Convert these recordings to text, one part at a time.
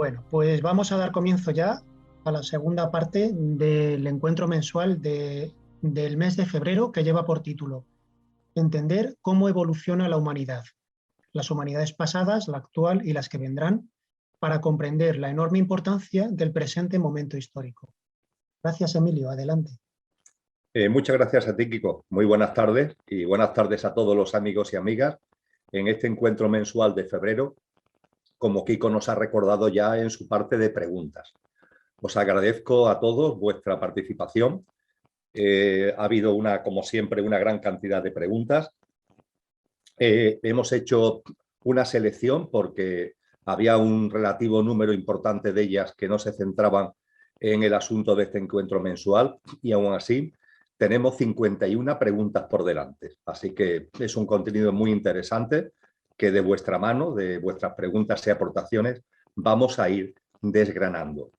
Bueno, pues vamos a dar comienzo ya a la segunda parte del encuentro mensual del mes de febrero, que lleva por título Entender cómo evoluciona la humanidad, las humanidades pasadas, la actual y las que vendrán, para comprender la enorme importancia del presente momento histórico. Gracias, Emilio. Adelante. Muchas gracias a ti, Kiko. Muy buenas tardes y buenas tardes a todos los amigos y amigas en este encuentro mensual de febrero, como Kiko nos ha recordado ya en su parte de preguntas. Os agradezco a todos vuestra participación. Ha habido, como siempre, una gran cantidad de preguntas. Hemos hecho una selección porque había un relativo número importante de ellas que no se centraban en el asunto de este encuentro mensual y aún así tenemos 51 preguntas por delante. Así que es un contenido muy interesante que de vuestra mano, de vuestras preguntas y aportaciones, vamos a ir desgranando.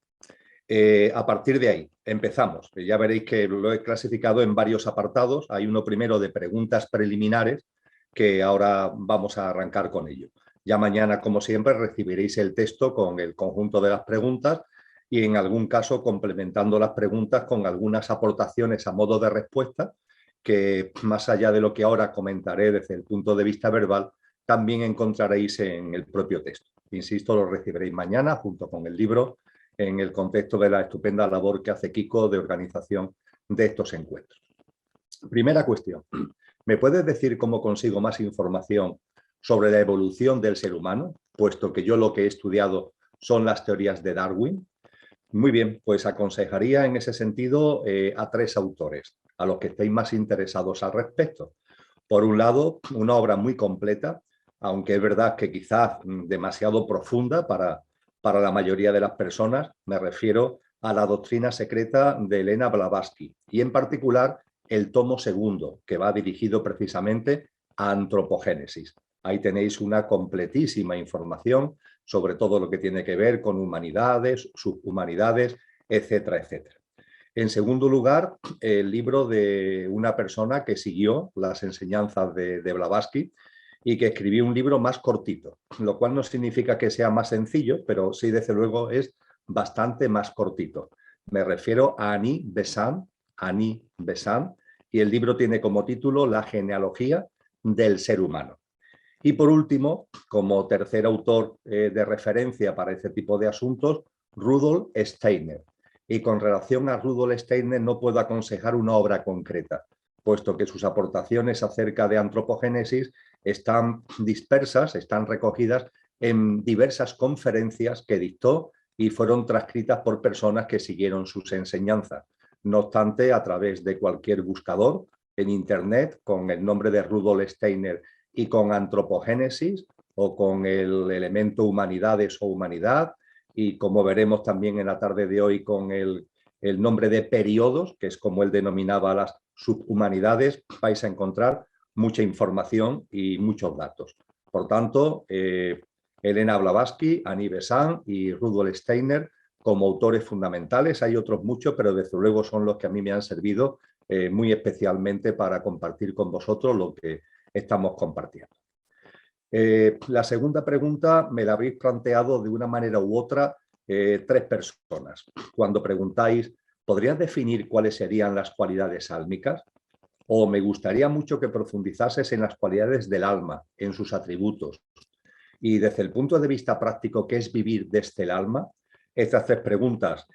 A partir de ahí, empezamos. Ya veréis que lo he clasificado en varios apartados. Hay uno primero de preguntas preliminares, que ahora vamos a arrancar con ello. Ya mañana, como siempre, recibiréis el texto con el conjunto de las preguntas y en algún caso complementando las preguntas con algunas aportaciones a modo de respuesta que, más allá de lo que ahora comentaré desde el punto de vista verbal, también encontraréis en el propio texto. Insisto, lo recibiréis mañana junto con el libro en el contexto de la estupenda labor que hace Kiko de organización de estos encuentros. Primera cuestión. ¿Me puedes decir cómo consigo más información sobre la evolución del ser humano, puesto que yo lo que he estudiado son las teorías de Darwin? Muy bien, pues aconsejaría en ese sentido a tres autores, a los que estéis más interesados al respecto. Por un lado, una obra muy completa, aunque es verdad que quizás demasiado profunda para la mayoría de las personas. Me refiero a La doctrina secreta de Elena Blavatsky y en particular el tomo segundo, que va dirigido precisamente a antropogénesis. Ahí tenéis una completísima información sobre todo lo que tiene que ver con humanidades, subhumanidades, etcétera, etcétera. En segundo lugar, el libro de una persona que siguió las enseñanzas de Blavatsky y que escribió un libro más cortito, lo cual no significa que sea más sencillo, pero sí, desde luego, es bastante más cortito. Me refiero a Annie Besant, y el libro tiene como título La genealogía del ser humano. Y por último, como tercer autor de referencia para este tipo de asuntos, Rudolf Steiner. Y con relación a Rudolf Steiner no puedo aconsejar una obra concreta, puesto que sus aportaciones acerca de antropogénesis están dispersas, están recogidas en diversas conferencias que dictó y fueron transcritas por personas que siguieron sus enseñanzas. No obstante, a través de cualquier buscador en Internet con el nombre de Rudolf Steiner y con antropogénesis o con el elemento humanidades o humanidad, y como veremos también en la tarde de hoy con el nombre de periodos, que es como él denominaba las subhumanidades, vais a encontrar mucha información y muchos datos. Por tanto, Elena Blavatsky, Annie Besant y Rudolf Steiner como autores fundamentales. Hay otros muchos, pero desde luego son los que a mí me han servido muy especialmente para compartir con vosotros lo que estamos compartiendo. La segunda pregunta me la habéis planteado de una manera u otra tres personas. Cuando preguntáis, ¿podrías definir cuáles serían las cualidades álmicas? O me gustaría mucho que profundizases en las cualidades del alma, en sus atributos. Y desde el punto de vista práctico, ¿qué es vivir desde el alma? Estas tres preguntas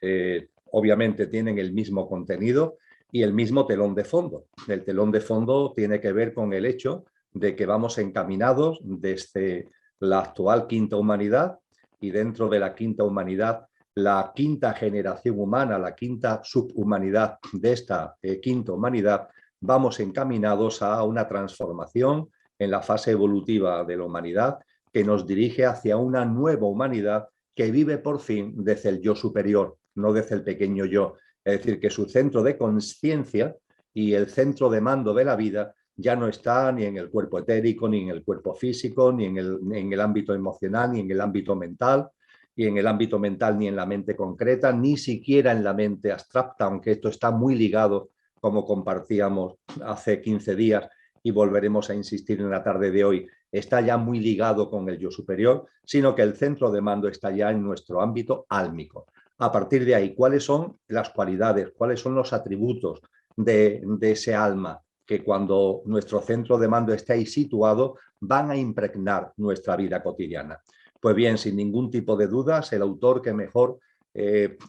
obviamente tienen el mismo contenido y el mismo telón de fondo. El telón de fondo tiene que ver con el hecho de que vamos encaminados desde la actual quinta humanidad y dentro de la quinta humanidad, la quinta generación humana, la quinta subhumanidad de esta quinta humanidad, vamos encaminados a una transformación en la fase evolutiva de la humanidad que nos dirige hacia una nueva humanidad que vive por fin desde el yo superior, no desde el pequeño yo. Es decir, que su centro de conciencia y el centro de mando de la vida ya no está ni en el cuerpo etérico, ni en el cuerpo físico, ni en el ámbito emocional, ni en el ámbito mental, y en el ámbito mental ni en la mente concreta, ni siquiera en la mente abstracta, aunque esto está muy ligado, como compartíamos hace 15 días, y volveremos a insistir en la tarde de hoy, está ya muy ligado con el yo superior, sino que el centro de mando está ya en nuestro ámbito álmico. A partir de ahí, ¿cuáles son las cualidades, cuáles son los atributos de ese alma que cuando nuestro centro de mando esté ahí situado van a impregnar nuestra vida cotidiana? Pues bien, sin ningún tipo de dudas, el autor que mejor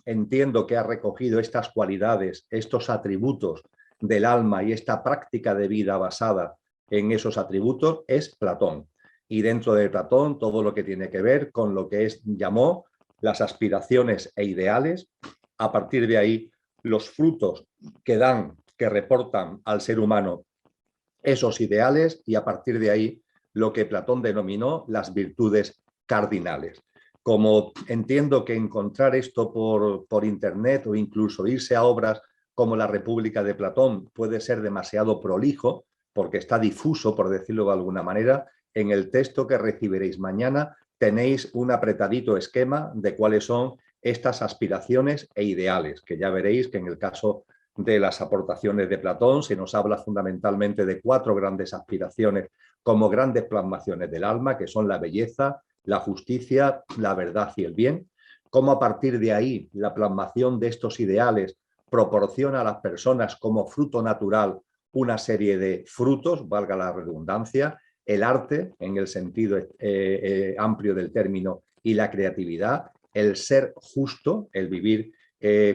entiendo que ha recogido estas cualidades, estos atributos del alma y esta práctica de vida basada en esos atributos es Platón. Y dentro de Platón todo lo que tiene que ver con lo que llamó las aspiraciones e ideales. A partir de ahí, los frutos que dan, que reportan al ser humano esos ideales, y a partir de ahí lo que Platón denominó las virtudes cardinales. Como entiendo que encontrar esto por internet o incluso irse a obras como La República de Platón puede ser demasiado prolijo, porque está difuso, por decirlo de alguna manera, en el texto que recibiréis mañana tenéis un apretadito esquema de cuáles son estas aspiraciones e ideales, que ya veréis que en el caso de las aportaciones de Platón se nos habla fundamentalmente de 4 grandes aspiraciones como grandes plasmaciones del alma, que son la belleza, la justicia, la verdad y el bien. Cómo a partir de ahí la plasmación de estos ideales proporciona a las personas como fruto natural una serie de frutos, valga la redundancia, el arte en el sentido amplio del término y la creatividad, el ser justo, el vivir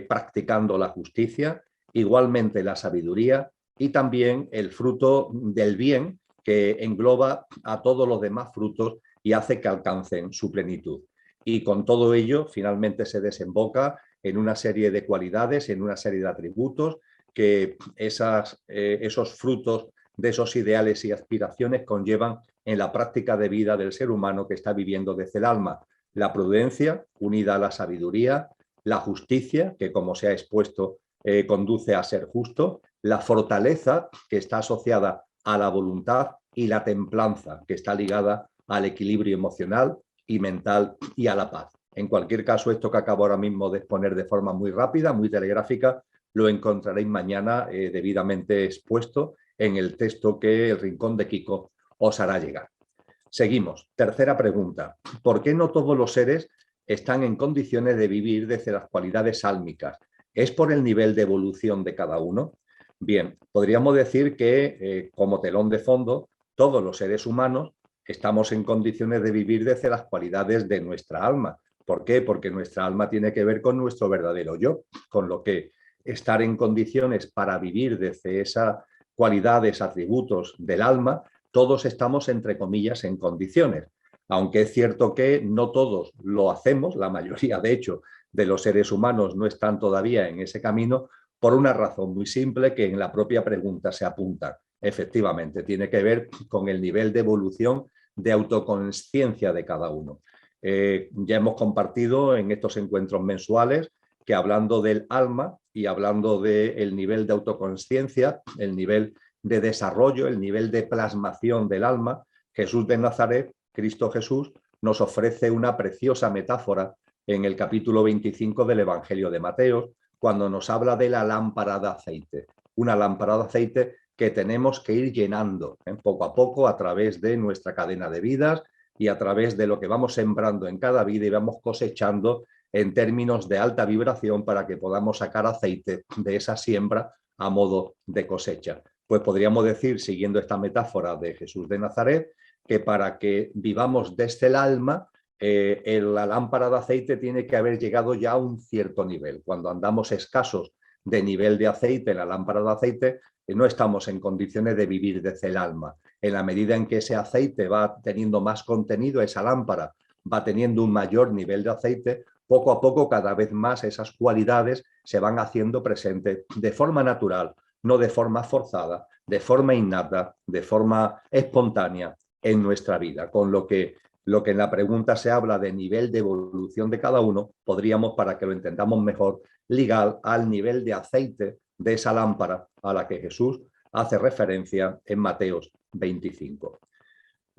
practicando la justicia, igualmente la sabiduría y también el fruto del bien que engloba a todos los demás frutos y hace que alcancen su plenitud. Y con todo ello finalmente se desemboca en una serie de cualidades, en una serie de atributos que esos frutos de esos ideales y aspiraciones conllevan en la práctica de vida del ser humano que está viviendo desde el alma. La prudencia unida a la sabiduría, la justicia, que como se ha expuesto conduce a ser justo, la fortaleza, que está asociada a la voluntad, y la templanza, que está ligada al equilibrio emocional y mental y a la paz. En cualquier caso, esto que acabo ahora mismo de exponer de forma muy rápida, muy telegráfica, lo encontraréis mañana debidamente expuesto en el texto que el Rincón de Kiko os hará llegar. Seguimos. Tercera pregunta. ¿Por qué no todos los seres están en condiciones de vivir desde las cualidades sálmicas? ¿Es por el nivel de evolución de cada uno? Bien, podríamos decir que como telón de fondo, todos los seres humanos estamos en condiciones de vivir desde las cualidades de nuestra alma. ¿Por qué? Porque nuestra alma tiene que ver con nuestro verdadero yo, con lo que estar en condiciones para vivir desde esas cualidades, atributos del alma, todos estamos, entre comillas, en condiciones. Aunque es cierto que no todos lo hacemos, la mayoría, de hecho, de los seres humanos no están todavía en ese camino, por una razón muy simple que en la propia pregunta se apunta. Efectivamente, tiene que ver con el nivel de evolución de autoconsciencia de cada uno. Ya hemos compartido en estos encuentros mensuales que hablando del alma y hablando del nivel de autoconsciencia, el nivel de desarrollo, el nivel de plasmación del alma, Jesús de Nazaret, Cristo Jesús, nos ofrece una preciosa metáfora en el capítulo 25 del Evangelio de Mateo, cuando nos habla de la lámpara de aceite. Una lámpara de aceite que tenemos que ir llenando poco a poco a través de nuestra cadena de vidas y a través de lo que vamos sembrando en cada vida y vamos cosechando en términos de alta vibración para que podamos sacar aceite de esa siembra a modo de cosecha. Pues podríamos decir, siguiendo esta metáfora de Jesús de Nazaret, que para que vivamos desde el alma, la lámpara de aceite tiene que haber llegado ya a un cierto nivel. Cuando andamos escasos de nivel de aceite en la lámpara de aceite, no estamos en condiciones de vivir desde el alma. En la medida en que ese aceite va teniendo más contenido, esa lámpara va teniendo un mayor nivel de aceite, poco a poco cada vez más esas cualidades se van haciendo presentes de forma natural, no de forma forzada, de forma innata, de forma espontánea en nuestra vida. Con lo que en la pregunta se habla de nivel de evolución de cada uno, podríamos, para que lo entendamos mejor, ligar al nivel de aceite de esa lámpara a la que Jesús hace referencia en Mateos 25.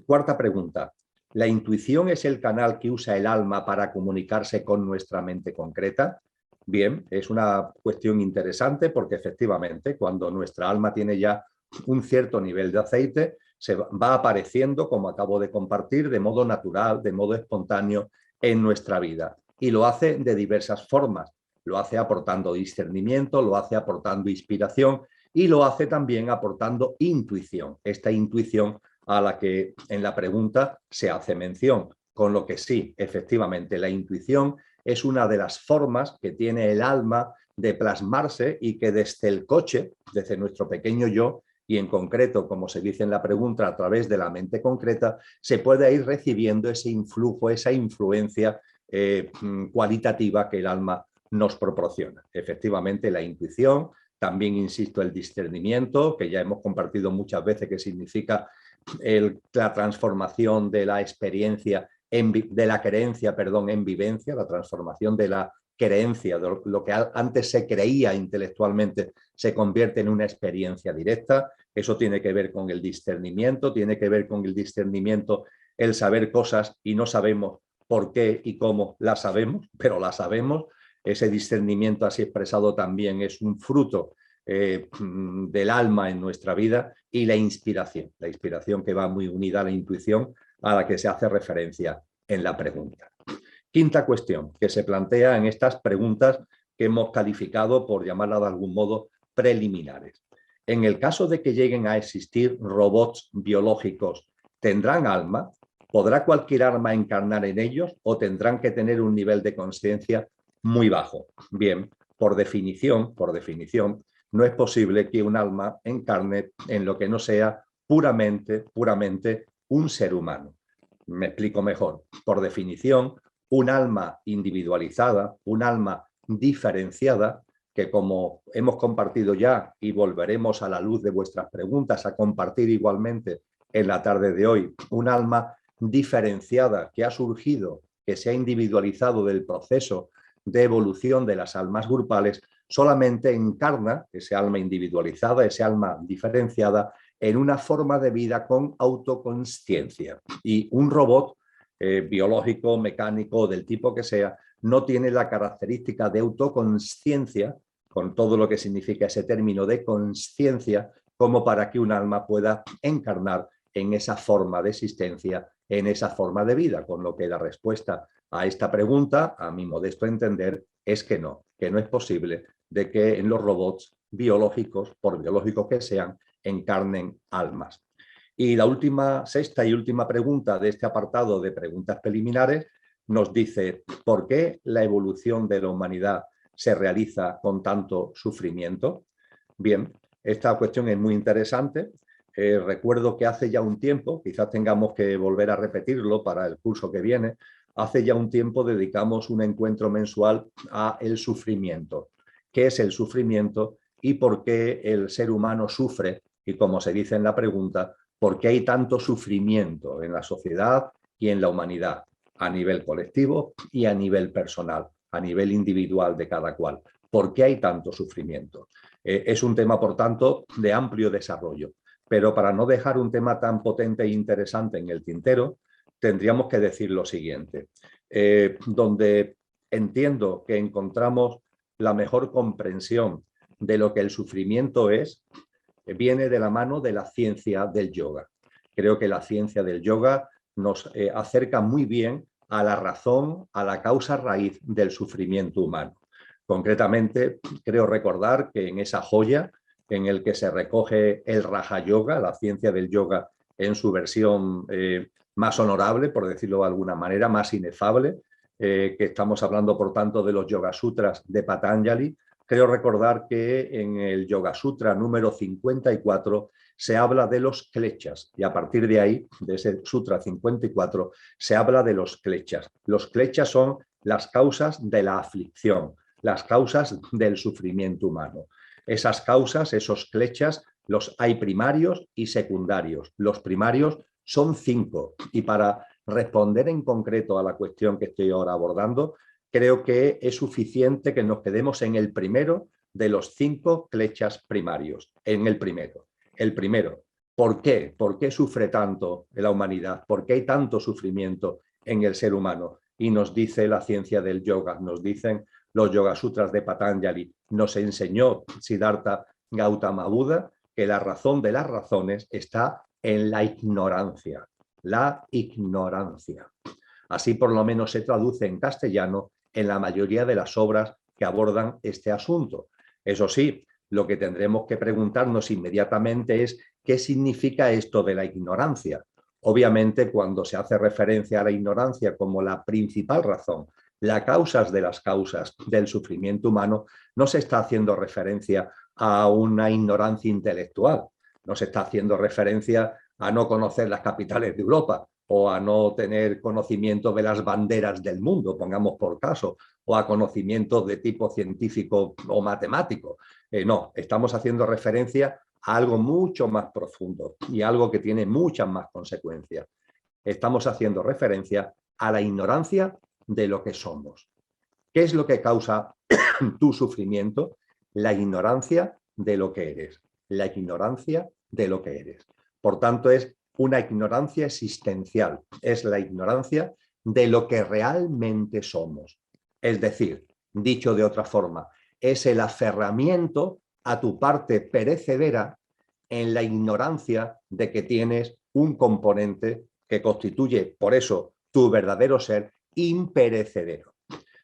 Cuarta pregunta. ¿La intuición es el canal que usa el alma para comunicarse con nuestra mente concreta? Bien, es una cuestión interesante porque efectivamente cuando nuestra alma tiene ya un cierto nivel de aceite, se va apareciendo, como acabo de compartir, de modo natural, de modo espontáneo en nuestra vida. Y lo hace de diversas formas. Lo hace aportando discernimiento, lo hace aportando inspiración y lo hace también aportando intuición. Esta intuición a la que en la pregunta se hace mención. Con lo que sí, efectivamente, la intuición es una de las formas que tiene el alma de plasmarse y que desde el coche, desde nuestro pequeño yo, y en concreto, como se dice en la pregunta, a través de la mente concreta, se puede ir recibiendo ese influjo, esa influencia cualitativa que el alma nos proporciona. Efectivamente, la intuición, también insisto, el discernimiento, que ya hemos compartido muchas veces que significa la transformación de la experiencia, de la creencia, perdón, en vivencia, la transformación de la creencia, de lo que antes se creía intelectualmente, se convierte en una experiencia directa. Eso tiene que ver con el discernimiento, tiene que ver con el discernimiento, el saber cosas y no sabemos por qué y cómo las sabemos, pero las sabemos. Ese discernimiento así expresado también es un fruto del alma en nuestra vida, y la inspiración que va muy unida a la intuición a la que se hace referencia en la pregunta. Quinta cuestión que se plantea en estas preguntas que hemos calificado, por llamarla de algún modo, preliminares. En el caso de que lleguen a existir robots biológicos, ¿tendrán alma? ¿Podrá cualquier alma encarnar en ellos o tendrán que tener un nivel de conciencia muy bajo? Bien, por definición, no es posible que un alma encarne en lo que no sea puramente un ser humano. Me explico mejor. Por definición, un alma individualizada, un alma diferenciada, que como hemos compartido ya y volveremos a la luz de vuestras preguntas a compartir igualmente en la tarde de hoy, un alma diferenciada que ha surgido, que se ha individualizado del proceso de evolución de las almas grupales, solamente encarna ese alma individualizada, ese alma diferenciada, en una forma de vida con autoconsciencia. Y un robot biológico, mecánico, del tipo que sea, no tiene la característica de autoconsciencia, con todo lo que significa ese término de consciencia, como para que un alma pueda encarnar en esa forma de existencia, en esa forma de vida, con lo que la respuesta a esta pregunta, a mi modesto entender, es que no es posible de que en los robots biológicos, por biológicos que sean, encarnen almas. Y la sexta y última pregunta de este apartado de preguntas preliminares nos dice: ¿por qué la evolución de la humanidad se realiza con tanto sufrimiento? Bien, esta cuestión es muy interesante. Recuerdo que hace ya un tiempo, quizás tengamos que volver a repetirlo para el curso que viene, hace ya un tiempo dedicamos un encuentro mensual a el sufrimiento. ¿Qué es el sufrimiento y por qué el ser humano sufre? Y como se dice en la pregunta, ¿por qué hay tanto sufrimiento en la sociedad y en la humanidad, a nivel colectivo y a nivel personal, a nivel individual de cada cual? ¿Por qué hay tanto sufrimiento? Es un tema, por tanto, de amplio desarrollo. Pero para no dejar un tema tan potente e interesante en el tintero, tendríamos que decir lo siguiente. Donde entiendo que encontramos la mejor comprensión de lo que el sufrimiento es, viene de la mano de la ciencia del yoga. Creo que la ciencia del yoga nos acerca muy bien a la razón, a la causa raíz del sufrimiento humano. Concretamente, creo recordar que en esa joya en el que se recoge el Raja Yoga, la ciencia del yoga en su versión más honorable, por decirlo de alguna manera, más inefable, que estamos hablando, por tanto, de los Yoga Sutras de Patanjali. Creo recordar que en el Yoga Sutra número 54 se habla de los klechas, y a partir de ahí, de ese Sutra 54, se habla de los klechas. Los klechas son las causas de la aflicción, las causas del sufrimiento humano. Esas causas, esos klechas, los hay primarios y secundarios. Los primarios son 5, y para responder en concreto a la cuestión que estoy ahora abordando, creo que es suficiente que nos quedemos en el primero de los 5 klechas primarios, en el primero. El primero, ¿por qué? ¿Por qué sufre tanto la humanidad? ¿Por qué hay tanto sufrimiento en el ser humano? Y nos dice la ciencia del yoga, nos dicen los Yoga Sutras de Patanjali, nos enseñó Siddhartha Gautama Buda que la razón de las razones está en la ignorancia. La ignorancia. Así por lo menos se traduce en castellano en la mayoría de las obras que abordan este asunto. Eso sí, lo que tendremos que preguntarnos inmediatamente es ¿qué significa esto de la ignorancia? Obviamente, cuando se hace referencia a la ignorancia como la principal razón, la causa de las causas del sufrimiento humano, no se está haciendo referencia a una ignorancia intelectual, no se está haciendo referencia a no conocer las capitales de Europa o a no tener conocimiento de las banderas del mundo, pongamos por caso, o a conocimientos de tipo científico o matemático. No, estamos haciendo referencia a algo mucho más profundo y algo que tiene muchas más consecuencias. Estamos haciendo referencia a la ignorancia de lo que somos. ¿Qué es lo que causa tu sufrimiento? La ignorancia de lo que eres. La ignorancia de lo que eres. Por tanto, es una ignorancia existencial. Es la ignorancia de lo que realmente somos. Es decir, dicho de otra forma, es el aferramiento a tu parte perecedera en la ignorancia de que tienes un componente que constituye, por eso, tu verdadero ser imperecedero.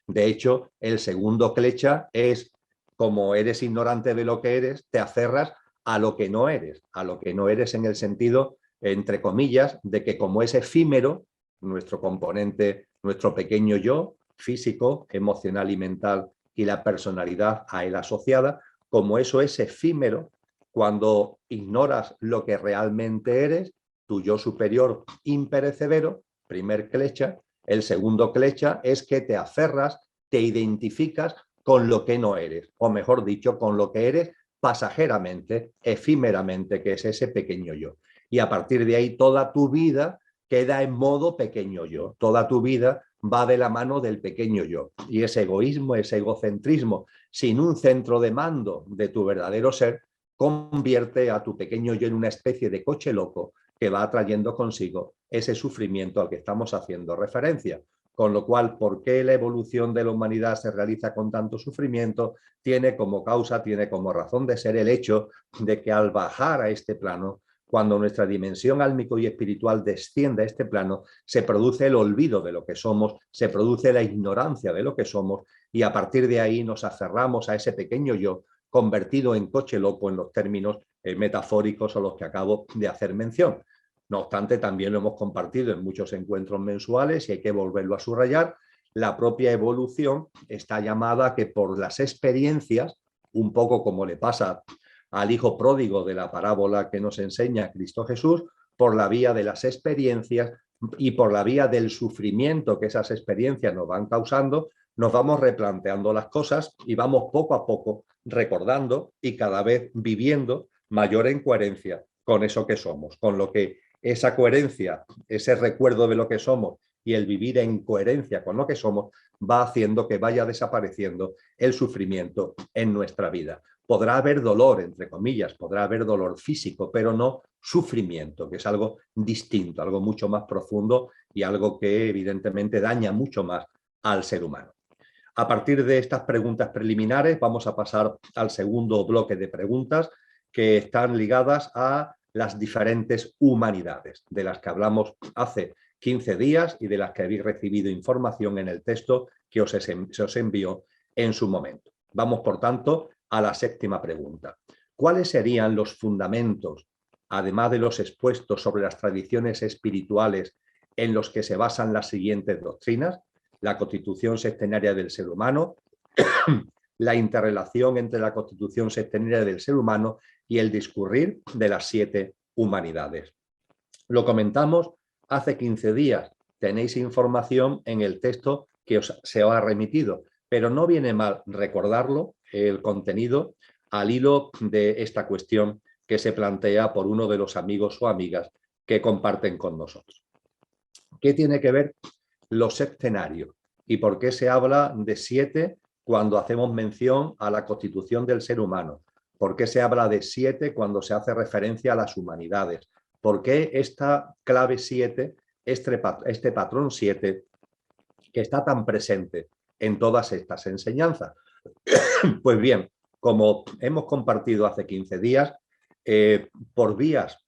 De hecho, el segundo clecha es, como eres ignorante de lo que eres, te aferras a lo que no eres en el sentido, entre comillas, de que como es efímero, nuestro componente, nuestro pequeño yo, físico, emocional y mental, y la personalidad a él asociada, como eso es efímero, cuando ignoras lo que realmente eres, tu yo superior imperecedero, primer clecha. El segundo clecha es que te aferras, te identificas con lo que no eres, o mejor dicho, con lo que eres pasajeramente, efímeramente, que es ese pequeño yo. Y a partir de ahí toda tu vida queda en modo pequeño yo. Toda tu vida va de la mano del pequeño yo. Y ese egoísmo, ese egocentrismo, sin un centro de mando de tu verdadero ser, convierte a tu pequeño yo en una especie de coche loco que va trayendo consigo ese sufrimiento al que estamos haciendo referencia. Con lo cual, ¿por qué la evolución de la humanidad se realiza con tanto sufrimiento? Tiene como causa, tiene como razón de ser el hecho de que al bajar a este plano, cuando nuestra dimensión álmico y espiritual desciende a este plano, se produce el olvido de lo que somos, se produce la ignorancia de lo que somos y a partir de ahí nos aferramos a ese pequeño yo convertido en coche loco en los términos metafóricos a los que acabo de hacer mención. No obstante, también lo hemos compartido en muchos encuentros mensuales y hay que volverlo a subrayar. La propia evolución está llamada a que por las experiencias, un poco como le pasa al hijo pródigo de la parábola que nos enseña Cristo Jesús, por la vía de las experiencias y por la vía del sufrimiento que esas experiencias nos van causando, nos vamos replanteando las cosas y vamos poco a poco recordando y cada vez viviendo mayor en coherencia con eso que somos, con lo que esa coherencia, ese recuerdo de lo que somos y el vivir en coherencia con lo que somos va haciendo que vaya desapareciendo el sufrimiento en nuestra vida. Podrá haber dolor, entre comillas, podrá haber dolor físico, pero no sufrimiento, que es algo distinto, algo mucho más profundo y algo que evidentemente daña mucho más al ser humano. A partir de estas preguntas preliminares vamos a pasar al segundo bloque de preguntas que están ligadas a las diferentes humanidades, de las que hablamos hace 15 días y de las que habéis recibido información en el texto que se os envió en su momento. Vamos, por tanto, a la séptima pregunta. ¿Cuáles serían los fundamentos, además de los expuestos sobre las tradiciones espirituales en los que se basan las siguientes doctrinas? La constitución sextenaria del ser humano, la interrelación entre la constitución sextenaria del ser humano y el discurrir de las 7 humanidades. Lo comentamos hace 15 días, tenéis información en el texto que se os ha remitido, pero no viene mal recordarlo, el contenido, al hilo de esta cuestión que se plantea por uno de los amigos o amigas que comparten con nosotros. ¿Qué tiene que ver lo sextenario? ¿Y por qué se habla de 7 cuando hacemos mención a la constitución del ser humano? ¿Por qué se habla de 7 cuando se hace referencia a las humanidades? ¿Por qué esta clave 7, este patrón 7, que está tan presente en todas estas enseñanzas? Pues bien, como hemos compartido hace 15 días, por vías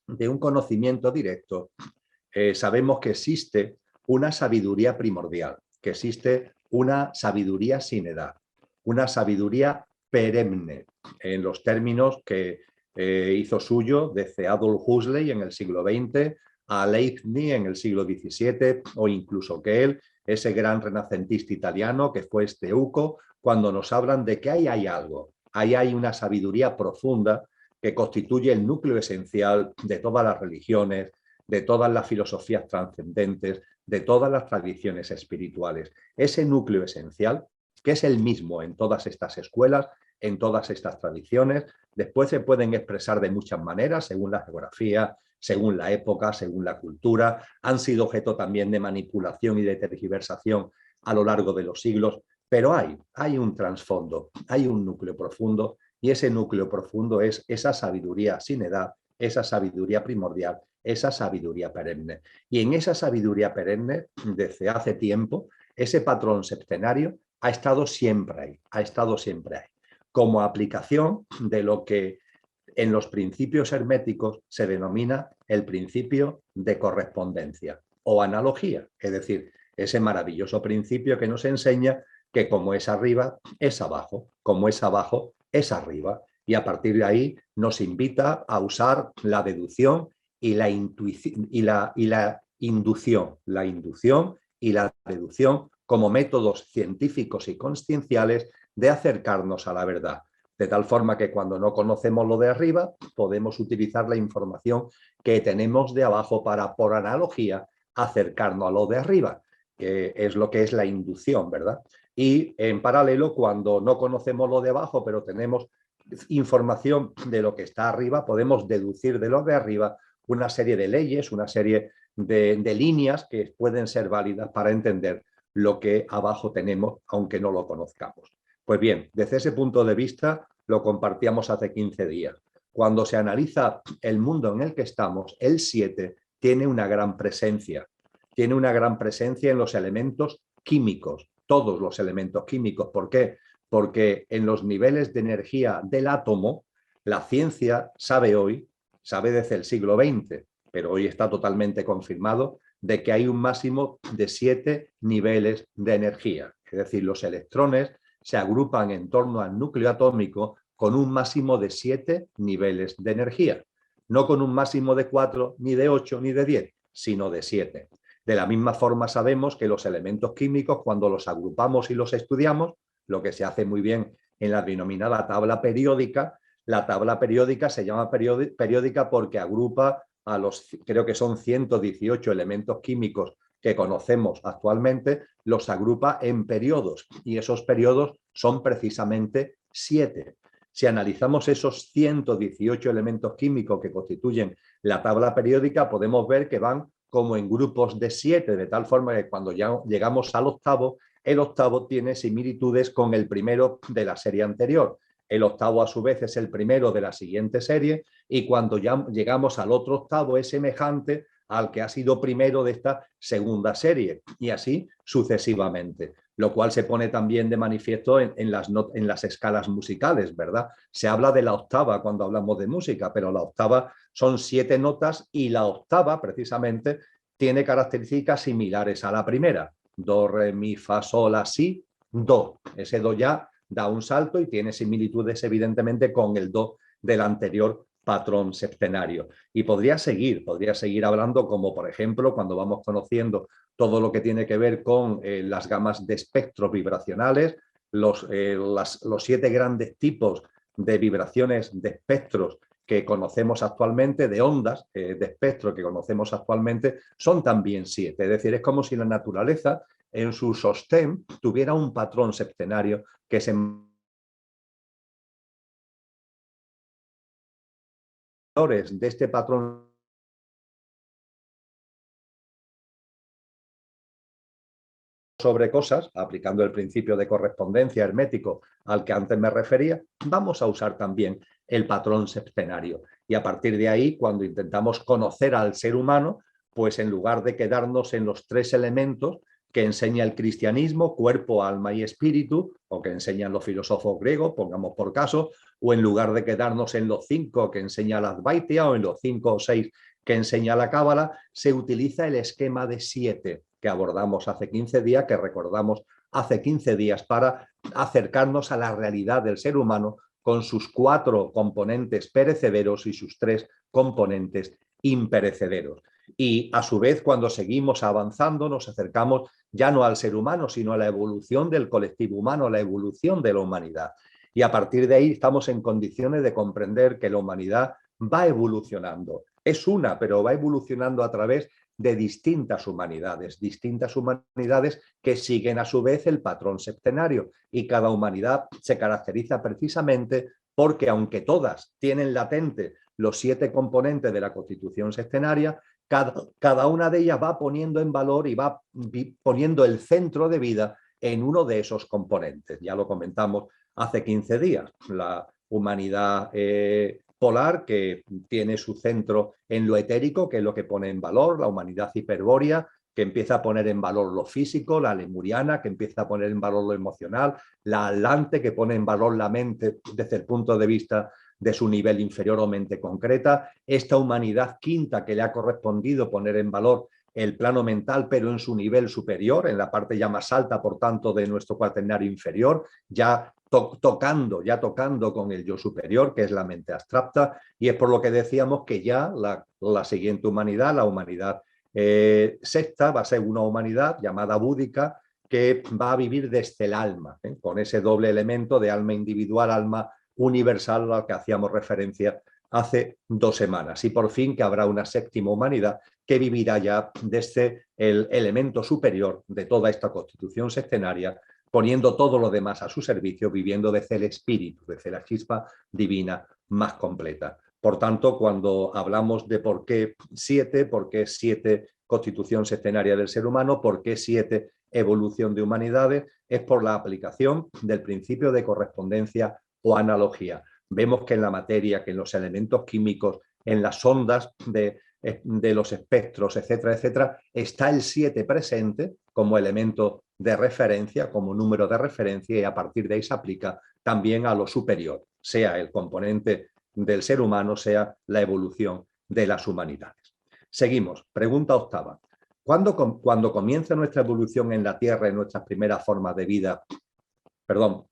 de un conocimiento directo, sabemos que existe una sabiduría primordial, que existe una sabiduría sin edad, una sabiduría perenne, en los términos que hizo suyo desde Adolf Huxley en el siglo XX a Leibniz en el siglo XVII, o incluso que él, ese gran renacentista italiano que fue Esteuco, cuando nos hablan de que ahí hay algo, ahí hay una sabiduría profunda que constituye el núcleo esencial de todas las religiones, de todas las filosofías trascendentes, de todas las tradiciones espirituales. Ese núcleo esencial, que es el mismo en todas estas escuelas, en todas estas tradiciones, después se pueden expresar de muchas maneras, según la geografía, según la época, según la cultura, han sido objeto también de manipulación y de tergiversación a lo largo de los siglos, pero hay un trasfondo, hay un núcleo profundo, y ese núcleo profundo es esa sabiduría sin edad, esa sabiduría primordial, esa sabiduría perenne. Y en esa sabiduría perenne, desde hace tiempo, ese patrón septenario ha estado siempre ahí, ha estado siempre ahí, como aplicación de lo que en los principios herméticos se denomina el principio de correspondencia o analogía, es decir, ese maravilloso principio que nos enseña que como es arriba, es abajo, como es abajo, es arriba, y a partir de ahí nos invita a usar la deducción y la intuición y la inducción y la deducción como métodos científicos y conscienciales de acercarnos a la verdad. De tal forma que cuando no conocemos lo de arriba, podemos utilizar la información que tenemos de abajo para, por analogía, acercarnos a lo de arriba, que es lo que es la inducción, ¿verdad? Y en paralelo, cuando no conocemos lo de abajo, pero tenemos información de lo que está arriba, podemos deducir de lo de arriba una serie de leyes, una serie de líneas que pueden ser válidas para entender lo que abajo tenemos, aunque no lo conozcamos. Pues bien, desde ese punto de vista lo compartíamos hace 15 días. Cuando se analiza el mundo en el que estamos, el 7 tiene una gran presencia. Tiene una gran presencia en los elementos químicos, todos los elementos químicos. ¿Por qué? Porque en los niveles de energía del átomo, la ciencia sabe hoy, sabe desde el siglo XX, pero hoy está totalmente confirmado de que hay un máximo de 7 niveles de energía. Es decir, los electrones se agrupan en torno al núcleo atómico con un máximo de 7 niveles de energía. No con un máximo de 4, ni de 8, ni de 10, sino de 7. De la misma forma sabemos que los elementos químicos, cuando los agrupamos y los estudiamos, lo que se hace muy bien en la denominada tabla periódica, la tabla periódica se llama periódica porque agrupa a los, creo que son 118 elementos químicos que conocemos actualmente, los agrupa en periodos, y esos periodos son precisamente 7. Si analizamos esos 118 elementos químicos que constituyen la tabla periódica, podemos ver que van como en grupos de 7, de tal forma que cuando ya llegamos al octavo, el octavo tiene similitudes con el primero de la serie anterior. El octavo, a su vez, es el primero de la siguiente serie, y cuando ya llegamos al otro octavo es semejante al que ha sido primero de esta segunda serie, y así sucesivamente, lo cual se pone también de manifiesto en las escalas musicales, ¿verdad? Se habla de la octava cuando hablamos de música, pero la octava son 7 notas, y la octava, precisamente, tiene características similares a la primera. Do, re, mi, fa, sol, la, si, do. Ese do ya da un salto y tiene similitudes, evidentemente, con el do del anterior patrón septenario. Y podría seguir hablando, como por ejemplo cuando vamos conociendo todo lo que tiene que ver con las gamas de espectros vibracionales, los 7 grandes tipos de vibraciones de espectros que conocemos actualmente, de ondas de espectro que conocemos actualmente, son también 7. Es decir, es como si la naturaleza en su sostén tuviera un patrón septenario que se de este patrón sobre cosas, aplicando el principio de correspondencia hermético al que antes me refería, vamos a usar también el patrón septenario. Y a partir de ahí, cuando intentamos conocer al ser humano, pues en lugar de quedarnos en los 3 elementos que enseña el cristianismo, cuerpo, alma y espíritu, o que enseñan los filósofos griegos, pongamos por caso, o en lugar de quedarnos en los 5 que enseña la Advaitia o en los 5 o 6 que enseña la Cábala, se utiliza el esquema de 7 que abordamos hace 15 días, que recordamos hace 15 días, para acercarnos a la realidad del ser humano con sus 4 componentes perecederos y sus 3 componentes imperecederos. Y a su vez, cuando seguimos avanzando, nos acercamos ya no al ser humano, sino a la evolución del colectivo humano, a la evolución de la humanidad. Y a partir de ahí estamos en condiciones de comprender que la humanidad va evolucionando. Es una, pero va evolucionando a través de distintas humanidades que siguen a su vez el patrón septenario. Y cada humanidad se caracteriza precisamente porque, aunque todas tienen latente los 7 componentes de la Constitución septenaria, cada una de ellas va poniendo en valor y va poniendo el centro de vida en uno de esos componentes. Ya lo comentamos hace 15 días. La humanidad polar, que tiene su centro en lo etérico, que es lo que pone en valor, la humanidad hiperbórea, que empieza a poner en valor lo físico, la lemuriana, que empieza a poner en valor lo emocional, la atlante, que pone en valor la mente desde el punto de vista de su nivel inferior o mente concreta, esta humanidad quinta, que le ha correspondido poner en valor el plano mental, pero en su nivel superior, en la parte ya más alta, por tanto, de nuestro cuaternario inferior, ya tocando con el yo superior, que es la mente abstracta, y es por lo que decíamos que ya la siguiente humanidad, la humanidad sexta, va a ser una humanidad llamada búdica, que va a vivir desde el alma, con ese doble elemento de alma individual, alma universal, al que hacíamos referencia hace 2 semanas. Y por fin que habrá una séptima humanidad que vivirá ya desde el elemento superior de toda esta constitución sextenaria, poniendo todo lo demás a su servicio, viviendo desde el espíritu, desde la chispa divina más completa. Por tanto, cuando hablamos de por qué 7 constitución sextenaria del ser humano, por qué 7 evolución de humanidades, es por la aplicación del principio de correspondencia o analogía. Vemos que en la materia, que en los elementos químicos, en las ondas de los espectros, etcétera, etcétera, está el 7 presente como elemento de referencia, como número de referencia, y a partir de ahí se aplica también a lo superior, sea el componente del ser humano, sea la evolución de las humanidades. Seguimos. Pregunta octava. ¿Cuándo comienza nuestra evolución en la Tierra, en nuestras primeras formas de vida?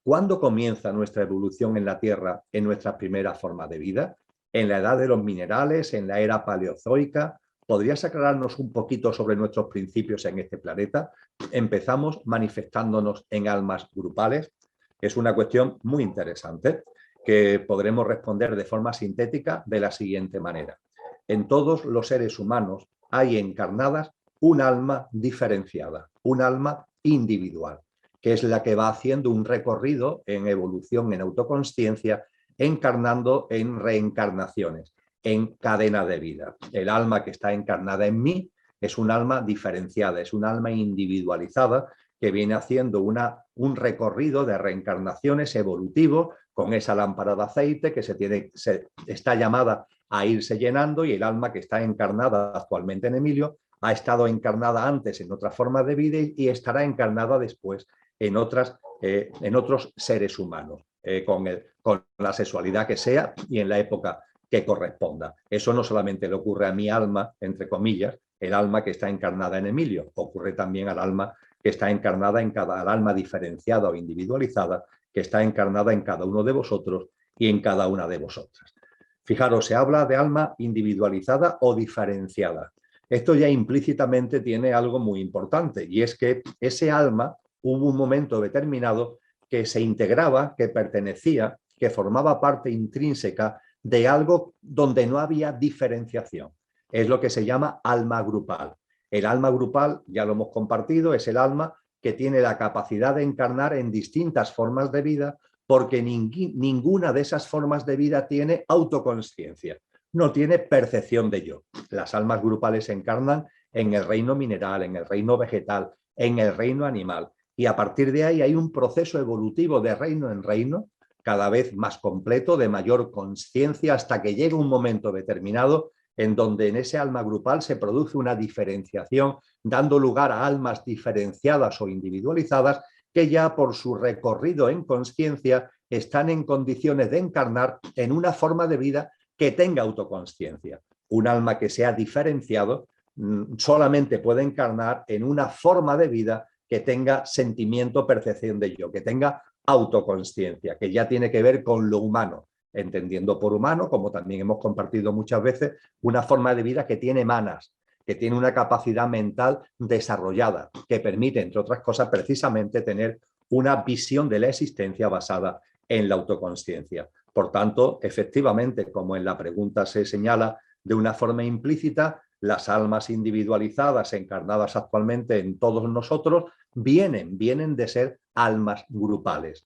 ¿Cuándo comienza nuestra evolución en la Tierra en nuestras primeras formas de vida? ¿En la edad de los minerales? ¿En la era paleozoica? ¿Podrías aclararnos un poquito sobre nuestros principios en este planeta? Empezamos manifestándonos en almas grupales. Es una cuestión muy interesante que podremos responder de forma sintética de la siguiente manera. En todos los seres humanos hay encarnadas un alma diferenciada, un alma individual, que es la que va haciendo un recorrido en evolución, en autoconsciencia, encarnando en reencarnaciones, en cadena de vida. El alma que está encarnada en mí es un alma diferenciada, es un alma individualizada que viene haciendo un recorrido de reencarnaciones evolutivo con esa lámpara de aceite que está llamada a irse llenando, y el alma que está encarnada actualmente en Emilio ha estado encarnada antes en otras formas de vida y estará encarnada después en otros seres humanos, con la sexualidad que sea y en la época que corresponda. Eso no solamente le ocurre a mi alma, entre comillas, el alma que está encarnada en Emilio, ocurre también al alma que está encarnada al alma diferenciada o individualizada, que está encarnada en cada uno de vosotros y en cada una de vosotras. Fijaros, se habla de alma individualizada o diferenciada. Esto ya implícitamente tiene algo muy importante, y es que ese alma hubo un momento determinado que se integraba, que pertenecía, que formaba parte intrínseca de algo donde no había diferenciación. Es lo que se llama alma grupal. El alma grupal, ya lo hemos compartido, es el alma que tiene la capacidad de encarnar en distintas formas de vida, porque ninguna de esas formas de vida tiene autoconsciencia, no tiene percepción de yo. Las almas grupales se encarnan en el reino mineral, en el reino vegetal, en el reino animal, y a partir de ahí hay un proceso evolutivo de reino en reino, cada vez más completo, de mayor consciencia, hasta que llega un momento determinado en donde en ese alma grupal se produce una diferenciación, dando lugar a almas diferenciadas o individualizadas que ya por su recorrido en consciencia están en condiciones de encarnar en una forma de vida que tenga autoconsciencia. Un alma que se ha diferenciado solamente puede encarnar en una forma de vida que tenga sentimiento, percepción de yo, que tenga autoconsciencia, que ya tiene que ver con lo humano, entendiendo por humano, como también hemos compartido muchas veces, una forma de vida que tiene manas, que tiene una capacidad mental desarrollada, que permite, entre otras cosas, precisamente tener una visión de la existencia basada en la autoconsciencia. Por tanto, efectivamente, como en la pregunta se señala de una forma implícita, las almas individualizadas encarnadas actualmente en todos nosotros vienen de ser almas grupales,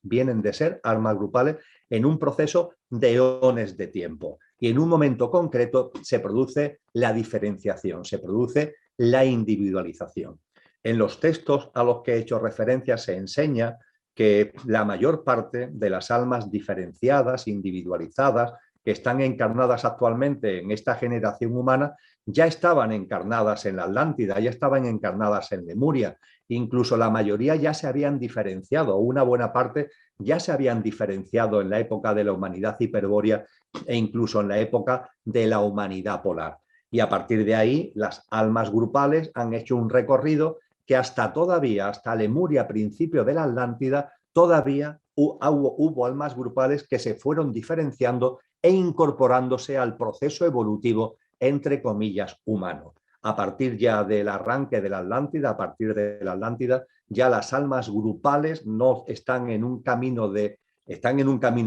en un proceso de eones de tiempo. Y en un momento concreto se produce la diferenciación, se produce la individualización. En los textos a los que he hecho referencia se enseña que la mayor parte de las almas diferenciadas, individualizadas, que están encarnadas actualmente en esta generación humana, ya estaban encarnadas en la Atlántida, ya estaban encarnadas en Lemuria, incluso la mayoría ya se habían diferenciado, una buena parte ya se habían diferenciado en la época de la humanidad hiperbórea e incluso en la época de la humanidad polar. Y a partir de ahí, las almas grupales han hecho un recorrido que hasta Lemuria, principio de la Atlántida, todavía hubo almas grupales que se fueron diferenciando e incorporándose al proceso evolutivo, entre comillas, humano. A partir ya del arranque de la Atlántida, a partir de la Atlántida, ya las almas grupales no están en un camino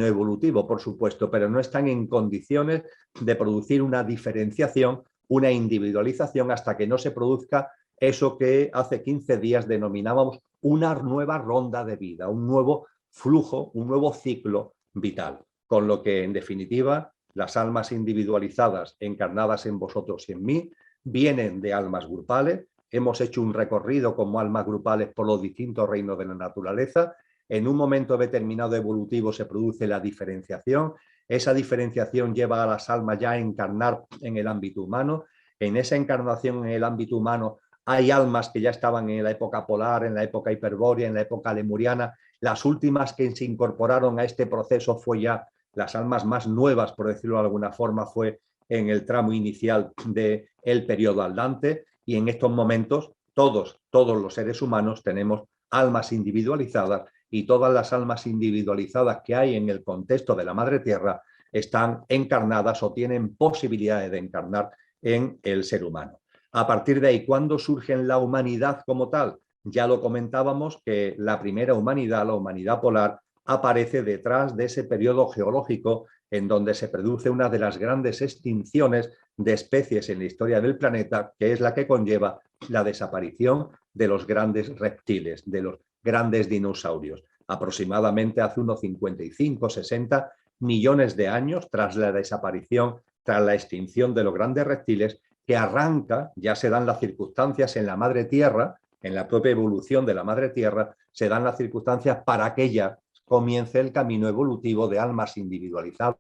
evolutivo, por supuesto, pero no están en condiciones de producir una diferenciación, una individualización, hasta que no se produzca eso que hace 15 días denominábamos una nueva ronda de vida, un nuevo flujo, un nuevo ciclo vital. Con lo que, en definitiva, las almas individualizadas encarnadas en vosotros y en mí vienen de almas grupales. Hemos hecho un recorrido como almas grupales por los distintos reinos de la naturaleza. En un momento determinado evolutivo se produce la diferenciación. Esa diferenciación lleva a las almas ya a encarnar en el ámbito humano. En esa encarnación en el ámbito humano hay almas que ya estaban en la época polar, en la época hiperbórea, en la época lemuriana. Las últimas que se incorporaron a este proceso fue ya las almas más nuevas, por decirlo de alguna forma, fue en el tramo inicial del periodo Atlante, y en estos momentos todos los seres humanos tenemos almas individualizadas, y todas las almas individualizadas que hay en el contexto de la Madre Tierra están encarnadas o tienen posibilidades de encarnar en el ser humano. A partir de ahí, ¿cuándo surge la humanidad como tal? Ya lo comentábamos, que la primera humanidad, la humanidad polar, aparece detrás de ese periodo geológico en donde se produce una de las grandes extinciones de especies en la historia del planeta, que es la que conlleva la desaparición de los grandes reptiles, de los grandes dinosaurios. Aproximadamente hace unos 55, 60 millones de años, tras la desaparición, tras la extinción de los grandes reptiles, que arranca, ya se dan las circunstancias en la Madre Tierra, en la propia evolución de la Madre Tierra, se dan las circunstancias para que ya comience el camino evolutivo de almas individualizadas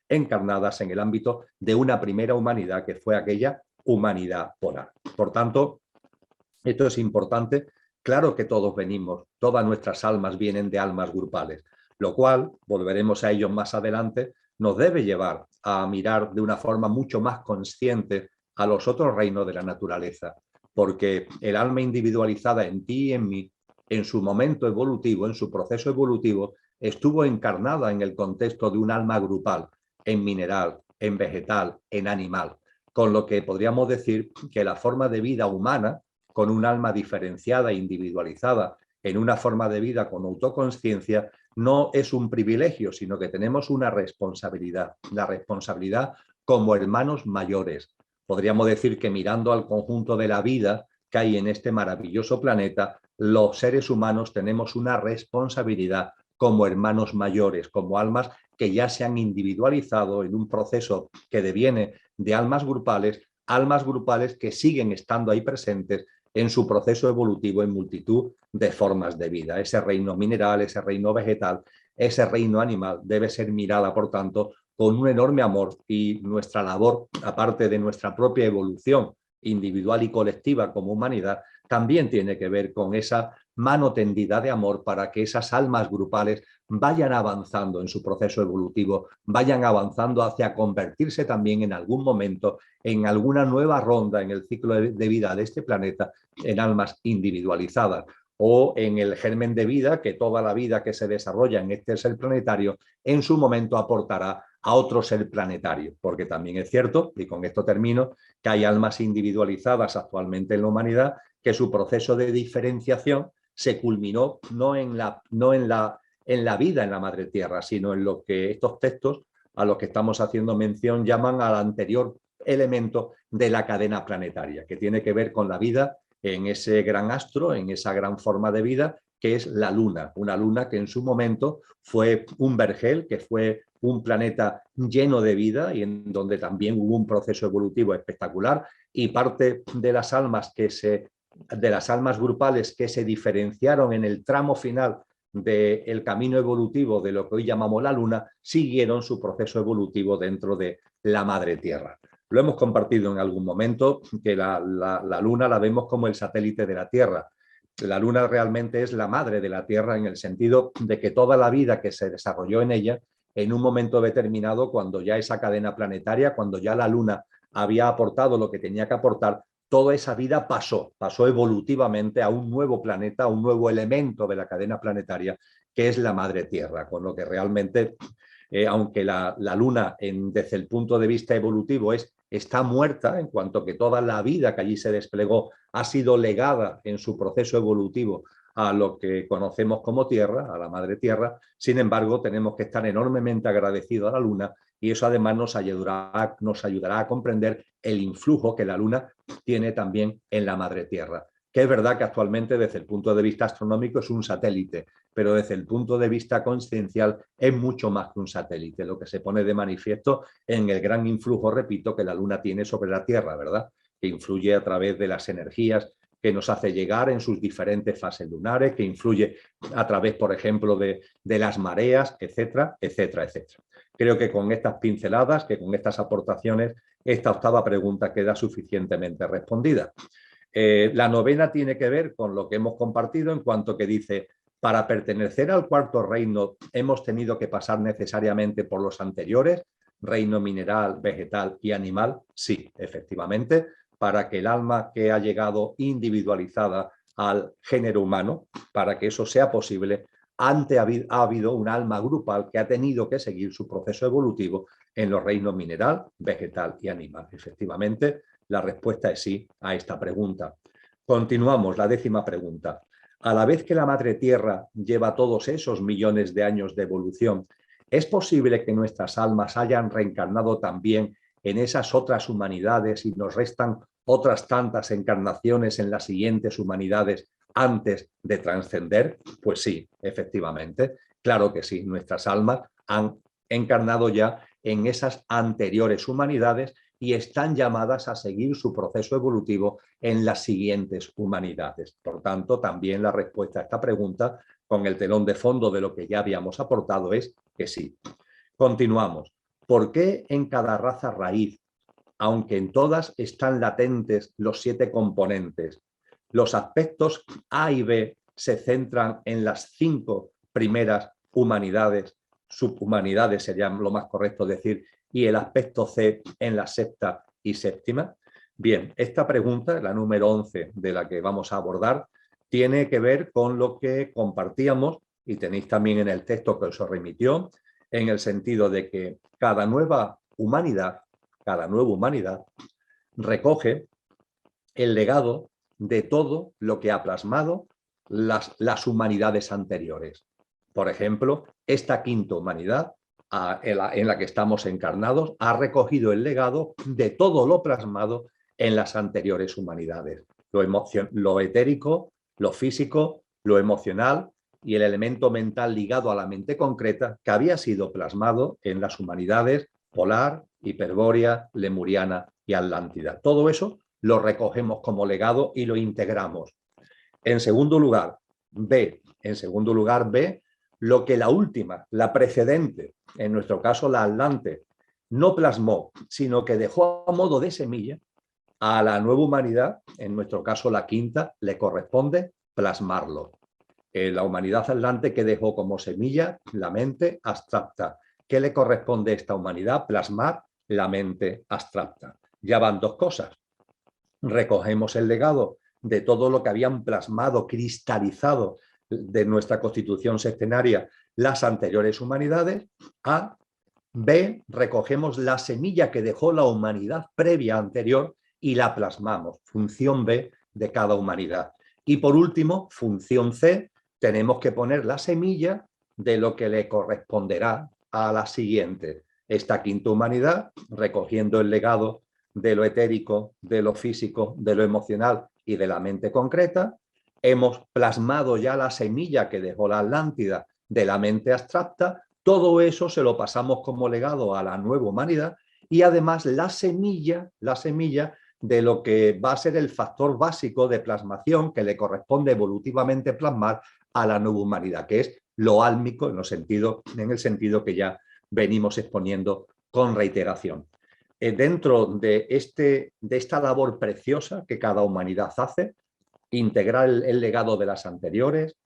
encarnadas en el ámbito de una primera humanidad, que fue aquella humanidad polar. Por tanto, esto es importante. Claro que todos venimos, todas nuestras almas vienen de almas grupales, lo cual, volveremos a ello más adelante, nos debe llevar a mirar de una forma mucho más consciente a los otros reinos de la naturaleza, porque el alma individualizada en ti y en mí, en su momento evolutivo, en su proceso evolutivo, estuvo encarnada en el contexto de un alma grupal, en mineral, en vegetal, en animal, con lo que podríamos decir que la forma de vida humana, con un alma diferenciada e individualizada, en una forma de vida con autoconsciencia, no es un privilegio, sino que tenemos una responsabilidad, la responsabilidad como hermanos mayores. Podríamos decir que, mirando al conjunto de la vida que hay en este maravilloso planeta, los seres humanos tenemos una responsabilidad como hermanos mayores, como almas que ya se han individualizado en un proceso que deviene de almas grupales que siguen estando ahí presentes en su proceso evolutivo en multitud de formas de vida. Ese reino mineral, ese reino vegetal, ese reino animal debe ser mirada, por tanto, con un enorme amor, y nuestra labor, aparte de nuestra propia evolución individual y colectiva como humanidad, también tiene que ver con esa mano tendida de amor para que esas almas grupales vayan avanzando en su proceso evolutivo, vayan avanzando hacia convertirse también en algún momento, en alguna nueva ronda en el ciclo de vida de este planeta, en almas individualizadas, o en el germen de vida que toda la vida que se desarrolla en este ser planetario en su momento aportará a otro ser planetario, porque también es cierto, y con esto termino, que hay almas individualizadas actualmente en la humanidad que su proceso de diferenciación se culminó no en la vida en la madre tierra, sino en lo que estos textos a los que estamos haciendo mención llaman al anterior elemento de la cadena planetaria, que tiene que ver con la vida en ese gran astro, en esa gran forma de vida que es la Luna, una luna que en su momento fue un vergel, que fue un planeta lleno de vida y en donde también hubo un proceso evolutivo espectacular, y parte de las almas grupales que se diferenciaron en el tramo final del camino evolutivo de lo que hoy llamamos la Luna, siguieron su proceso evolutivo dentro de la madre Tierra. Lo hemos compartido en algún momento, que la Luna la vemos como el satélite de la Tierra. La Luna realmente es la madre de la Tierra en el sentido de que toda la vida que se desarrolló en ella, en un momento determinado, cuando ya esa cadena planetaria, cuando ya la Luna había aportado lo que tenía que aportar, toda esa vida pasó evolutivamente a un nuevo planeta, a un nuevo elemento de la cadena planetaria, que es la madre Tierra, con lo que realmente, aunque la Luna desde el punto de vista evolutivo está muerta, en cuanto que toda la vida que allí se desplegó ha sido legada en su proceso evolutivo a lo que conocemos como Tierra, a la madre Tierra. Sin embargo, tenemos que estar enormemente agradecidos a la Luna, y eso además nos ayudará a comprender el influjo que la Luna tiene también en la madre Tierra, que es verdad que actualmente desde el punto de vista astronómico es un satélite, pero desde el punto de vista consciencial es mucho más que un satélite, lo que se pone de manifiesto en el gran influjo, repito, que la Luna tiene sobre la Tierra, ¿verdad? Que influye a través de las energías que nos hace llegar en sus diferentes fases lunares, que influye a través, por ejemplo, de las mareas, etcétera, etcétera, etcétera. Creo que con estas pinceladas, que con estas aportaciones, esta octava pregunta queda suficientemente respondida. La novena tiene que ver con lo que hemos compartido en cuanto que dice: para pertenecer al cuarto reino hemos tenido que pasar necesariamente por los anteriores, reino mineral, vegetal y animal. Sí, efectivamente, para que el alma que ha llegado individualizada al género humano, para que eso sea posible, antes ha habido un alma grupal que ha tenido que seguir su proceso evolutivo en los reinos mineral, vegetal y animal. Efectivamente, la respuesta es sí a esta pregunta. Continuamos, la 10ª pregunta. A la vez que la madre Tierra lleva todos esos millones de años de evolución, ¿es posible que nuestras almas hayan reencarnado también en esas otras humanidades y nos restan otras tantas encarnaciones en las siguientes humanidades antes de trascender? Pues sí, efectivamente, claro que sí, nuestras almas han encarnado ya en esas anteriores humanidades y están llamadas a seguir su proceso evolutivo en las siguientes humanidades. Por tanto, también la respuesta a esta pregunta, con el telón de fondo de lo que ya habíamos aportado, es que sí. Continuamos. ¿Por qué en cada raza raíz, aunque en todas están latentes los 7 componentes, los aspectos A y B se centran en las 5 primeras humanidades, subhumanidades sería lo más correcto decir, y el aspecto C en la sexta y séptima? Bien, esta pregunta, la número 11 de la que vamos a abordar, tiene que ver con lo que compartíamos y tenéis también en el texto que os remitió, en el sentido de que cada nueva humanidad recoge el legado de todo lo que ha plasmado las humanidades anteriores. Por ejemplo, esta quinta humanidad en la que estamos encarnados ha recogido el legado de todo lo plasmado en las anteriores humanidades. Lo etérico, lo físico, lo emocional y el elemento mental ligado a la mente concreta que había sido plasmado en las humanidades polar, hiperbórea, lemuriana y atlántida. Todo eso lo recogemos como legado y lo integramos. En segundo lugar, B, lo que la última, la precedente, en nuestro caso la Atlante, no plasmó, sino que dejó a modo de semilla, a la nueva humanidad, en nuestro caso la quinta, le corresponde plasmarlo. La humanidad atlante que dejó como semilla la mente abstracta. ¿Qué le corresponde a esta humanidad? Plasmar la mente abstracta. Ya van dos cosas. Recogemos el legado de todo lo que habían plasmado, cristalizado de nuestra constitución sextenaria las anteriores humanidades. A. B. Recogemos la semilla que dejó la humanidad previa anterior y la plasmamos. Función B de cada humanidad. Y por último, función C, tenemos que poner la semilla de lo que le corresponderá a la siguiente. Esta quinta humanidad, recogiendo el legado de lo etérico, de lo físico, de lo emocional y de la mente concreta, hemos plasmado ya la semilla que dejó la Atlántida de la mente abstracta. Todo eso se lo pasamos como legado a la nueva humanidad y además la semilla de lo que va a ser el factor básico de plasmación que le corresponde evolutivamente plasmar a la nueva humanidad, que es lo álmico en el sentido que ya venimos exponiendo con reiteración. Dentro de esta labor preciosa que cada humanidad hace, integrar el legado de las anteriores,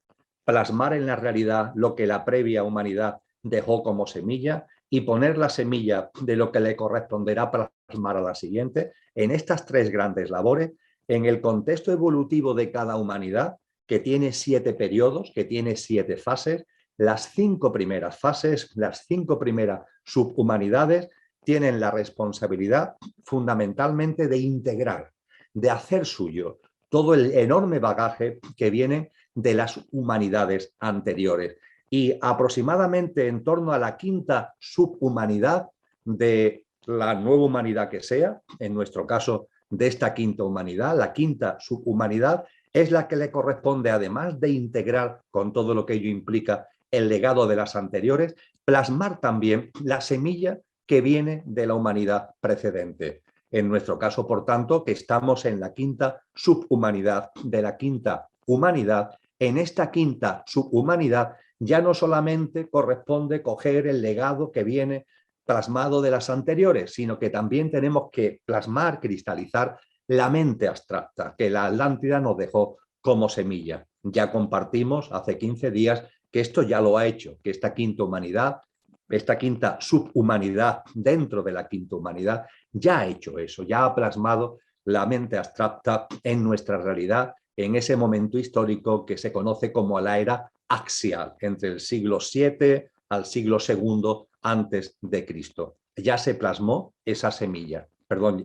plasmar en la realidad lo que la previa humanidad dejó como semilla y poner la semilla de lo que le corresponderá plasmar a la siguiente. En estas tres grandes labores, en el contexto evolutivo de cada humanidad, que tiene 7 periodos, que tiene 7 fases, las 5 primeras fases, las 5 primeras subhumanidades, tienen la responsabilidad fundamentalmente de integrar, de hacer suyo todo el enorme bagaje que viene de las humanidades anteriores. Y aproximadamente en torno a la quinta subhumanidad de la nueva humanidad que sea, en nuestro caso de esta quinta humanidad, la quinta subhumanidad es la que le corresponde, además de integrar con todo lo que ello implica el legado de las anteriores, plasmar también la semilla que viene de la humanidad precedente. En nuestro caso, por tanto, que estamos en la quinta subhumanidad de la quinta humanidad, en esta quinta subhumanidad ya no solamente corresponde coger el legado que viene plasmado de las anteriores, sino que también tenemos que plasmar, cristalizar la mente abstracta que la Atlántida nos dejó como semilla. Ya compartimos hace 15 días que esto ya lo ha hecho, que esta quinta humanidad, esta quinta subhumanidad dentro de la quinta humanidad, ya ha hecho eso, ya ha plasmado la mente abstracta en nuestra realidad, en ese momento histórico que se conoce como la era axial, entre el siglo VII al siglo II antes de Cristo. Ya se plasmó esa semilla,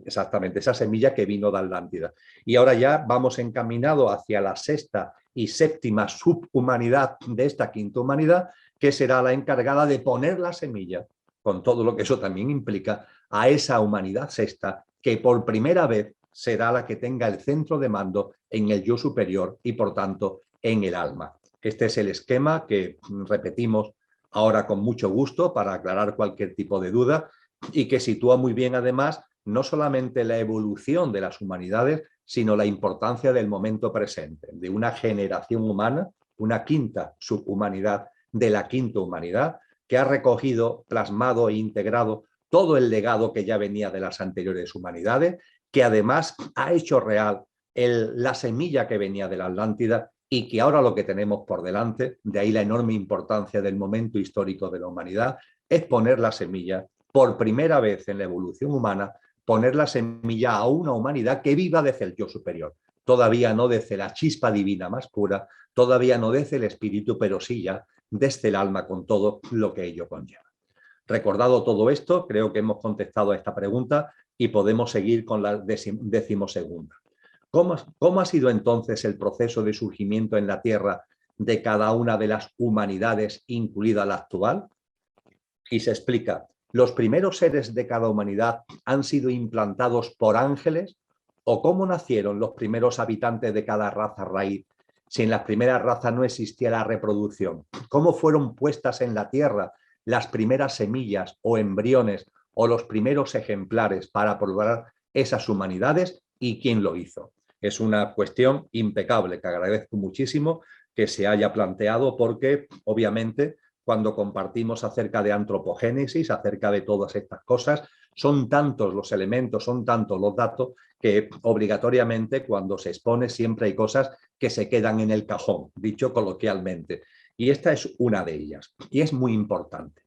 exactamente, esa semilla que vino de Atlántida. Y ahora ya vamos encaminado hacia la sexta y séptima subhumanidad de esta quinta humanidad, que será la encargada de poner la semilla, con todo lo que eso también implica, a esa humanidad sexta, que por primera vez será la que tenga el centro de mando en el yo superior y, por tanto, en el alma. Este es el esquema que repetimos ahora con mucho gusto para aclarar cualquier tipo de duda y que sitúa muy bien, además, no solamente la evolución de las humanidades, sino la importancia del momento presente, de una generación humana, una quinta subhumanidad de la quinta humanidad, que ha recogido, plasmado e integrado todo el legado que ya venía de las anteriores humanidades, que además ha hecho real la semilla que venía de la Atlántida y que ahora lo que tenemos por delante, de ahí la enorme importancia del momento histórico de la humanidad, es poner la semilla, por primera vez en la evolución humana, poner la semilla a una humanidad que viva desde el yo superior. Todavía no desde la chispa divina más pura, todavía no desde el espíritu, pero sí ya desde el alma con todo lo que ello conlleva. Recordado todo esto, creo que hemos contestado a esta pregunta y podemos seguir con la decimosegunda. ¿Cómo ha sido entonces el proceso de surgimiento en la Tierra de cada una de las humanidades, incluida la actual? Y se explica, ¿los primeros seres de cada humanidad han sido implantados por ángeles? ¿O cómo nacieron los primeros habitantes de cada raza raíz si en las primeras razas no existía la reproducción? ¿Cómo fueron puestas en la Tierra las primeras semillas o embriones o los primeros ejemplares para probar esas humanidades y quién lo hizo? Es una cuestión impecable que agradezco muchísimo que se haya planteado, porque obviamente cuando compartimos acerca de antropogénesis, acerca de todas estas cosas, son tantos los elementos, son tantos los datos, que obligatoriamente cuando se expone siempre hay cosas que se quedan en el cajón, dicho coloquialmente. Y esta es una de ellas, y es muy importante.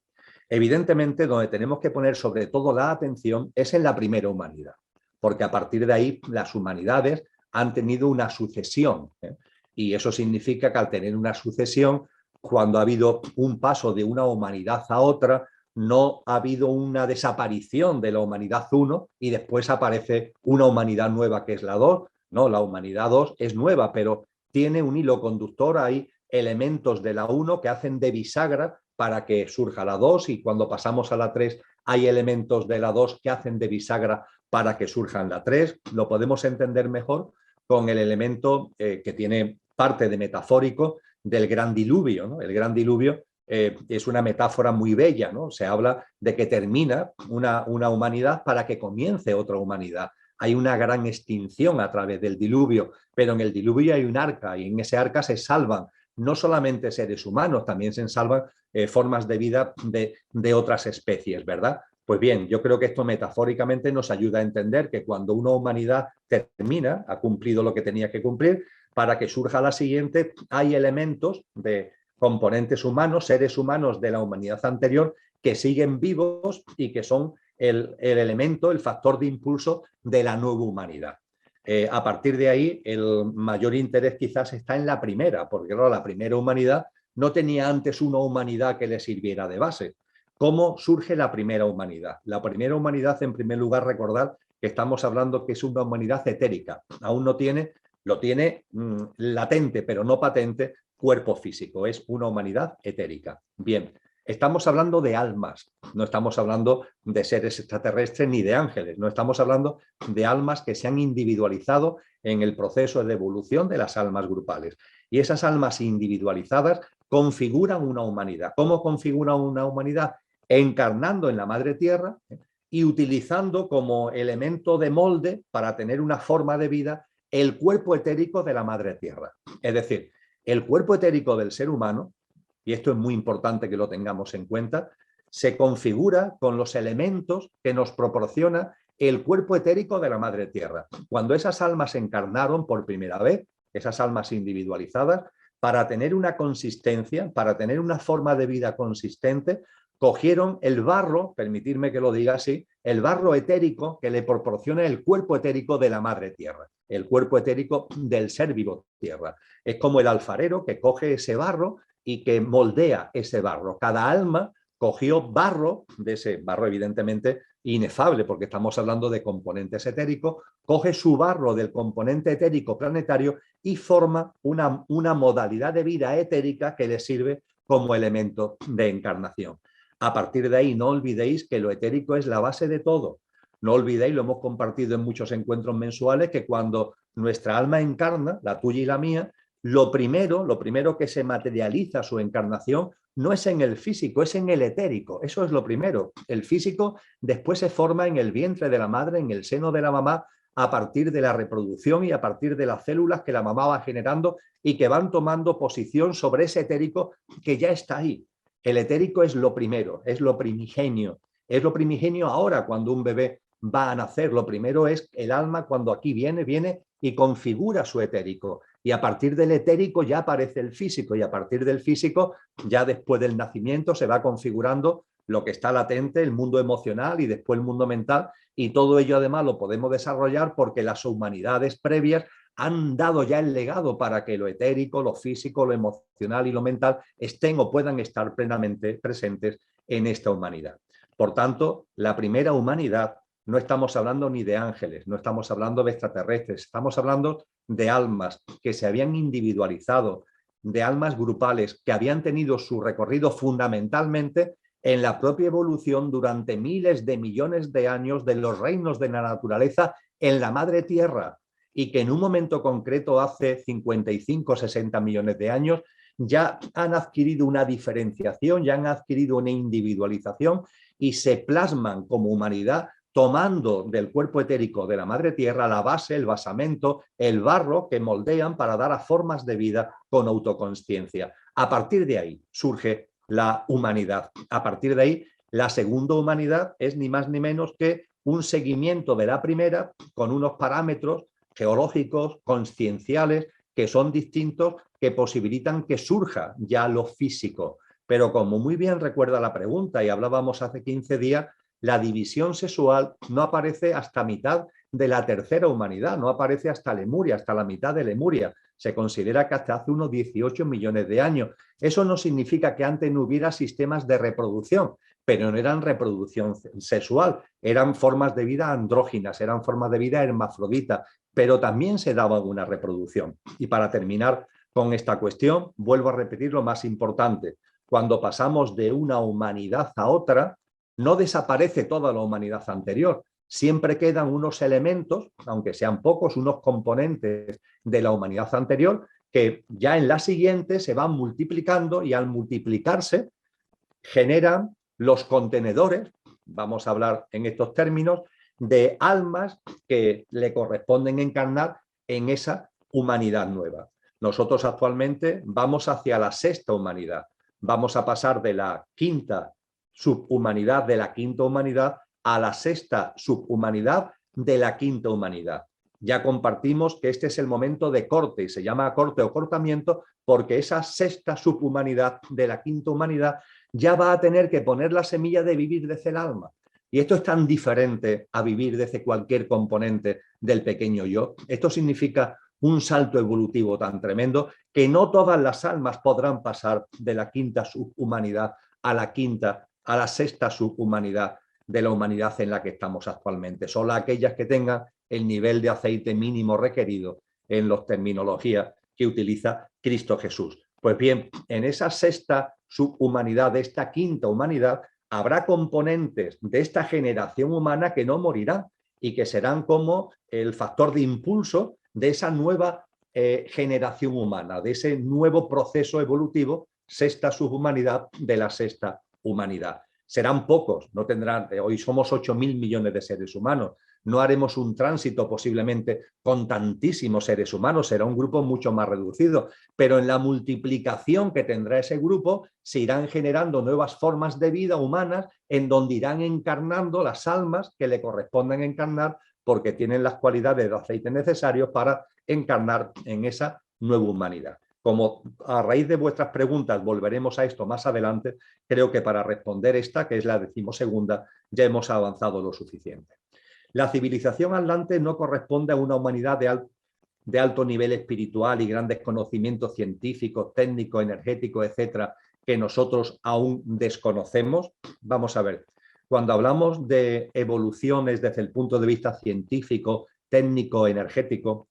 Evidentemente, donde tenemos que poner sobre todo la atención es en la primera humanidad, porque a partir de ahí las humanidades han tenido una sucesión, ¿eh? Y eso significa que al tener una sucesión, cuando ha habido un paso de una humanidad a otra, no ha habido una desaparición de la humanidad 1 y después aparece una humanidad nueva que es la 2. No, la humanidad 2 es nueva, pero tiene un hilo conductor, hay elementos de la 1 que hacen de bisagra para que surja la 2, y cuando pasamos a la 3 hay elementos de la 2 que hacen de bisagra para que surjan la 3. Lo podemos entender mejor con el elemento que tiene parte de metafórico del gran diluvio, ¿no? El gran diluvio es una metáfora muy bella, ¿no? Se habla de que termina una humanidad para que comience otra humanidad. Hay una gran extinción a través del diluvio, pero en el diluvio hay un arca, y en ese arca se salvan no solamente seres humanos, también se salvan formas de vida de otras especies, ¿verdad? Pues bien, yo creo que esto metafóricamente nos ayuda a entender que cuando una humanidad termina, ha cumplido lo que tenía que cumplir, para que surja la siguiente, hay elementos de componentes humanos, seres humanos de la humanidad anterior, que siguen vivos y que son el elemento, el factor de impulso de la nueva humanidad. A partir de ahí, el mayor interés quizás está en la primera, porque claro, la primera humanidad no tenía antes una humanidad que le sirviera de base. ¿Cómo surge la primera humanidad? La primera humanidad, en primer lugar, recordar que estamos hablando que es una humanidad etérica. Aún no tiene, lo tiene latente, pero no patente, cuerpo físico. Es una humanidad etérica. Bien, estamos hablando de almas, no estamos hablando de seres extraterrestres ni de ángeles, no estamos hablando de almas que se han individualizado en el proceso de evolución de las almas grupales. Y esas almas individualizadas configuran una humanidad. ¿Cómo configuran una humanidad? Encarnando en la madre tierra y utilizando como elemento de molde para tener una forma de vida el cuerpo etérico de la madre tierra. Es decir, el cuerpo etérico del ser humano, y esto es muy importante que lo tengamos en cuenta, se configura con los elementos que nos proporciona el cuerpo etérico de la madre tierra. Cuando esas almas encarnaron por primera vez, esas almas individualizadas, para tener una consistencia, para tener una forma de vida consistente, cogieron el barro, permitirme que lo diga así, el barro etérico que le proporciona el cuerpo etérico de la madre tierra, el cuerpo etérico del ser vivo tierra. Es como el alfarero que coge ese barro y que moldea ese barro. Cada alma cogió barro, de ese barro evidentemente inefable, porque estamos hablando de componentes etéricos, coge su barro del componente etérico planetario y forma una modalidad de vida etérica que le sirve como elemento de encarnación. A partir de ahí, no olvidéis que lo etérico es la base de todo. No olvidéis, lo hemos compartido en muchos encuentros mensuales, que cuando nuestra alma encarna, la tuya y la mía, lo primero que se materializa su encarnación no es en el físico, es en el etérico. Eso es lo primero. El físico después se forma en el vientre de la madre, en el seno de la mamá, a partir de la reproducción y a partir de las células que la mamá va generando y que van tomando posición sobre ese etérico que ya está ahí. El etérico es lo primero, es lo primigenio. Es lo primigenio ahora cuando un bebé va a nacer. Lo primero es el alma cuando aquí viene y configura su etérico. Y a partir del etérico ya aparece el físico, y a partir del físico, ya después del nacimiento, se va configurando lo que está latente, el mundo emocional y después el mundo mental, y todo ello además lo podemos desarrollar porque las humanidades previas han dado ya el legado para que lo etérico, lo físico, lo emocional y lo mental estén o puedan estar plenamente presentes en esta humanidad. Por tanto, la primera humanidad, no estamos hablando ni de ángeles, no estamos hablando de extraterrestres, estamos hablando de almas que se habían individualizado, de almas grupales que habían tenido su recorrido fundamentalmente en la propia evolución durante miles de millones de años de los reinos de la naturaleza en la madre tierra, y que en un momento concreto, hace 55 o 60 millones de años, ya han adquirido una diferenciación, ya han adquirido una individualización y se plasman como humanidad tomando del cuerpo etérico de la Madre Tierra la base, el basamento, el barro que moldean para dar a formas de vida con autoconsciencia. A partir de ahí surge la humanidad. A partir de ahí, la segunda humanidad es ni más ni menos que un seguimiento de la primera con unos parámetros geológicos, conscienciales, que son distintos, que posibilitan que surja ya lo físico. Pero como muy bien recuerda la pregunta, y hablábamos hace 15 días, la división sexual no aparece hasta mitad de la tercera humanidad, no aparece hasta Lemuria, hasta la mitad de Lemuria. Se considera que hasta hace unos 18 millones de años. Eso no significa que antes no hubiera sistemas de reproducción, pero no eran reproducción sexual, eran formas de vida andróginas, eran formas de vida hermafroditas, pero también se daba una reproducción. Y para terminar con esta cuestión, vuelvo a repetir lo más importante. Cuando pasamos de una humanidad a otra, no desaparece toda la humanidad anterior. Siempre quedan unos elementos, aunque sean pocos, unos componentes de la humanidad anterior que ya en la siguiente se van multiplicando y al multiplicarse generan los contenedores, vamos a hablar en estos términos, de almas que le corresponden encarnar en esa humanidad nueva. Nosotros actualmente vamos hacia la sexta humanidad. Vamos a pasar de la quinta subhumanidad de la quinta humanidad a la sexta subhumanidad de la quinta humanidad. Ya compartimos que este es el momento de corte y se llama corte o cortamiento porque esa sexta subhumanidad de la quinta humanidad ya va a tener que poner la semilla de vivir desde el alma. Y esto es tan diferente a vivir desde cualquier componente del pequeño yo. Esto significa un salto evolutivo tan tremendo que no todas las almas podrán pasar de la quinta subhumanidad a la sexta subhumanidad de la humanidad en la que estamos actualmente. Solo aquellas que tengan el nivel de aceite mínimo requerido en las terminologías que utiliza Cristo Jesús. Pues bien, en esa sexta subhumanidad, de esta quinta humanidad, habrá componentes de esta generación humana que no morirán y que serán como el factor de impulso de esa nueva generación humana, de ese nuevo proceso evolutivo, sexta subhumanidad de la sexta humanidad. Serán pocos, no tendrán, hoy somos 8.000 millones de seres humanos, no haremos un tránsito posiblemente con tantísimos seres humanos, será un grupo mucho más reducido, pero en la multiplicación que tendrá ese grupo se irán generando nuevas formas de vida humanas en donde irán encarnando las almas que le correspondan encarnar porque tienen las cualidades de aceite necesarios para encarnar en esa nueva humanidad. Como a raíz de vuestras preguntas volveremos a esto más adelante, creo que para responder esta, que es la 12ª, ya hemos avanzado lo suficiente. La civilización atlante no corresponde a una humanidad de alto nivel espiritual y grandes conocimientos científicos, técnicos, energéticos, etcétera, que nosotros aún desconocemos. Vamos a ver, cuando hablamos de evoluciones desde el punto de vista científico, técnico, energético,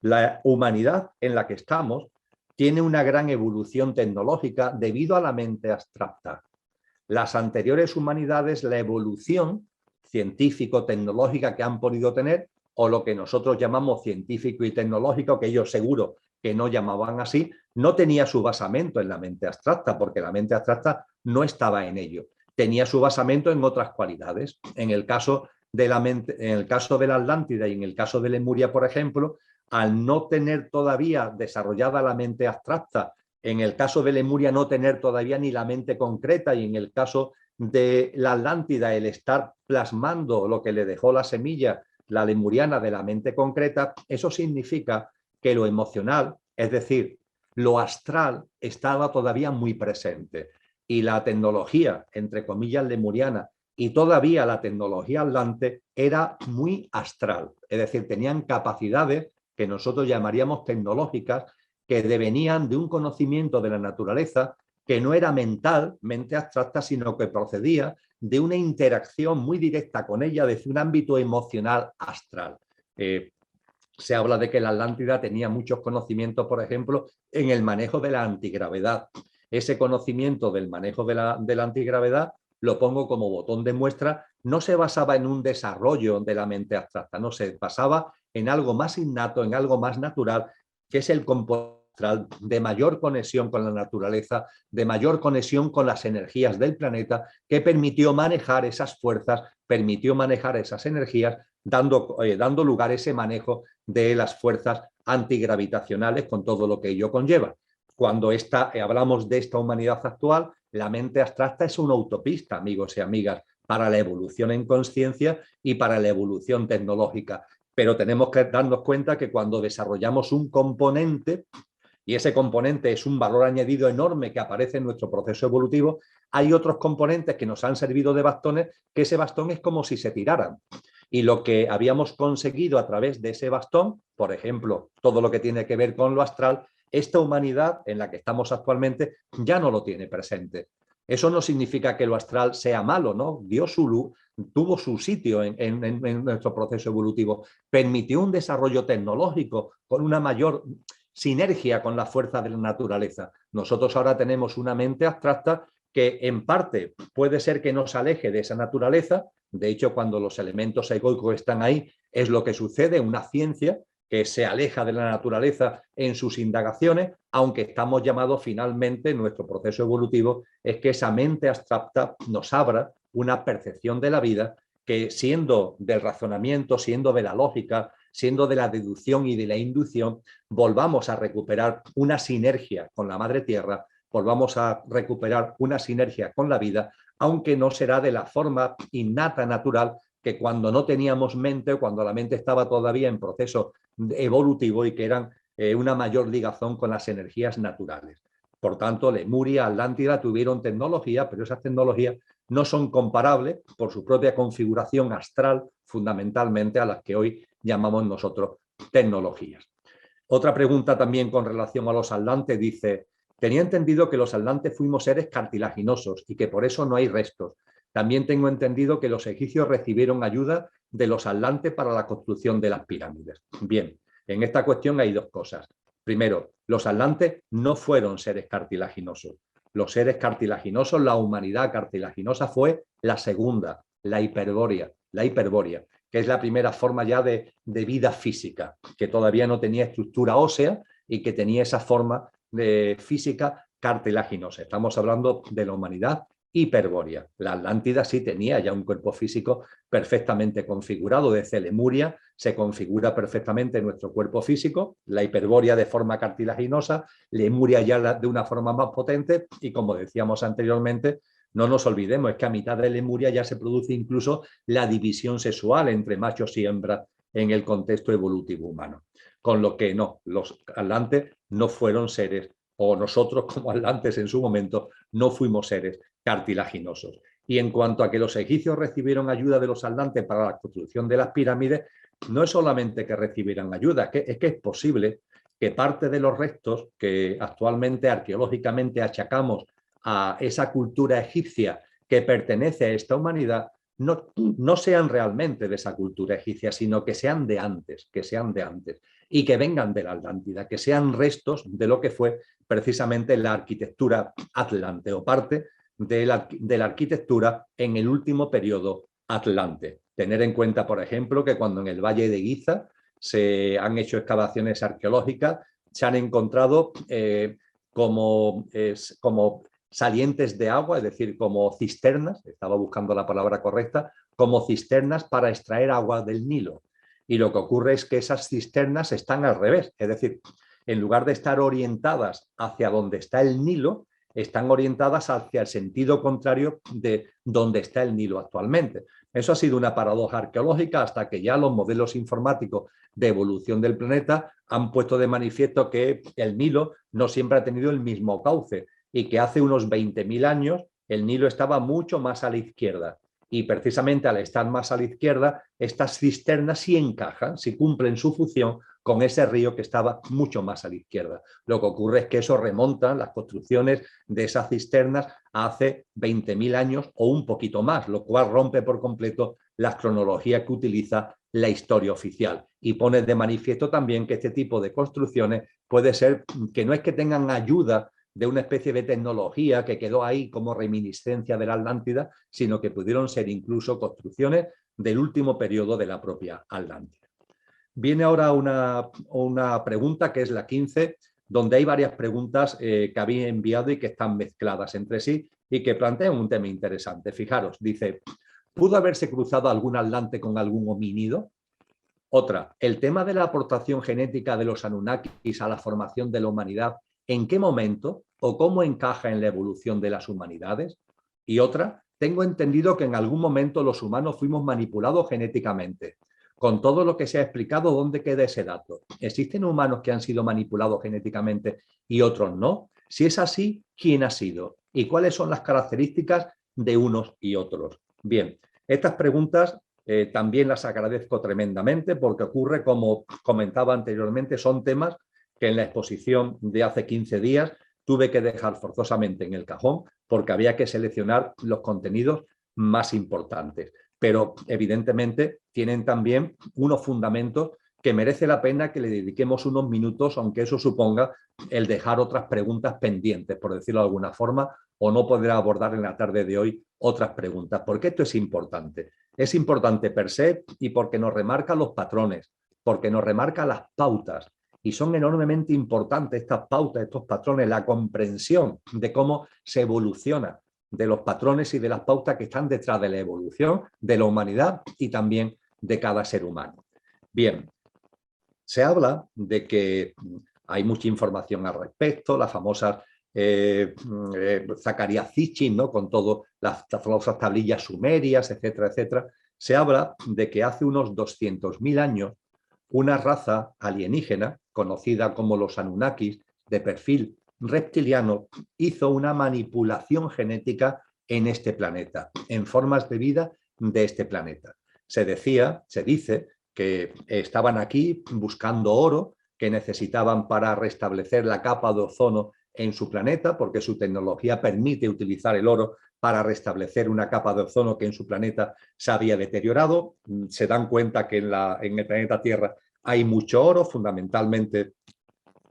la humanidad en la que estamos tiene una gran evolución tecnológica debido a la mente abstracta. Las anteriores humanidades, la evolución científico-tecnológica que han podido tener, o lo que nosotros llamamos científico y tecnológico, que ellos seguro que no llamaban así, no tenía su basamento en la mente abstracta, porque la mente abstracta no estaba en ello. Tenía su basamento en otras cualidades. En el caso de la Atlántida y en el caso de Lemuria, por ejemplo, al no tener todavía desarrollada la mente abstracta, en el caso de Lemuria no tener todavía ni la mente concreta y en el caso de la Atlántida el estar plasmando lo que le dejó la semilla, la lemuriana de la mente concreta, eso significa que lo emocional, es decir, lo astral, estaba todavía muy presente. Y la tecnología, entre comillas, lemuriana, y todavía la tecnología atlante era muy astral, es decir, tenían capacidades que nosotros llamaríamos tecnológicas, que devenían de un conocimiento de la naturaleza que no era mental, mente abstracta, sino que procedía de una interacción muy directa con ella desde un ámbito emocional astral. Se habla de que la Atlántida tenía muchos conocimientos, por ejemplo, en el manejo de la antigravedad. Ese conocimiento del manejo de la antigravedad, lo pongo como botón de muestra, no se basaba en un desarrollo de la mente abstracta, no se basaba en algo más innato, en algo más natural, que es el comportamiento astral, de mayor conexión con la naturaleza, de mayor conexión con las energías del planeta, que permitió manejar esas fuerzas, permitió manejar esas energías, dando lugar a ese manejo de las fuerzas antigravitacionales con todo lo que ello conlleva. Cuando hablamos de esta humanidad actual, la mente abstracta es una autopista, amigos y amigas, para la evolución en conciencia y para la evolución tecnológica. Pero tenemos que darnos cuenta que cuando desarrollamos un componente, y ese componente es un valor añadido enorme que aparece en nuestro proceso evolutivo, hay otros componentes que nos han servido de bastones, que ese bastón es como si se tiraran. Y lo que habíamos conseguido a través de ese bastón, por ejemplo, todo lo que tiene que ver con lo astral, esta humanidad en la que estamos actualmente ya no lo tiene presente. Eso no significa que lo astral sea malo, ¿no? Tuvo su sitio en nuestro proceso evolutivo, permitió un desarrollo tecnológico con una mayor sinergia con la fuerza de la naturaleza. Nosotros ahora tenemos una mente abstracta que en parte puede ser que nos aleje de esa naturaleza. De hecho, cuando los elementos egoicos están ahí, es lo que sucede, una ciencia que se aleja de la naturaleza en sus indagaciones, aunque estamos llamados finalmente, en nuestro proceso evolutivo, es que esa mente abstracta nos abra una percepción de la vida que, siendo del razonamiento, siendo de la lógica, siendo de la deducción y de la inducción, volvamos a recuperar una sinergia con la Madre Tierra, volvamos a recuperar una sinergia con la vida, aunque no será de la forma innata, natural, que cuando no teníamos mente, cuando la mente estaba todavía en proceso evolutivo y que eran una mayor ligazón con las energías naturales. Por tanto, Lemuria, Atlántida tuvieron tecnología, pero esas tecnologías no son comparables por su propia configuración astral, fundamentalmente, a las que hoy llamamos nosotros tecnologías. Otra pregunta también con relación a los atlantes dice: tenía entendido que los atlantes fuimos seres cartilaginosos y que por eso no hay restos. También tengo entendido que los egipcios recibieron ayuda de los atlantes para la construcción de las pirámides. Bien, en esta cuestión hay dos cosas. Primero, los atlantes no fueron seres cartilaginosos. Los seres cartilaginosos, la humanidad cartilaginosa fue la segunda, la hiperbórea, que es la primera forma ya de vida física, que todavía no tenía estructura ósea y que tenía esa forma de física cartilaginosa. Estamos hablando de la humanidad hiperbórea. La Atlántida sí tenía ya un cuerpo físico perfectamente configurado. Desde Lemuria se configura perfectamente nuestro cuerpo físico, la hiperbórea de forma cartilaginosa, Lemuria ya de una forma más potente y, como decíamos anteriormente, no nos olvidemos, es que a mitad de Lemuria ya se produce incluso la división sexual entre machos y hembras en el contexto evolutivo humano. Con lo que no, los atlantes no fueron seres, o nosotros como atlantes en su momento no fuimos seres cartilaginosos. Y en cuanto a que los egipcios recibieron ayuda de los atlantes para la construcción de las pirámides, no es solamente que recibieran ayuda, es que es posible que parte de los restos que actualmente arqueológicamente achacamos a esa cultura egipcia que pertenece a esta humanidad no sean realmente de esa cultura egipcia, sino que sean de antes, y que vengan de la Atlántida, que sean restos de lo que fue precisamente la arquitectura atlante o parte de la arquitectura en el último periodo atlante. Tener en cuenta, por ejemplo, que cuando en el Valle de Giza se han hecho excavaciones arqueológicas, se han encontrado como salientes de agua, es decir, como cisternas, estaba buscando la palabra correcta, como cisternas para extraer agua del Nilo. Y lo que ocurre es que esas cisternas están al revés, es decir, en lugar de estar orientadas hacia donde está el Nilo, están orientadas hacia el sentido contrario de donde está el Nilo actualmente. Eso ha sido una paradoja arqueológica hasta que ya los modelos informáticos de evolución del planeta han puesto de manifiesto que el Nilo no siempre ha tenido el mismo cauce y que hace unos 20.000 años el Nilo estaba mucho más a la izquierda. Y precisamente al estar más a la izquierda, estas cisternas sí encajan, sí cumplen su función con ese río que estaba mucho más a la izquierda. Lo que ocurre es que eso remonta, las construcciones de esas cisternas, a hace 20.000 años o un poquito más, lo cual rompe por completo la cronología que utiliza la historia oficial y pone de manifiesto también que este tipo de construcciones puede ser que no es que tengan ayuda de una especie de tecnología que quedó ahí como reminiscencia de la Atlántida, sino que pudieron ser incluso construcciones del último periodo de la propia Atlántida. Viene ahora una pregunta que es la 15. donde hay varias preguntas que había enviado y que están mezcladas entre sí y que plantean un tema interesante. Fijaros, dice, ¿pudo haberse cruzado algún atlante con algún homínido? Otra, el tema de la aportación genética de los Anunnakis a la formación de la humanidad, ¿en qué momento o cómo encaja en la evolución de las humanidades? Y otra, tengo entendido que en algún momento los humanos fuimos manipulados genéticamente. Con todo lo que se ha explicado, ¿dónde queda ese dato? ¿Existen humanos que han sido manipulados genéticamente y otros no? Si es así, ¿quién ha sido? ¿Y cuáles son las características de unos y otros? Bien, estas preguntas también las agradezco tremendamente porque ocurre, como comentaba anteriormente, son temas que en la exposición de hace 15 días tuve que dejar forzosamente en el cajón porque había que seleccionar los contenidos más importantes. Pero evidentemente tienen también unos fundamentos que merece la pena que le dediquemos unos minutos, aunque eso suponga el dejar otras preguntas pendientes, por decirlo de alguna forma, o no poder abordar en la tarde de hoy otras preguntas, porque esto es importante. Es importante per se y porque nos remarca los patrones, porque nos remarca las pautas, y son enormemente importantes estas pautas, estos patrones, la comprensión de cómo se evoluciona, de los patrones y de las pautas que están detrás de la evolución de la humanidad y también de cada ser humano. Bien, se habla de que hay mucha información al respecto, las famosas Zacarías Sitchin, ¿no? Con todas las famosas tablillas sumerias, etcétera, etcétera. Se habla de que hace unos 200.000 años una raza alienígena, conocida como los Anunnakis, de perfil reptiliano, hizo una manipulación genética en este planeta, en formas de vida de este planeta. Se dice que estaban aquí buscando oro, que necesitaban para restablecer la capa de ozono en su planeta, porque su tecnología permite utilizar el oro para restablecer una capa de ozono que en su planeta se había deteriorado. Se dan cuenta que en el planeta Tierra hay mucho oro, fundamentalmente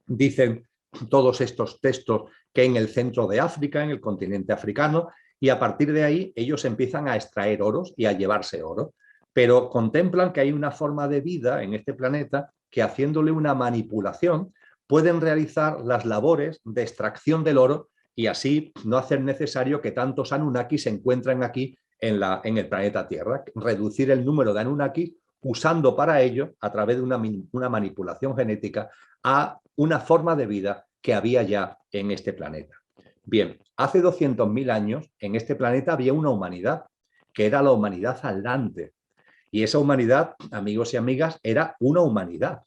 dicen todos estos textos que en el centro de África, en el continente africano, y a partir de ahí ellos empiezan a extraer oros y a llevarse oro. Pero contemplan que hay una forma de vida en este planeta que, haciéndole una manipulación, pueden realizar las labores de extracción del oro y así no hacer necesario que tantos Anunnakis se encuentren aquí en el planeta Tierra. Reducir el número de Anunnakis usando para ello, a través de una manipulación genética, a una forma de vida que había ya en este planeta. Bien, hace 200.000 años en este planeta había una humanidad, que era la humanidad atlante. Y esa humanidad, amigos y amigas, era una humanidad.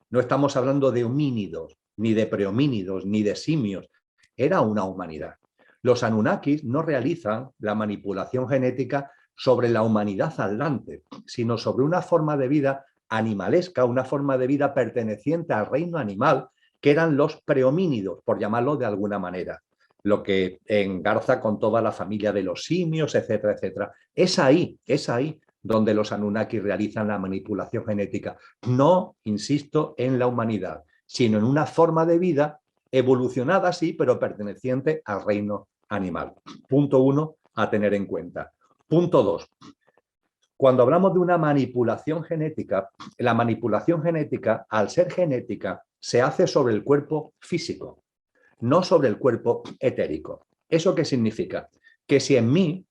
No estamos hablando de homínidos, ni de prehomínidos, ni de simios. Era una humanidad. Los Anunnakis no realizan la manipulación genética sobre la humanidad atlante, sino sobre una forma de vida animalesca, una forma de vida perteneciente al reino animal, que eran los prehomínidos, por llamarlo de alguna manera, lo que engarza con toda la familia de los simios, etcétera, etcétera. Es ahí donde los Anunnaki realizan la manipulación genética. No, insisto, en la humanidad, sino en una forma de vida evolucionada, sí, pero perteneciente al reino animal. Punto 1 a tener en cuenta. Punto 2. Cuando hablamos de una manipulación genética, la manipulación genética, al ser genética, se hace sobre el cuerpo físico, no sobre el cuerpo etérico. ¿Eso qué significa? Que si en mí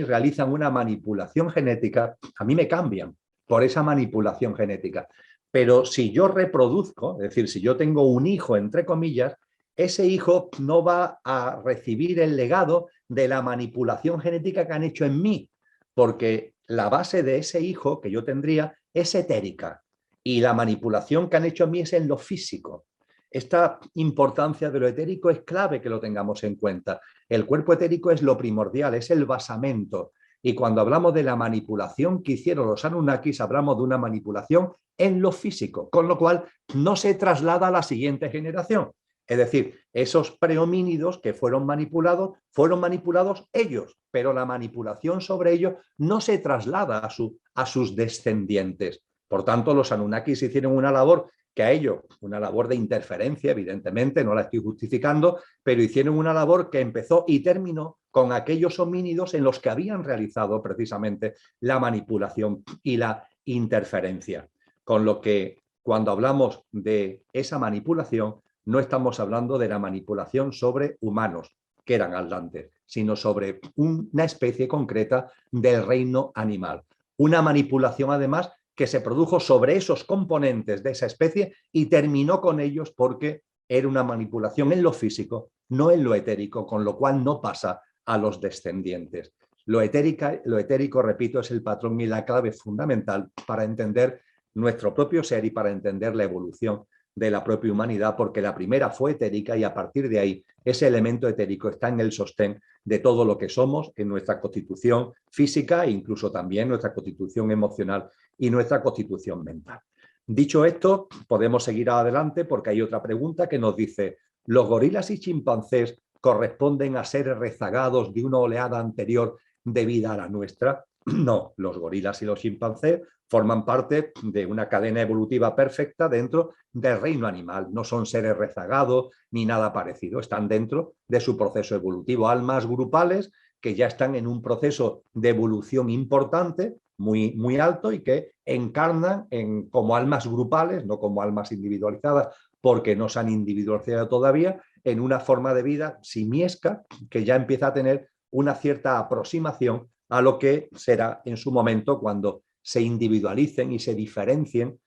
realizan una manipulación genética, a mí me cambian por esa manipulación genética. Pero si yo reproduzco, es decir, si yo tengo un hijo, entre comillas, ese hijo no va a recibir el legado de la manipulación genética que han hecho en mí, porque la base de ese hijo que yo tendría es etérica y la manipulación que han hecho en mí es en lo físico. Esta importancia de lo etérico es clave que lo tengamos en cuenta. El cuerpo etérico es lo primordial, es el basamento. Y cuando hablamos de la manipulación que hicieron los Anunnakis, hablamos de una manipulación en lo físico, con lo cual no se traslada a la siguiente generación. Es decir, esos prehomínidos que fueron manipulados ellos, pero la manipulación sobre ellos no se traslada a sus descendientes. Por tanto, los Anunnakis hicieron una labor que a ellos, una labor de interferencia, evidentemente, no la estoy justificando, pero hicieron una labor que empezó y terminó con aquellos homínidos en los que habían realizado precisamente la manipulación y la interferencia. Con lo que, cuando hablamos de esa manipulación, no estamos hablando de la manipulación sobre humanos, que eran atlantes, sino sobre una especie concreta del reino animal. Una manipulación, además, que se produjo sobre esos componentes de esa especie y terminó con ellos porque era una manipulación en lo físico, no en lo etérico, con lo cual no pasa a los descendientes. Lo etérico, repito, es el patrón y la clave fundamental para entender nuestro propio ser y para entender la evolución de la propia humanidad, porque la primera fue etérica y a partir de ahí ese elemento etérico está en el sostén de todo lo que somos, en nuestra constitución física e incluso también nuestra constitución emocional y nuestra constitución mental. Dicho esto, podemos seguir adelante porque hay otra pregunta que nos dice: ¿los gorilas y chimpancés corresponden a seres rezagados de una oleada anterior de vida a la nuestra? No, los gorilas y los chimpancés forman parte de una cadena evolutiva perfecta dentro del reino animal. No son seres rezagados ni nada parecido. Están dentro de su proceso evolutivo. Almas grupales que ya están en un proceso de evolución importante, muy alto, y que encarnan como almas grupales, no como almas individualizadas, porque no se han individualizado todavía, en una forma de vida simiesca que ya empieza a tener una cierta aproximación a lo que será en su momento cuando se individualicen y se diferencien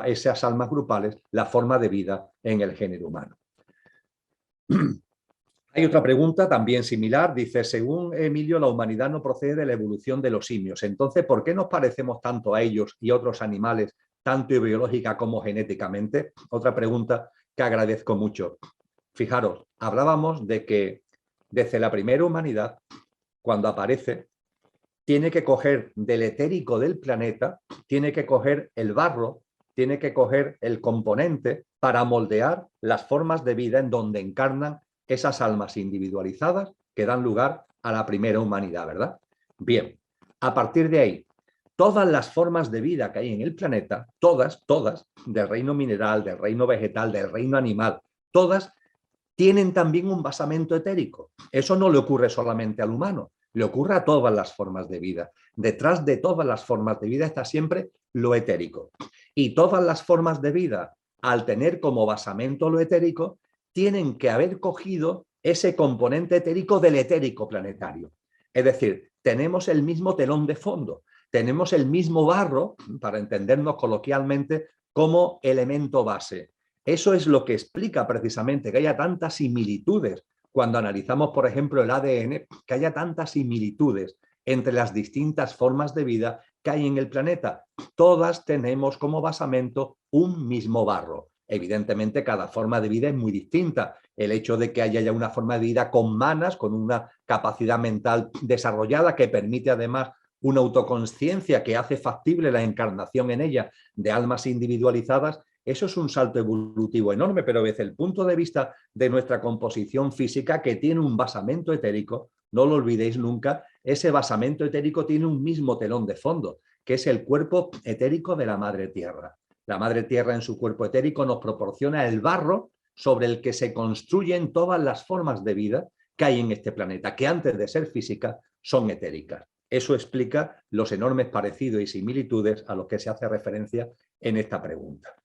esas almas grupales, la forma de vida en el género humano. Hay otra pregunta también similar, dice: según Emilio, la humanidad no procede de la evolución de los simios. Entonces, ¿por qué nos parecemos tanto a ellos y otros animales, tanto biológica como genéticamente? Otra pregunta que agradezco mucho. Fijaros, hablábamos de que desde la primera humanidad, cuando aparece, tiene que coger del etérico del planeta, tiene que coger el barro, tiene que coger el componente para moldear las formas de vida en donde encarnan esas almas individualizadas que dan lugar a la primera humanidad, ¿verdad? Bien, a partir de ahí, todas las formas de vida que hay en el planeta, todas, del reino mineral, del reino vegetal, del reino animal, todas tienen también un basamento etérico. Eso no le ocurre solamente al humano, le ocurre a todas las formas de vida. Detrás de todas las formas de vida está siempre lo etérico. Y todas las formas de vida, al tener como basamento lo etérico, tienen que haber cogido ese componente etérico del etérico planetario. Es decir, tenemos el mismo telón de fondo, tenemos el mismo barro, para entendernos coloquialmente, como elemento base. Eso es lo que explica precisamente que haya tantas similitudes cuando analizamos, por ejemplo, el ADN, que haya tantas similitudes entre las distintas formas de vida que hay en el planeta. Todas tenemos como basamento un mismo barro. Evidentemente, cada forma de vida es muy distinta. El hecho de que haya ya una forma de vida con manas, con una capacidad mental desarrollada que permite además una autoconsciencia que hace factible la encarnación en ella de almas individualizadas, eso es un salto evolutivo enorme, pero desde el punto de vista de nuestra composición física, que tiene un basamento etérico, no lo olvidéis nunca, ese basamento etérico tiene un mismo telón de fondo, que es el cuerpo etérico de la Madre Tierra. La Madre Tierra en su cuerpo etérico nos proporciona el barro sobre el que se construyen todas las formas de vida que hay en este planeta, que antes de ser físicas son etéricas. Eso explica los enormes parecidos y similitudes a los que se hace referencia en esta pregunta.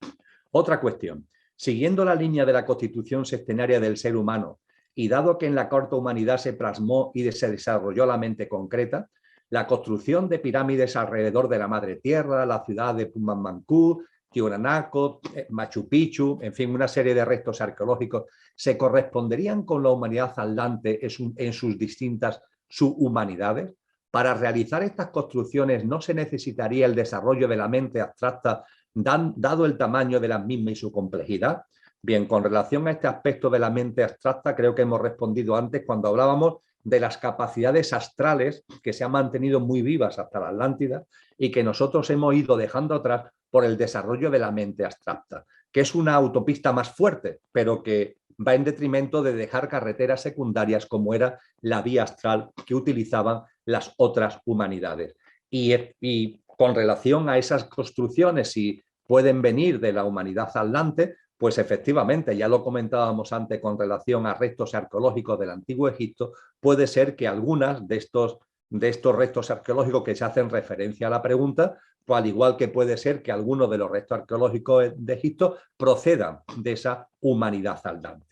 Otra cuestión. Siguiendo la línea de la constitución sextenaria del ser humano y dado que en la corta humanidad se plasmó y se desarrolló la mente concreta, la construcción de pirámides alrededor de la Madre Tierra, la ciudad de Pumamancu, Tiwanaku, Machu Picchu, en fin, una serie de restos arqueológicos, ¿se corresponderían con la humanidad atlante en sus distintas subhumanidades? Para realizar estas construcciones no se necesitaría el desarrollo de la mente abstracta dado el tamaño de las mismas y su complejidad. Bien, con relación a este aspecto de la mente abstracta, creo que hemos respondido antes cuando hablábamos de las capacidades astrales que se han mantenido muy vivas hasta la Atlántida y que nosotros hemos ido dejando atrás por el desarrollo de la mente abstracta, que es una autopista más fuerte, pero que va en detrimento de dejar carreteras secundarias como era la vía astral que utilizaban las otras humanidades. Y con relación a esas construcciones, si pueden venir de la humanidad atlante, pues efectivamente, ya lo comentábamos antes con relación a restos arqueológicos del Antiguo Egipto, puede ser que algunas de estos restos arqueológicos que se hacen referencia a la pregunta, pues al igual que puede ser que algunos de los restos arqueológicos de Egipto procedan de esa humanidad aldante.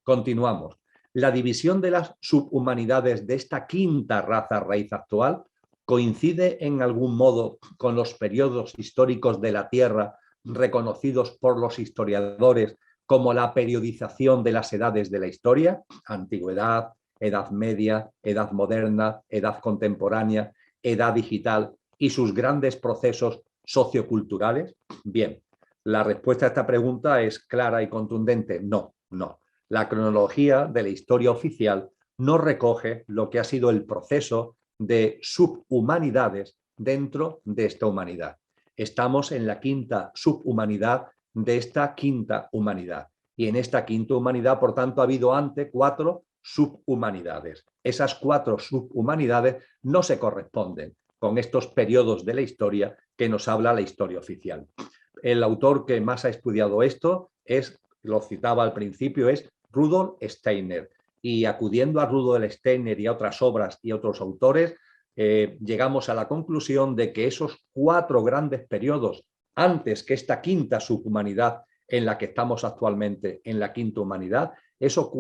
Continuamos. La división de las subhumanidades de esta quinta raza raíz actual coincide en algún modo con los periodos históricos de la Tierra reconocidos por los historiadores como la periodización de las edades de la historia: antigüedad, edad media, edad moderna, edad contemporánea, edad digital y sus grandes procesos socioculturales? Bien, la respuesta a esta pregunta es clara y contundente: no, no. La cronología de la historia oficial no recoge lo que ha sido el proceso de subhumanidades dentro de esta humanidad. Estamos en la quinta subhumanidad de esta quinta humanidad. Y en esta quinta humanidad, por tanto, ha habido antes 4 subhumanidades. Esas 4 subhumanidades no se corresponden con estos periodos de la historia que nos habla la historia oficial. El autor que más ha estudiado esto es, lo citaba al principio, es Rudolf Steiner. Y acudiendo a Rudolf Steiner y a otras obras y otros autores, llegamos a la conclusión de que esos 4 grandes periodos, antes que esta quinta subhumanidad en la que estamos actualmente, en la quinta humanidad, esos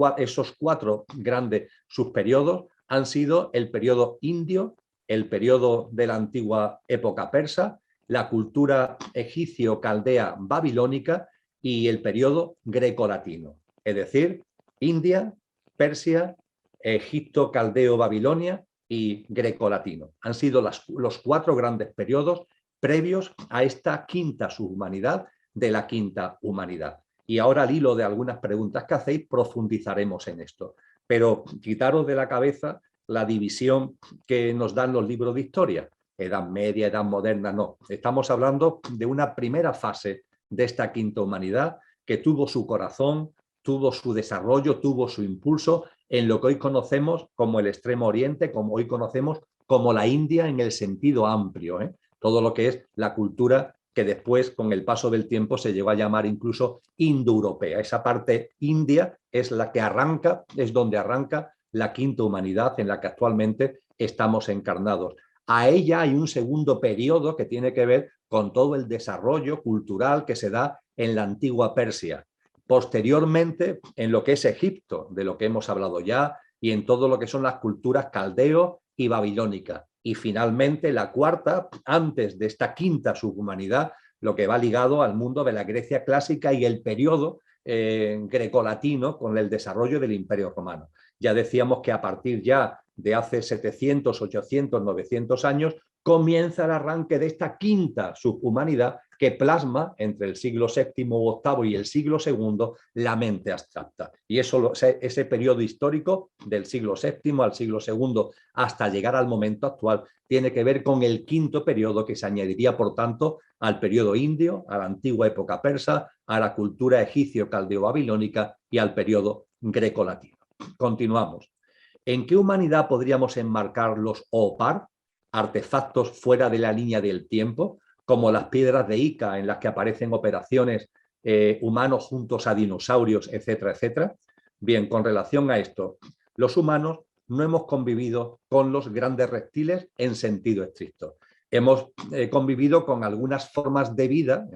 4 grandes subperiodos han sido el periodo indio, el periodo de la antigua época persa, la cultura egipcio-caldea babilónica y el periodo grecolatino. Es decir, India, Persia, Egipto, Caldeo, Babilonia y grecolatino. Han sido los 4 grandes periodos previos a esta quinta subhumanidad de la quinta humanidad. Y ahora, al hilo de algunas preguntas que hacéis, profundizaremos en esto. Pero quitaros de la cabeza la división que nos dan los libros de historia. Edad media, edad moderna, no. Estamos hablando de una primera fase de esta quinta humanidad que tuvo su corazón, tuvo su desarrollo, tuvo su impulso en lo que hoy conocemos como el Extremo Oriente, como hoy conocemos como la India en el sentido amplio, todo lo que es la cultura que después, con el paso del tiempo, se llegó a llamar incluso indoeuropea. Esa parte india es la que arranca, es donde arranca la quinta humanidad en la que actualmente estamos encarnados. A ella hay un segundo periodo que tiene que ver con todo el desarrollo cultural que se da en la antigua Persia. Posteriormente, en lo que es Egipto, de lo que hemos hablado ya, y en todo lo que son las culturas caldeo y babilónica. Y finalmente, la cuarta, antes de esta quinta subhumanidad, lo que va ligado al mundo de la Grecia clásica y el periodo grecolatino con el desarrollo del Imperio Romano. Ya decíamos que a partir ya de hace 700, 800, 900 años, comienza el arranque de esta quinta subhumanidad que plasma entre el siglo VII o VIII y el siglo II la mente abstracta. Y ese periodo histórico del siglo VII al siglo II hasta llegar al momento actual tiene que ver con el quinto periodo que se añadiría, por tanto, al periodo indio, a la antigua época persa, a la cultura egipcio-caldeo-babilónica y al periodo grecolatino. Continuamos. ¿En qué humanidad podríamos enmarcar los OPAR, artefactos fuera de la línea del tiempo, como las piedras de Ica en las que aparecen operaciones humanos juntos a dinosaurios, etcétera, etcétera? Bien, con relación a esto, los humanos no hemos convivido con los grandes reptiles en sentido estricto. Hemos convivido con algunas formas de vida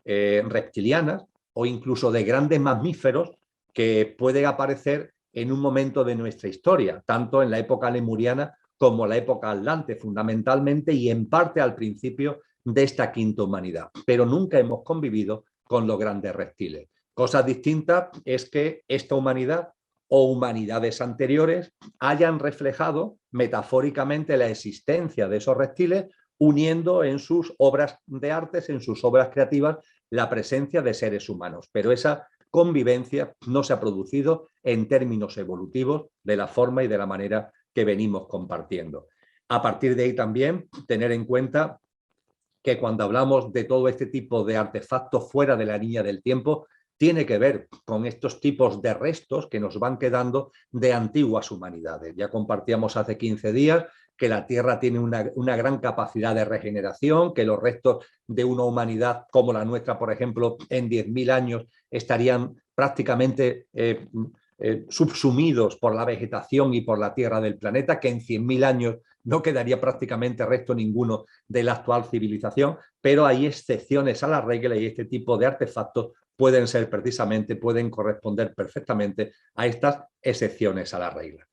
reptilianas o incluso de grandes mamíferos que pueden aparecer en un momento de nuestra historia, tanto en la época lemuriana como la época atlante, fundamentalmente y en parte al principio de esta quinta humanidad. Pero nunca hemos convivido con los grandes reptiles. Cosas distintas es que esta humanidad o humanidades anteriores hayan reflejado metafóricamente la existencia de esos reptiles, uniendo en sus obras de arte, en sus obras creativas, la presencia de seres humanos. Pero esa convivencia no se ha producido en términos evolutivos de la forma y de la manera que venimos compartiendo. A partir de ahí también tener en cuenta que cuando hablamos de todo este tipo de artefactos fuera de la línea del tiempo, tiene que ver con estos tipos de restos que nos van quedando de antiguas humanidades. Ya compartíamos hace 15 días que la Tierra tiene una gran capacidad de regeneración, que los restos de una humanidad como la nuestra, por ejemplo, en 10.000 años estarían prácticamente subsumidos por la vegetación y por la tierra del planeta, que en 100.000 años no quedaría prácticamente resto ninguno de la actual civilización, pero hay excepciones a la regla y este tipo de artefactos pueden corresponder perfectamente a estas excepciones a la regla.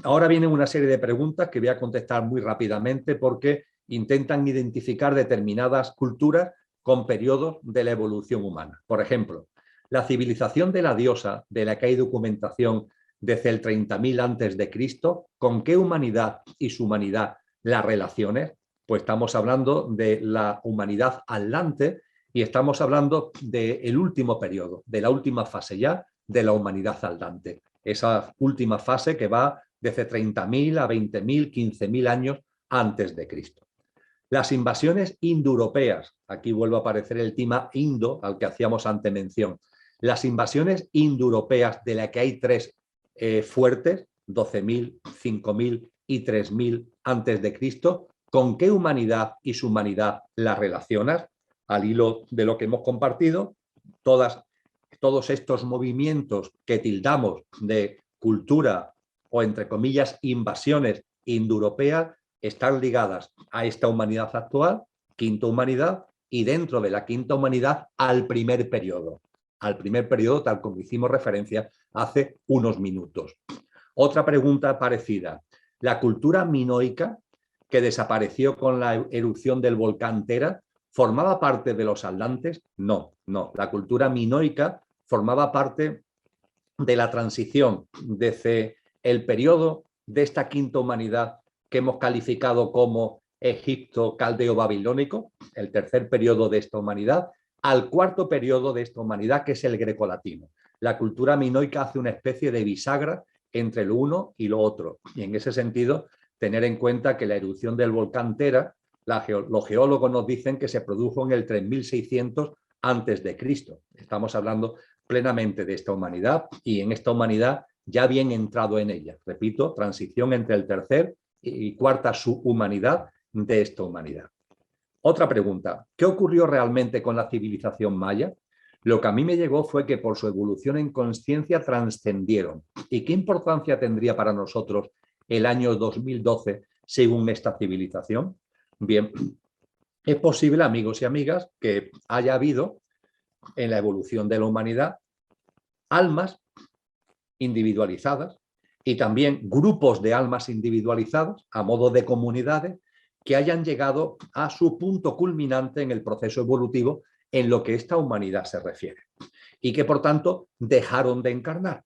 Ahora vienen una serie de preguntas que voy a contestar muy rápidamente porque intentan identificar determinadas culturas con periodos de la evolución humana. Por ejemplo, la civilización de la diosa, de la que hay documentación desde el 30.000 antes de Cristo, ¿con qué humanidad y su humanidad las relaciones? Pues estamos hablando de la humanidad atlante y estamos hablando del último periodo, de la última fase ya de la humanidad atlante. Esa última fase que va desde 30.000 a 20.000, 15.000 años antes de Cristo. Las invasiones indoeuropeas, aquí vuelve a aparecer el tema indo al que hacíamos antes mención. Las invasiones indoeuropeas, de las que hay tres fuertes, 12.000, 5.000 y 3.000 antes de Cristo, ¿con qué humanidad y su humanidad las relacionas? Al hilo de lo que hemos compartido, todos estos movimientos que tildamos de cultura o, entre comillas, invasiones indoeuropeas, están ligadas a esta humanidad actual, quinta humanidad, y dentro de la quinta humanidad al primer periodo, tal como hicimos referencia hace unos minutos. Otra pregunta parecida. ¿La cultura minoica, que desapareció con la erupción del volcán Tera, formaba parte de los atlantes? No. La cultura minoica formaba parte de la transición desde el periodo de esta quinta humanidad que hemos calificado como Egipto caldeo-babilónico, el tercer periodo de esta humanidad, al cuarto periodo de esta humanidad, que es el grecolatino. La cultura minoica hace una especie de bisagra entre lo uno y lo otro. Y en ese sentido, tener en cuenta que la erupción del volcán Tera, los geólogos nos dicen que se produjo en el 3600 antes de Cristo. Estamos hablando plenamente de esta humanidad y en esta humanidad ya bien entrado en ella. Repito, transición entre el tercer y cuarta subhumanidad de esta humanidad. Otra pregunta, ¿qué ocurrió realmente con la civilización maya? Lo que a mí me llegó fue que por su evolución en consciencia trascendieron. ¿Y qué importancia tendría para nosotros el año 2012 según esta civilización? Bien, es posible, amigos y amigas, que haya habido en la evolución de la humanidad almas individualizadas y también grupos de almas individualizadas a modo de comunidades que hayan llegado a su punto culminante en el proceso evolutivo en lo que esta humanidad se refiere y que por tanto dejaron de encarnar,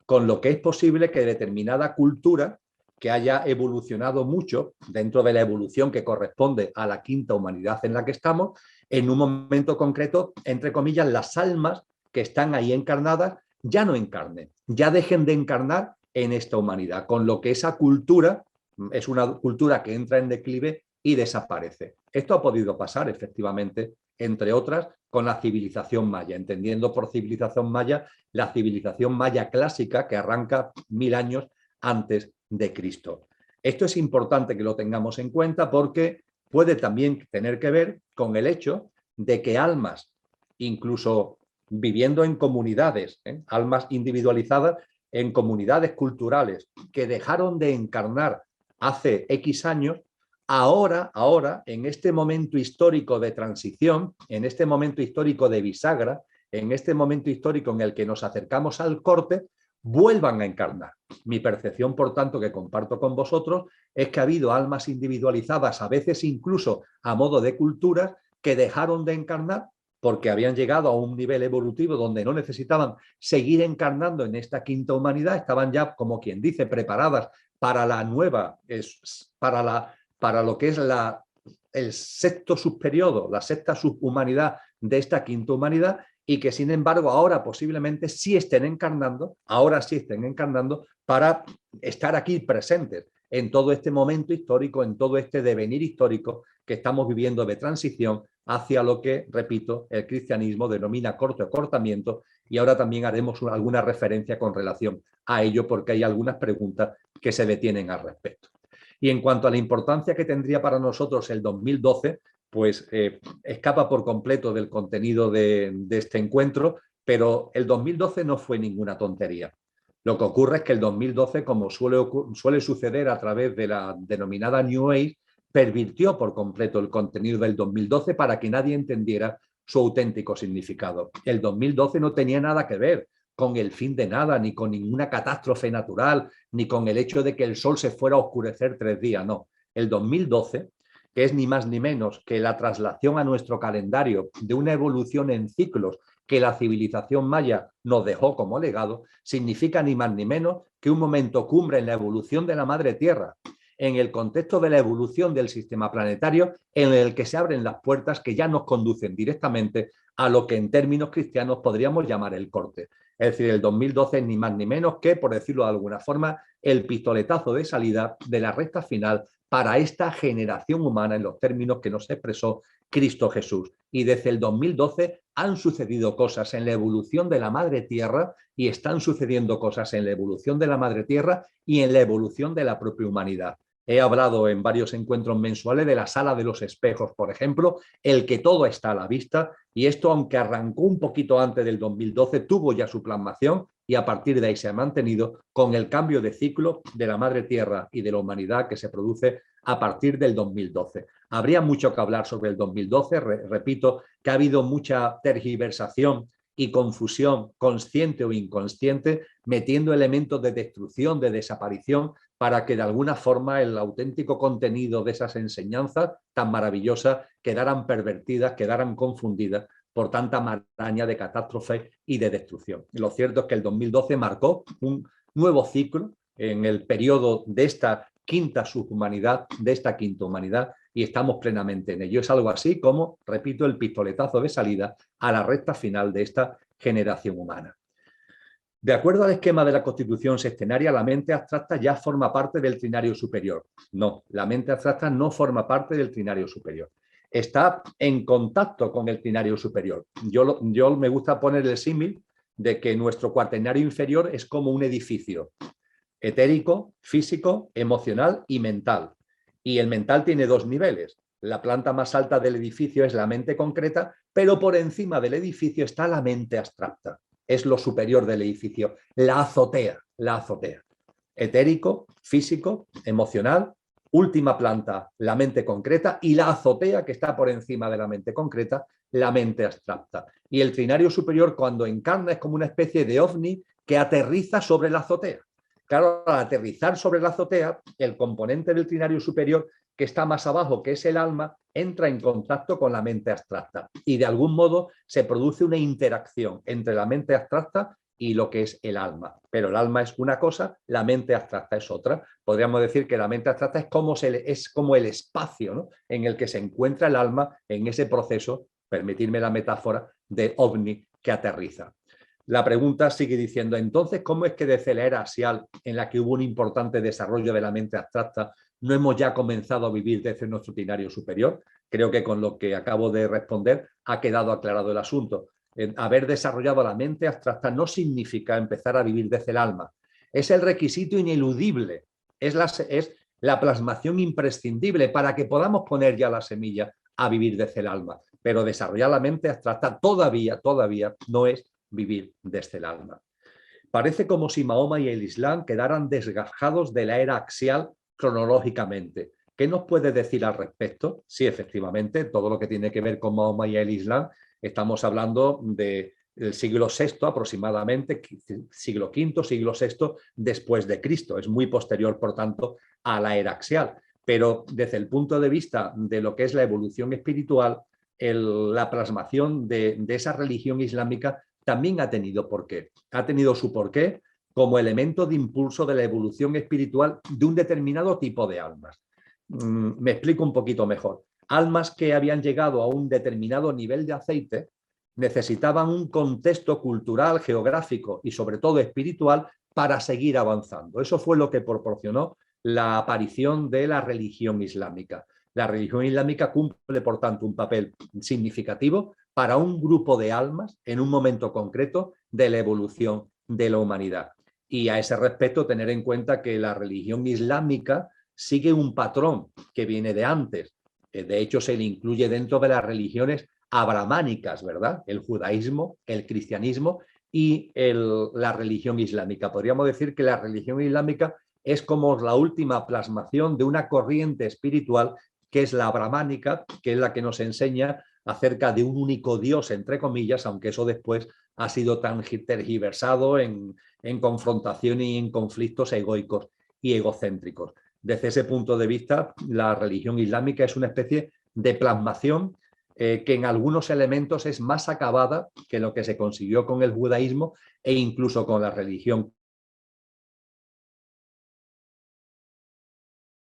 con lo que es posible que determinada cultura que haya evolucionado mucho dentro de la evolución que corresponde a la quinta humanidad en la que estamos, en un momento concreto, entre comillas, las almas que están ahí encarnadas ya no encarnen, ya dejen de encarnar en esta humanidad, con lo que esa cultura es una cultura que entra en declive y desaparece. Esto ha podido pasar, efectivamente, entre otras, con la civilización maya, entendiendo por civilización maya la civilización maya clásica que arranca 1000 años antes de Cristo. Esto es importante que lo tengamos en cuenta porque puede también tener que ver con el hecho de que almas, incluso viviendo en comunidades, almas individualizadas en comunidades culturales que dejaron de encarnar hace X años, ahora, en este momento histórico de transición, en este momento histórico de bisagra, en este momento histórico en el que nos acercamos al corte, vuelvan a encarnar. Mi percepción, por tanto, que comparto con vosotros, es que ha habido almas individualizadas, a veces incluso a modo de culturas, que dejaron de encarnar porque habían llegado a un nivel evolutivo donde no necesitaban seguir encarnando en esta quinta humanidad, estaban ya, como quien dice, preparadas para la nueva, para lo que es el sexto subperiodo, la sexta subhumanidad de esta quinta humanidad, y que sin embargo ahora posiblemente sí estén encarnando, para estar aquí presentes en todo este momento histórico, en todo este devenir histórico que estamos viviendo de transición hacia lo que, repito, el cristianismo denomina corte o acortamiento, y ahora también haremos alguna referencia con relación a ello porque hay algunas preguntas que se detienen al respecto. Y en cuanto a la importancia que tendría para nosotros el 2012, pues escapa por completo del contenido de este encuentro, pero el 2012 no fue ninguna tontería. Lo que ocurre es que el 2012, como suele suceder a través de la denominada New Age, pervirtió por completo el contenido del 2012 para que nadie entendiera su auténtico significado. El 2012 no tenía nada que ver con el fin de nada, ni con ninguna catástrofe natural, ni con el hecho de que el sol se fuera a oscurecer 3 días, no. El 2012, que es ni más ni menos que la traslación a nuestro calendario de una evolución en ciclos que la civilización maya nos dejó como legado, significa ni más ni menos que un momento cumbre en la evolución de la madre tierra, en el contexto de la evolución del sistema planetario, en el que se abren las puertas que ya nos conducen directamente a lo que en términos cristianos podríamos llamar el corte. Es decir, el 2012 es ni más ni menos que, por decirlo de alguna forma, el pistoletazo de salida de la recta final para esta generación humana en los términos que nos expresó Cristo Jesús. Y desde el 2012 han sucedido cosas en la evolución de la madre tierra y están sucediendo cosas en la evolución de la madre tierra y en la evolución de la propia humanidad. He hablado en varios encuentros mensuales de la sala de los espejos, por ejemplo, el que todo está a la vista, y esto, aunque arrancó un poquito antes del 2012, tuvo ya su plasmación y a partir de ahí se ha mantenido con el cambio de ciclo de la madre tierra y de la humanidad que se produce a partir del 2012. Habría mucho que hablar sobre el 2012, repito que ha habido mucha tergiversación y confusión consciente o inconsciente, metiendo elementos de destrucción, de desaparición, para que de alguna forma el auténtico contenido de esas enseñanzas tan maravillosas quedaran pervertidas, quedaran confundidas por tanta maraña de catástrofe y de destrucción. Lo cierto es que el 2012 marcó un nuevo ciclo en el periodo de esta quinta subhumanidad, de esta quinta humanidad, y estamos plenamente en ello. Es algo así como, repito, el pistoletazo de salida a la recta final de esta generación humana. De acuerdo al esquema de la Constitución sextenaria, la mente abstracta ya forma parte del trinario superior. No, la mente abstracta no forma parte del trinario superior. Está en contacto con el trinario superior. Yo me gusta poner el símil de que nuestro cuaternario inferior es como un edificio etérico, físico, emocional y mental. Y el mental tiene 2 niveles. La planta más alta del edificio es la mente concreta, pero por encima del edificio está la mente abstracta. Es lo superior del edificio, la azotea, la azotea. Etérico, físico, emocional, última planta, la mente concreta, y la azotea que está por encima de la mente concreta, la mente abstracta. Y el trinario superior, cuando encarna, es como una especie de ovni que aterriza sobre la azotea. Claro, al aterrizar sobre la azotea, el componente del trinario superior que está más abajo, que es el alma, entra en contacto con la mente abstracta y de algún modo se produce una interacción entre la mente abstracta y lo que es el alma. Pero el alma es una cosa, la mente abstracta es otra. Podríamos decir que la mente abstracta es como el espacio, ¿no?, en el que se encuentra el alma en ese proceso, permitirme la metáfora, de ovni que aterriza. La pregunta sigue diciendo, entonces, ¿cómo es que desde la era axial, en la que hubo un importante desarrollo de la mente abstracta, no hemos ya comenzado a vivir desde nuestro trinario superior? Creo que con lo que acabo de responder ha quedado aclarado el asunto. Haber desarrollado la mente abstracta no significa empezar a vivir desde el alma. Es el requisito ineludible, es la plasmación imprescindible para que podamos poner ya la semilla a vivir desde el alma. Pero desarrollar la mente abstracta todavía no es vivir desde el alma. Parece como si Mahoma y el Islam quedaran desgajados de la era axial cronológicamente. ¿Qué nos puede decir al respecto? Sí, efectivamente, todo lo que tiene que ver con Mahoma y el Islam, estamos hablando del siglo VI aproximadamente, siglo V, siglo VI después de Cristo. Es muy posterior, por tanto, a la era axial. Pero desde el punto de vista de lo que es la evolución espiritual, la plasmación de esa religión islámica también ha tenido porqué. Ha tenido su porqué como elemento de impulso de la evolución espiritual de un determinado tipo de almas. Me explico un poquito mejor. Almas que habían llegado a un determinado nivel de aceite necesitaban un contexto cultural, geográfico y sobre todo espiritual para seguir avanzando. Eso fue lo que proporcionó la aparición de la religión islámica. La religión islámica cumple, por tanto, un papel significativo para un grupo de almas en un momento concreto de la evolución de la humanidad. Y a ese respecto, tener en cuenta que la religión islámica sigue un patrón que viene de antes. De hecho, se le incluye dentro de las religiones abrahámicas, ¿verdad? El judaísmo, el cristianismo y la religión islámica. Podríamos decir que la religión islámica es como la última plasmación de una corriente espiritual que es la brahmánica, que es la que nos enseña acerca de un único Dios, entre comillas, aunque eso después ha sido tan tergiversado en confrontación y en conflictos egoicos y egocéntricos. Desde ese punto de vista, la religión islámica es una especie de plasmación que en algunos elementos es más acabada que lo que se consiguió con el judaísmo e incluso con la religión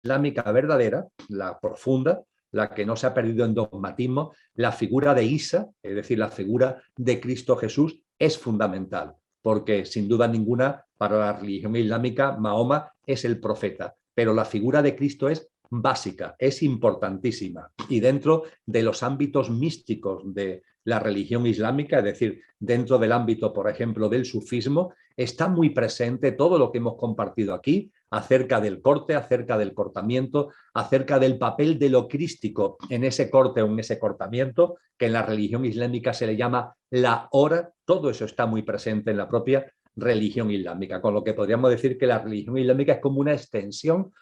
islámica verdadera, la profunda, la que no se ha perdido en dogmatismo. La figura de Isa, es decir, la figura de Cristo Jesús, es fundamental, porque sin duda ninguna para la religión islámica Mahoma es el profeta, pero la figura de Cristo es básica, es importantísima. Y dentro de los ámbitos místicos de la religión islámica, es decir, dentro del ámbito, por ejemplo, del sufismo, está muy presente todo lo que hemos compartido aquí acerca del corte, acerca del cortamiento, acerca del papel de lo crístico en ese corte o en ese cortamiento, que en la religión islámica se le llama la hora. Todo eso está muy presente en la propia religión islámica, con lo que podríamos decir que la religión islámica es como una extensión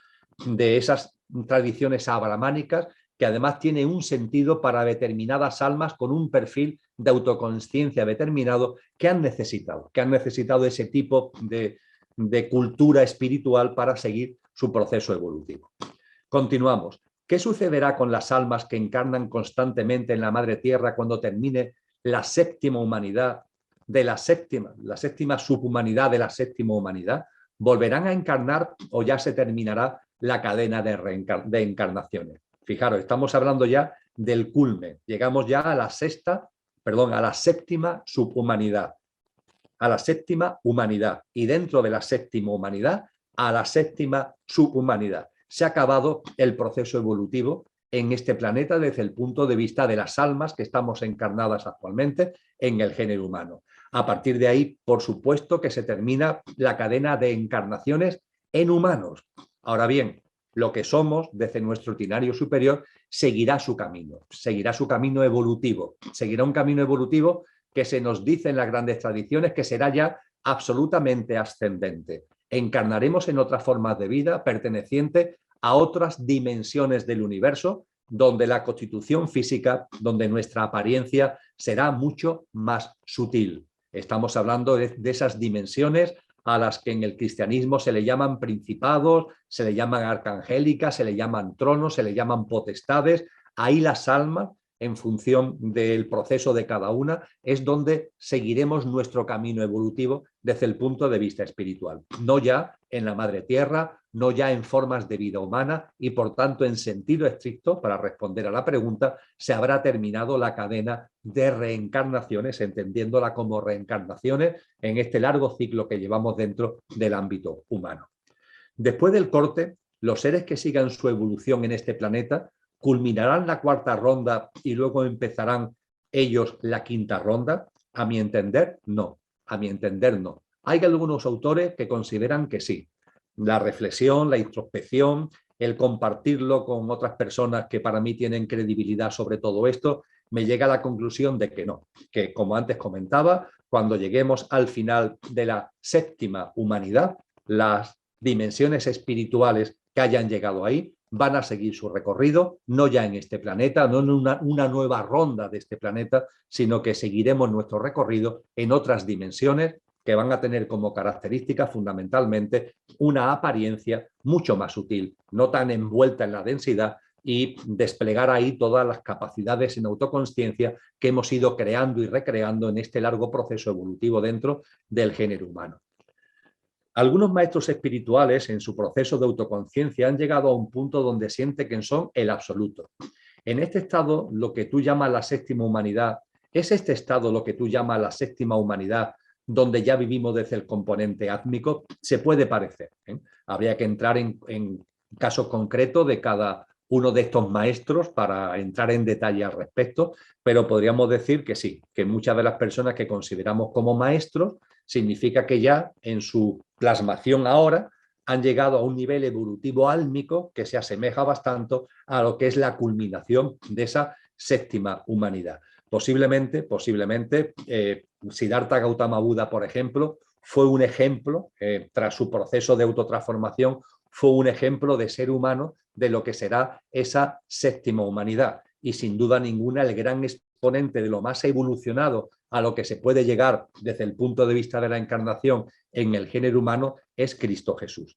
de esas tradiciones abrahámicas, que además tiene un sentido para determinadas almas con un perfil de autoconsciencia determinado que han necesitado ese tipo de cultura espiritual para seguir su proceso evolutivo. Continuamos. ¿Qué sucederá con las almas que encarnan constantemente en la Madre Tierra cuando termine la séptima humanidad de la séptima subhumanidad de la séptima humanidad? ¿Volverán a encarnar o ya se terminará la cadena de encarnaciones? Fijaros, estamos hablando ya del culmen. Llegamos ya a la séptima subhumanidad, a la séptima humanidad, y dentro de la séptima humanidad a la séptima subhumanidad. Se ha acabado el proceso evolutivo en este planeta desde el punto de vista de las almas que estamos encarnadas actualmente en el género humano. A partir de ahí, por supuesto que se termina la cadena de encarnaciones en humanos. Ahora bien, lo que somos desde nuestro itinerario superior seguirá su camino evolutivo, seguirá un camino evolutivo que se nos dice en las grandes tradiciones que será ya absolutamente ascendente. Encarnaremos en otras formas de vida perteneciente a otras dimensiones del universo, donde la constitución física, donde nuestra apariencia será mucho más sutil. Estamos hablando de esas dimensiones a las que en el cristianismo se le llaman principados, se le llaman arcangélicas, se le llaman tronos, se le llaman potestades. Ahí las almas, en función del proceso de cada una, es donde seguiremos nuestro camino evolutivo desde el punto de vista espiritual. No ya en la Madre Tierra, no ya en formas de vida humana y, por tanto, en sentido estricto, para responder a la pregunta, se habrá terminado la cadena de reencarnaciones, entendiéndola como reencarnaciones en este largo ciclo que llevamos dentro del ámbito humano. Después del corte, los seres que sigan su evolución en este planeta culminarán la cuarta ronda y luego empezarán ellos la quinta ronda. A mi entender, no. A mi entender, no. Hay algunos autores que consideran que sí. La reflexión, la introspección, el compartirlo con otras personas que para mí tienen credibilidad sobre todo esto, me llega a la conclusión de que no, que como antes comentaba, cuando lleguemos al final de la séptima humanidad, las dimensiones espirituales que hayan llegado ahí van a seguir su recorrido, no ya en este planeta, no en una nueva ronda de este planeta, sino que seguiremos nuestro recorrido en otras dimensiones que van a tener como característica fundamentalmente una apariencia mucho más sutil, no tan envuelta en la densidad, y desplegar ahí todas las capacidades en autoconsciencia que hemos ido creando y recreando en este largo proceso evolutivo dentro del género humano. Algunos maestros espirituales en su proceso de autoconciencia han llegado a un punto donde sienten que son el absoluto. En este estado, lo que tú llamas la séptima humanidad, ¿es este estado lo que tú llamas la séptima humanidad, donde ya vivimos desde el componente átmico? Se puede parecer, ¿eh? Habría que entrar en caso concreto de cada uno de estos maestros para entrar en detalle al respecto, pero podríamos decir que sí, que muchas de las personas que consideramos como maestros significa que ya en su plasmación ahora han llegado a un nivel evolutivo álmico que se asemeja bastante a lo que es la culminación de esa séptima humanidad. Posiblemente, Siddhartha Gautama Buda, por ejemplo, fue un ejemplo, tras su proceso de autotransformación, fue un ejemplo de ser humano de lo que será esa séptima humanidad. Y sin duda ninguna, el gran exponente de lo más evolucionado a lo que se puede llegar desde el punto de vista de la encarnación en el género humano es Cristo Jesús.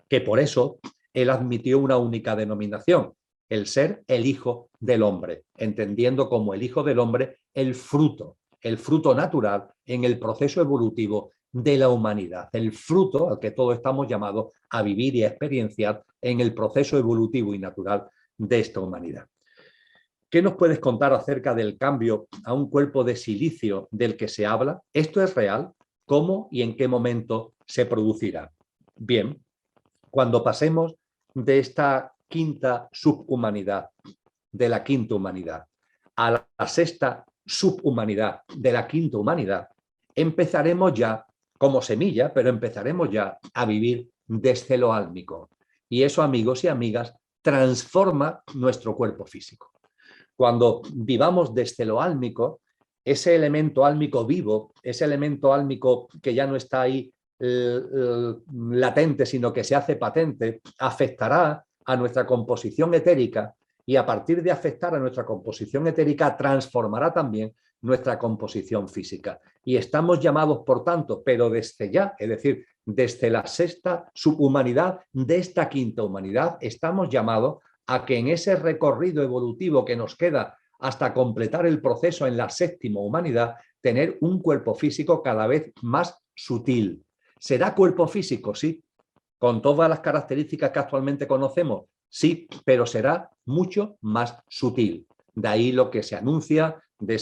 Que por eso él admitió una única denominación, el ser el Hijo del Hombre, entendiendo como el Hijo del Hombre el fruto natural en el proceso evolutivo de la humanidad, el fruto al que todos estamos llamados a vivir y a experienciar en el proceso evolutivo y natural de esta humanidad. ¿Qué nos puedes contar acerca del cambio a un cuerpo de silicio del que se habla? ¿Esto es real? ¿Cómo y en qué momento se producirá? Bien, cuando pasemos de esta quinta subhumanidad, de la quinta humanidad, a la sexta subhumanidad de la quinta humanidad, empezaremos ya, como semilla, pero empezaremos ya a vivir desde lo álmico. Y eso, amigos y amigas, transforma nuestro cuerpo físico. Cuando vivamos desde lo álmico, ese elemento álmico vivo, ese elemento álmico que ya no está ahí latente, sino que se hace patente, afectará a nuestra composición etérica y a partir de afectar a nuestra composición etérica transformará también nuestra composición física. Y estamos llamados, por tanto, pero desde ya, es decir, desde la sexta subhumanidad de esta quinta humanidad, estamos llamados a que en ese recorrido evolutivo que nos queda hasta completar el proceso en la séptima humanidad, tener un cuerpo físico cada vez más sutil. ¿Será cuerpo físico? Sí. ¿Con todas las características que actualmente conocemos? Sí, pero será mucho más sutil. De ahí lo que se anuncia de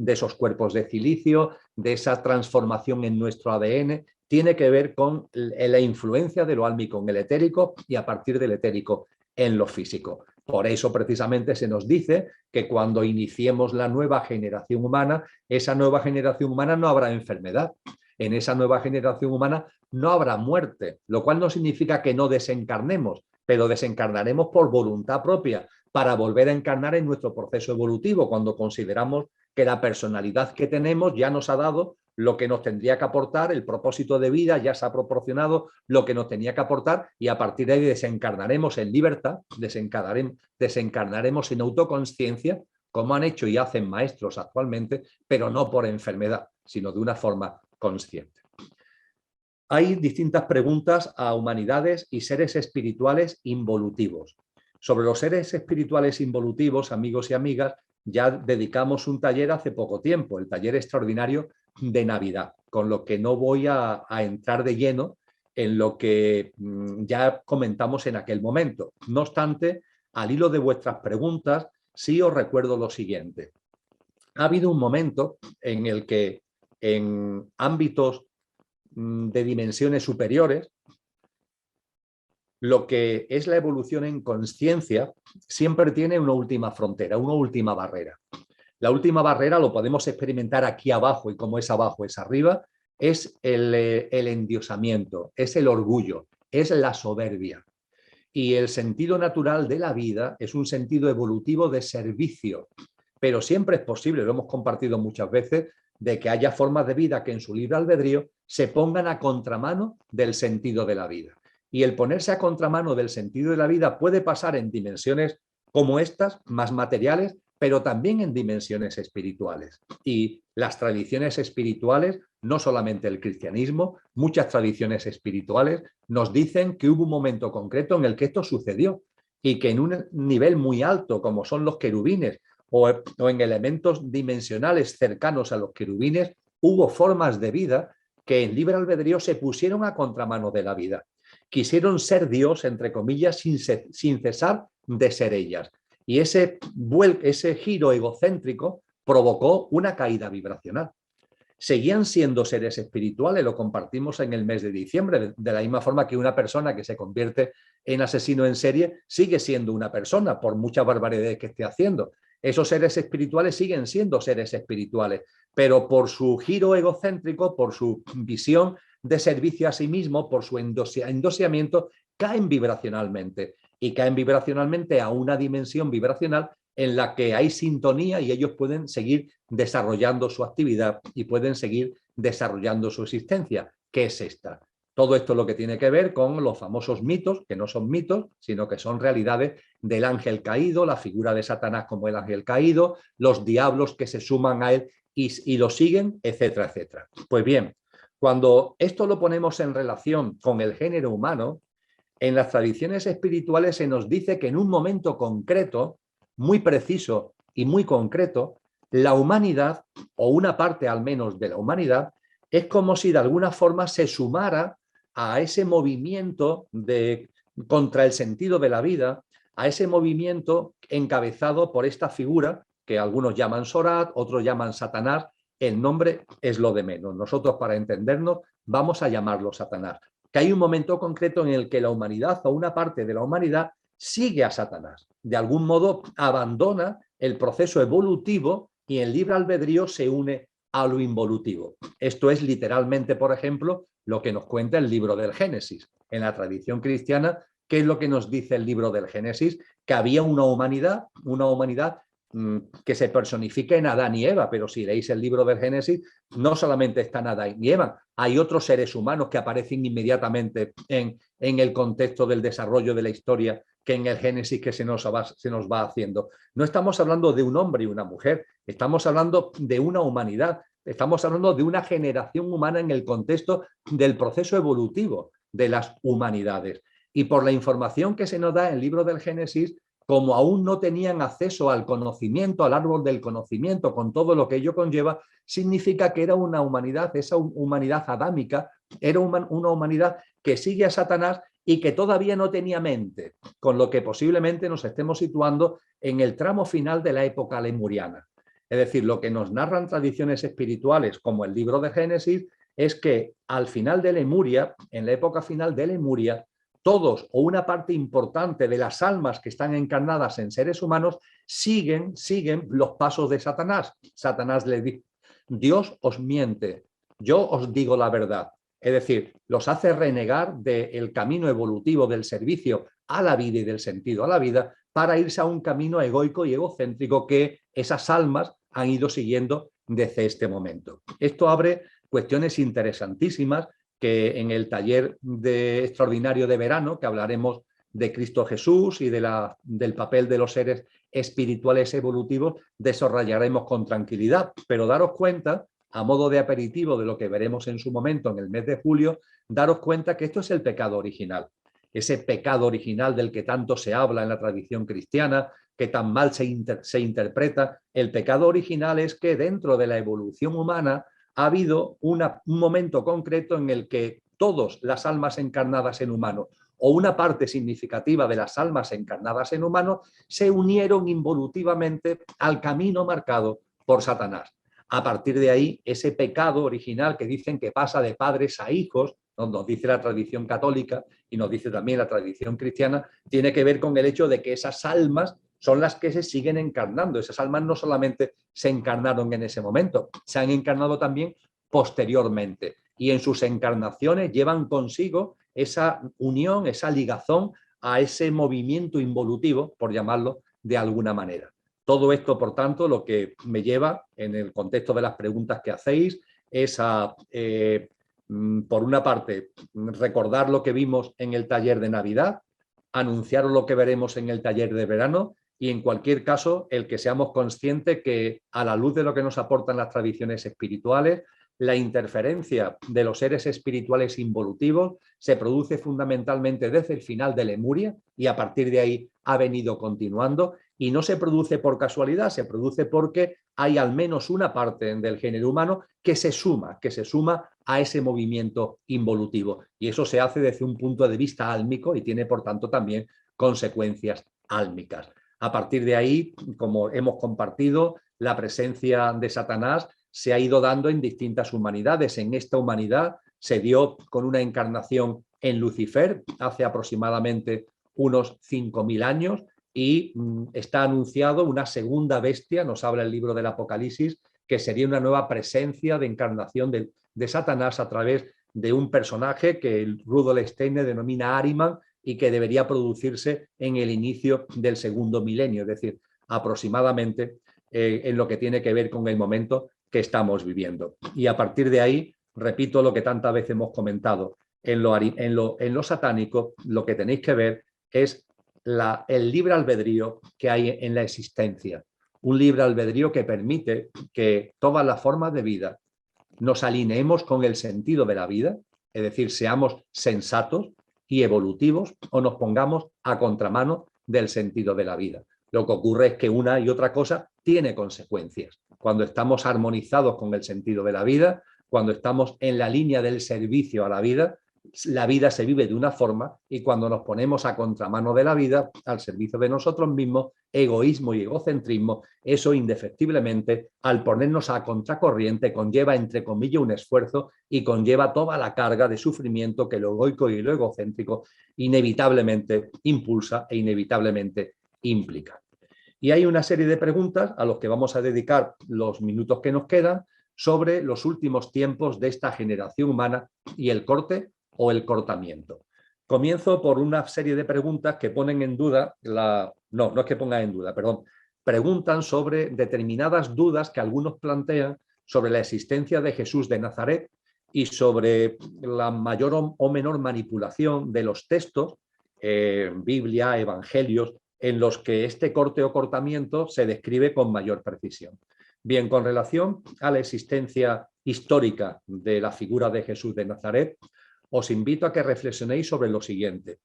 esos cuerpos de silicio, de esa transformación en nuestro ADN, tiene que ver con la influencia de lo álmico en el etérico y a partir del etérico en lo físico. Por eso precisamente se nos dice que cuando iniciemos la nueva generación humana, esa nueva generación humana no habrá enfermedad. En esa nueva generación humana no habrá muerte, lo cual no significa que no desencarnemos, pero desencarnaremos por voluntad propia para volver a encarnar en nuestro proceso evolutivo cuando consideramos que la personalidad que tenemos ya nos ha dado lo que nos tendría que aportar, el propósito de vida ya se ha proporcionado lo que nos tenía que aportar y a partir de ahí desencarnaremos en libertad, desencarnaremos en autoconsciencia, como han hecho y hacen maestros actualmente, pero no por enfermedad, sino de una forma consciente. Hay distintas preguntas a humanidades y seres espirituales involutivos. Sobre los seres espirituales involutivos, amigos y amigas, ya dedicamos un taller hace poco tiempo, el taller extraordinario de Navidad, con lo que no voy a entrar de lleno en lo que ya comentamos en aquel momento. No obstante, al hilo de vuestras preguntas, sí os recuerdo lo siguiente. Ha habido un momento en el que en ámbitos de dimensiones superiores, lo que es la evolución en conciencia siempre tiene una última frontera, una última barrera. La última barrera lo podemos experimentar aquí abajo y como es abajo es arriba, es el endiosamiento, es el orgullo, es la soberbia. Y el sentido natural de la vida es un sentido evolutivo de servicio, pero siempre es posible, lo hemos compartido muchas veces, de que haya formas de vida que en su libre albedrío se pongan a contramano del sentido de la vida. Y el ponerse a contramano del sentido de la vida puede pasar en dimensiones como estas, más materiales, pero también en dimensiones espirituales. Y las tradiciones espirituales, no solamente el cristianismo, muchas tradiciones espirituales nos dicen que hubo un momento concreto en el que esto sucedió y que en un nivel muy alto, como son los querubines, o en elementos dimensionales cercanos a los querubines, hubo formas de vida que en libre albedrío se pusieron a contramano de la vida. Quisieron ser Dios, entre comillas, sin cesar de ser ellas. Y ese giro egocéntrico provocó una caída vibracional. Seguían siendo seres espirituales, lo compartimos en el mes de diciembre, de la misma forma que una persona que se convierte en asesino en serie sigue siendo una persona, por muchas barbaridades que esté haciendo. Esos seres espirituales siguen siendo seres espirituales, pero por su giro egocéntrico, por su visión de servicio a sí mismo, por su endosiamiento, caen vibracionalmente y caen vibracionalmente a una dimensión vibracional en la que hay sintonía y ellos pueden seguir desarrollando su actividad y pueden seguir desarrollando su existencia. ¿Qué es esta? Todo esto es lo que tiene que ver con los famosos mitos, que no son mitos, sino que son realidades del ángel caído, la figura de Satanás como el ángel caído, los diablos que se suman a él y lo siguen, etcétera, etcétera. Pues bien, cuando esto lo ponemos en relación con el género humano, en las tradiciones espirituales se nos dice que en un momento concreto, muy preciso y muy concreto, la humanidad, o una parte al menos de la humanidad, es como si de alguna forma se sumara a ese movimiento contra el sentido de la vida, a ese movimiento encabezado por esta figura que algunos llaman Sorat, otros llaman Satanás. El nombre es lo de menos. Nosotros, para entendernos, vamos a llamarlo Satanás. Que hay un momento concreto en el que la humanidad o una parte de la humanidad sigue a Satanás. De algún modo abandona el proceso evolutivo y en libre albedrío se une a lo involutivo. Esto es literalmente, por ejemplo, lo que nos cuenta el libro del Génesis. En la tradición cristiana, ¿qué es lo que nos dice el libro del Génesis? Que había una humanidad que se personifica en Adán y Eva, pero si leéis el libro del Génesis, no solamente están Adán y Eva, hay otros seres humanos que aparecen inmediatamente en el contexto del desarrollo de la historia que en el Génesis que se nos va haciendo. No estamos hablando de un hombre y una mujer, estamos hablando de una humanidad, estamos hablando de una generación humana en el contexto del proceso evolutivo de las humanidades. Y por la información que se nos da en el libro del Génesis, como aún no tenían acceso al conocimiento, al árbol del conocimiento, con todo lo que ello conlleva, significa que era una humanidad, esa humanidad adámica, era una humanidad que sigue a Satanás y que todavía no tenía mente, con lo que posiblemente nos estemos situando en el tramo final de la época lemuriana. Es decir, lo que nos narran tradiciones espirituales, como el libro de Génesis, es que al final de Lemuria, en la época final de Lemuria, todos o una parte importante de las almas que están encarnadas en seres humanos siguen los pasos de Satanás. Satanás le dice, Dios os miente, yo os digo la verdad. Es decir, los hace renegar del camino evolutivo del servicio a la vida y del sentido a la vida para irse a un camino egoico y egocéntrico que esas almas han ido siguiendo desde este momento. Esto abre cuestiones interesantísimas que en el taller extraordinario de verano, que hablaremos de Cristo Jesús y del papel de los seres espirituales evolutivos, desarrollaremos con tranquilidad. Pero daros cuenta, a modo de aperitivo de lo que veremos en su momento en el mes de julio, daros cuenta que esto es el pecado original. Ese pecado original del que tanto se habla en la tradición cristiana, que tan mal se interpreta. El pecado original es que dentro de la evolución humana ha habido un momento concreto en el que todas las almas encarnadas en humanos o una parte significativa de las almas encarnadas en humanos se unieron involutivamente al camino marcado por Satanás. A partir de ahí, ese pecado original que dicen que pasa de padres a hijos, nos dice la tradición católica y nos dice también la tradición cristiana, tiene que ver con el hecho de que esas almas son las que se siguen encarnando. Esas almas no solamente se encarnaron en ese momento, se han encarnado también posteriormente. Y en sus encarnaciones llevan consigo esa unión, esa ligazón a ese movimiento involutivo, por llamarlo de alguna manera. Todo esto, por tanto, lo que me lleva, en el contexto de las preguntas que hacéis, es a, por una parte, recordar lo que vimos en el taller de Navidad, anunciaros lo que veremos en el taller de verano y, en cualquier caso, el que seamos conscientes que, a la luz de lo que nos aportan las tradiciones espirituales, la interferencia de los seres espirituales involutivos se produce fundamentalmente desde el final de Lemuria y a partir de ahí ha venido continuando, y no se produce por casualidad, se produce porque hay al menos una parte del género humano que se suma a ese movimiento involutivo, y eso se hace desde un punto de vista álmico y tiene por tanto también consecuencias álmicas. A partir de ahí, como hemos compartido, la presencia de Satanás se ha ido dando en distintas humanidades. En esta humanidad se dio con una encarnación en Lucifer hace aproximadamente unos 5.000 años y está anunciado una segunda bestia, nos habla el libro del Apocalipsis, que sería una nueva presencia de encarnación de Satanás a través de un personaje que Rudolf Steiner denomina Ahriman y que debería producirse en el inicio del segundo milenio, es decir, aproximadamente en lo que tiene que ver con el momento que estamos viviendo. Y a partir de ahí, repito lo que tantas veces hemos comentado, en lo satánico lo que tenéis que ver es el libre albedrío que hay en la existencia. Un libre albedrío que permite que todas las formas de vida nos alineemos con el sentido de la vida, es decir, seamos sensatos y evolutivos o nos pongamos a contramano del sentido de la vida. Lo que ocurre es que una y otra cosa tiene consecuencias. Cuando estamos armonizados con el sentido de la vida, cuando estamos en la línea del servicio a la vida se vive de una forma, y cuando nos ponemos a contramano de la vida, al servicio de nosotros mismos, egoísmo y egocentrismo, eso indefectiblemente, al ponernos a contracorriente, conlleva, entre comillas, un esfuerzo y conlleva toda la carga de sufrimiento que lo egoico y lo egocéntrico inevitablemente impulsa e inevitablemente implica. Y hay una serie de preguntas a las que vamos a dedicar los minutos que nos quedan sobre los últimos tiempos de esta generación humana y el corte o el cortamiento. Comienzo por una serie de preguntas que ponen en duda, no es que pongan en duda, perdón, preguntan sobre determinadas dudas que algunos plantean sobre la existencia de Jesús de Nazaret y sobre la mayor o menor manipulación de los textos, Biblia, Evangelios, en los que este corte o cortamiento se describe con mayor precisión. Bien, con relación a la existencia histórica de la figura de Jesús de Nazaret, os invito a que reflexionéis sobre lo siguiente.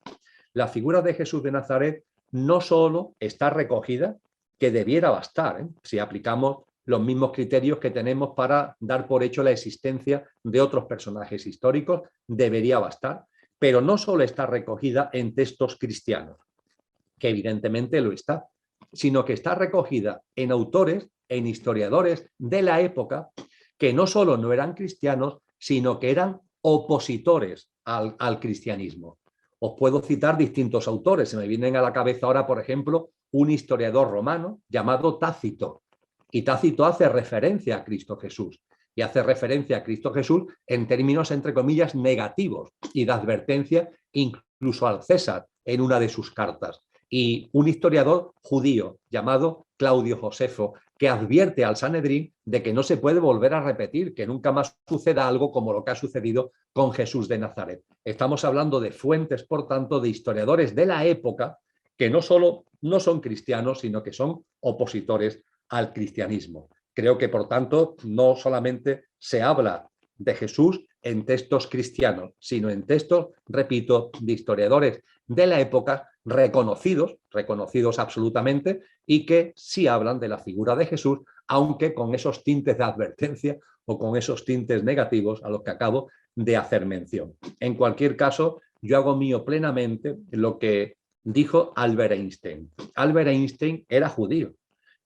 La figura de Jesús de Nazaret no solo está recogida, que debiera bastar, si aplicamos los mismos criterios que tenemos para dar por hecho la existencia de otros personajes históricos, debería bastar, pero no solo está recogida en textos cristianos, que evidentemente lo está, sino que está recogida en autores, en historiadores de la época, que no solo no eran cristianos, sino que eran opositores al cristianismo. Os puedo citar distintos autores. Se me vienen a la cabeza ahora, por ejemplo, un historiador romano llamado Tácito. Y Tácito hace referencia a Cristo Jesús. Y hace referencia a Cristo Jesús en términos, entre comillas, negativos y de advertencia incluso al César en una de sus cartas. Y un historiador judío llamado Claudio Josefo, que advierte al Sanedrín de que no se puede volver a repetir, que nunca más suceda algo como lo que ha sucedido con Jesús de Nazaret. Estamos hablando de fuentes, por tanto, de historiadores de la época que no solo no son cristianos, sino que son opositores al cristianismo. Creo que, por tanto, no solamente se habla de Jesús en textos cristianos, sino en textos, repito, de historiadores de la época reconocidos absolutamente, y que sí hablan de la figura de Jesús, aunque con esos tintes de advertencia o con esos tintes negativos a los que acabo de hacer mención. En cualquier caso, yo hago mío plenamente lo que dijo Albert Einstein. Albert Einstein era judío,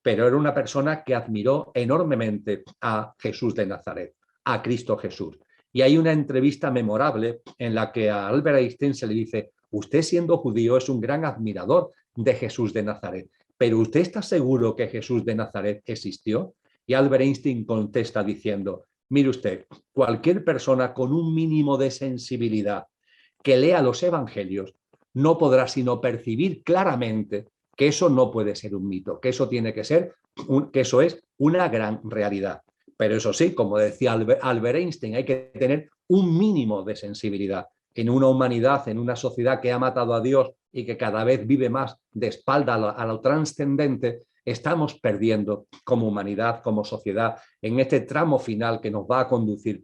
pero era una persona que admiró enormemente a Jesús de Nazaret, a Cristo Jesús. Y hay una entrevista memorable en la que a Albert Einstein se le dice: usted, siendo judío, es un gran admirador de Jesús de Nazaret, pero ¿usted está seguro que Jesús de Nazaret existió? Y Albert Einstein contesta diciendo: mire usted, cualquier persona con un mínimo de sensibilidad que lea los evangelios no podrá sino percibir claramente que eso no puede ser un mito, que eso tiene que ser, que eso es una gran realidad. Pero eso sí, como decía Albert Einstein, hay que tener un mínimo de sensibilidad. En una humanidad, en una sociedad que ha matado a Dios y que cada vez vive más de espalda a lo trascendente, estamos perdiendo como humanidad, como sociedad, en este tramo final que nos va a conducir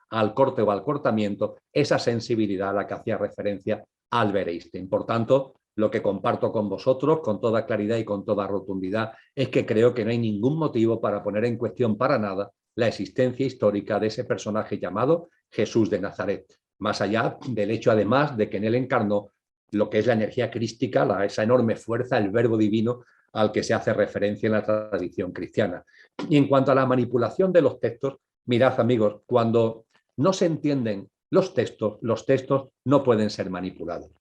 al corte o al cortamiento, esa sensibilidad a la que hacía referencia Albert Einstein. Por tanto, lo que comparto con vosotros con toda claridad y con toda rotundidad es que creo que no hay ningún motivo para poner en cuestión para nada la existencia histórica de ese personaje llamado Jesús de Nazaret, más allá del hecho, además, de que en él encarnó lo que es la energía crística, esa enorme fuerza, el verbo divino al que se hace referencia en la tradición cristiana. Y en cuanto a la manipulación de los textos, mirad, amigos, cuando no se entienden los textos no pueden ser manipulados.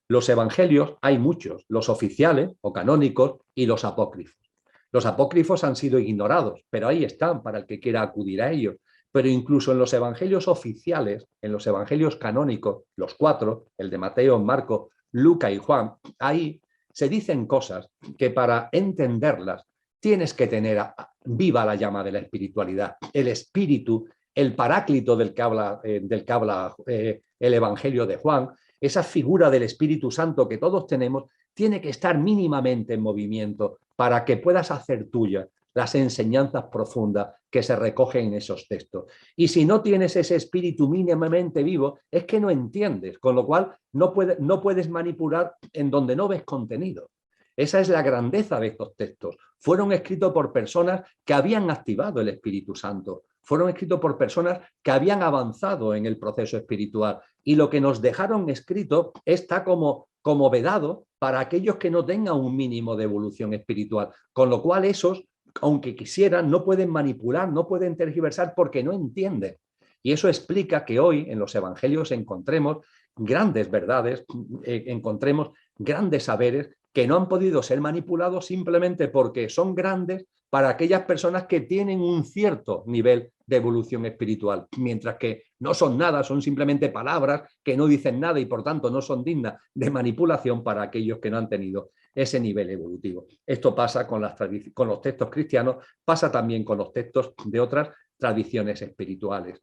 Los evangelios hay muchos, los oficiales o canónicos y los apócrifos. Los apócrifos han sido ignorados, pero ahí están para el que quiera acudir a ellos. Pero incluso en los evangelios oficiales, en los evangelios canónicos, los 4, el de Mateo, Marcos, Lucas y Juan, ahí se dicen cosas que para entenderlas tienes que tener viva la llama de la espiritualidad, el espíritu, el paráclito del que habla el Evangelio de Juan, esa figura del Espíritu Santo que todos tenemos, tiene que estar mínimamente en movimiento para que puedas hacer tuya las enseñanzas profundas que se recogen en esos textos. Y si no tienes ese espíritu mínimamente vivo, es que no entiendes, con lo cual no puedes manipular en donde no ves contenido. Esa es la grandeza de estos textos. Fueron escritos por personas que habían activado el Espíritu Santo, fueron escritos por personas que habían avanzado en el proceso espiritual, y lo que nos dejaron escrito está como vedado para aquellos que no tengan un mínimo de evolución espiritual, con lo cual esos, aunque quisieran, no pueden manipular, no pueden tergiversar porque no entienden. Y eso explica que hoy en los evangelios encontremos grandes verdades, encontremos grandes saberes que no han podido ser manipulados simplemente porque son grandes para aquellas personas que tienen un cierto nivel de evolución espiritual, mientras que no son nada, son simplemente palabras que no dicen nada y por tanto no son dignas de manipulación para aquellos que no han tenido ese nivel evolutivo. Esto pasa con los textos cristianos, pasa también con los textos de otras tradiciones espirituales.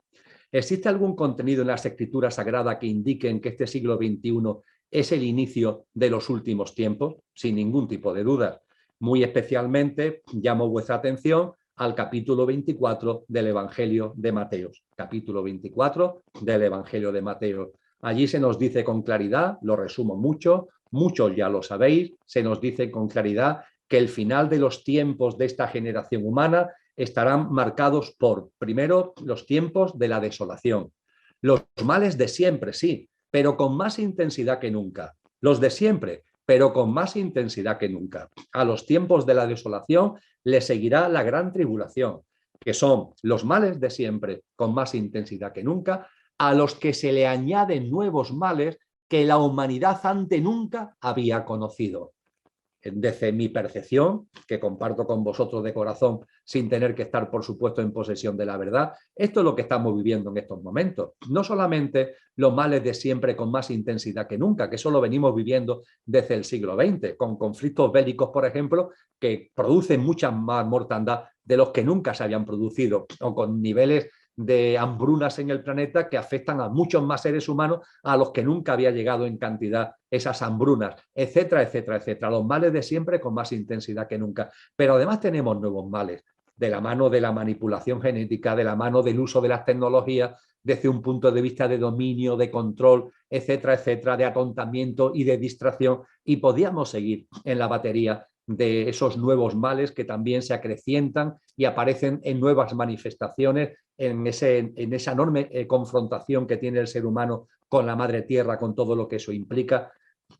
¿Existe algún contenido en las escrituras sagradas que indiquen que este siglo XXI es el inicio de los últimos tiempos? Sin ningún tipo de duda. Muy especialmente llamo vuestra atención al capítulo 24 del Evangelio de Mateo. Capítulo 24 del Evangelio de Mateo. Allí se nos dice con claridad, lo resumo mucho, muchos ya lo sabéis, se nos dice con claridad que el final de los tiempos de esta generación humana estarán marcados por, primero, los tiempos de la desolación. Los males de siempre, sí, pero con más intensidad que nunca. Los de siempre, pero con más intensidad que nunca. A los tiempos de la desolación le seguirá la gran tribulación, que son los males de siempre con más intensidad que nunca, a los que se le añaden nuevos males que la humanidad ante nunca había conocido. Desde mi percepción, que comparto con vosotros de corazón, sin tener que estar, por supuesto, en posesión de la verdad, esto es lo que estamos viviendo en estos momentos. No solamente los males de siempre con más intensidad que nunca, que eso lo venimos viviendo desde el siglo XX, con conflictos bélicos, por ejemplo, que producen mucha más mortandad de los que nunca se habían producido, o con niveles de hambrunas en el planeta que afectan a muchos más seres humanos a los que nunca había llegado en cantidad esas hambrunas, etcétera, etcétera, etcétera. Los males de siempre con más intensidad que nunca. Pero además tenemos nuevos males, de la mano de la manipulación genética, de la mano del uso de las tecnologías, desde un punto de vista de dominio, de control, etcétera, etcétera, de atontamiento y de distracción. Y podíamos seguir en la batería de esos nuevos males que también se acrecientan y aparecen en nuevas manifestaciones, en esa enorme confrontación que tiene el ser humano con la madre tierra, con todo lo que eso implica.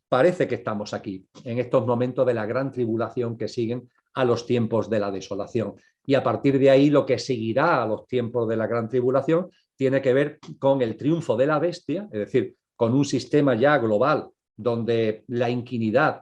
Parece que estamos aquí, en estos momentos de la gran tribulación que siguen a los tiempos de la desolación. Y a partir de ahí, lo que seguirá a los tiempos de la gran tribulación tiene que ver con el triunfo de la bestia, es decir, con un sistema ya global donde la iniquidad,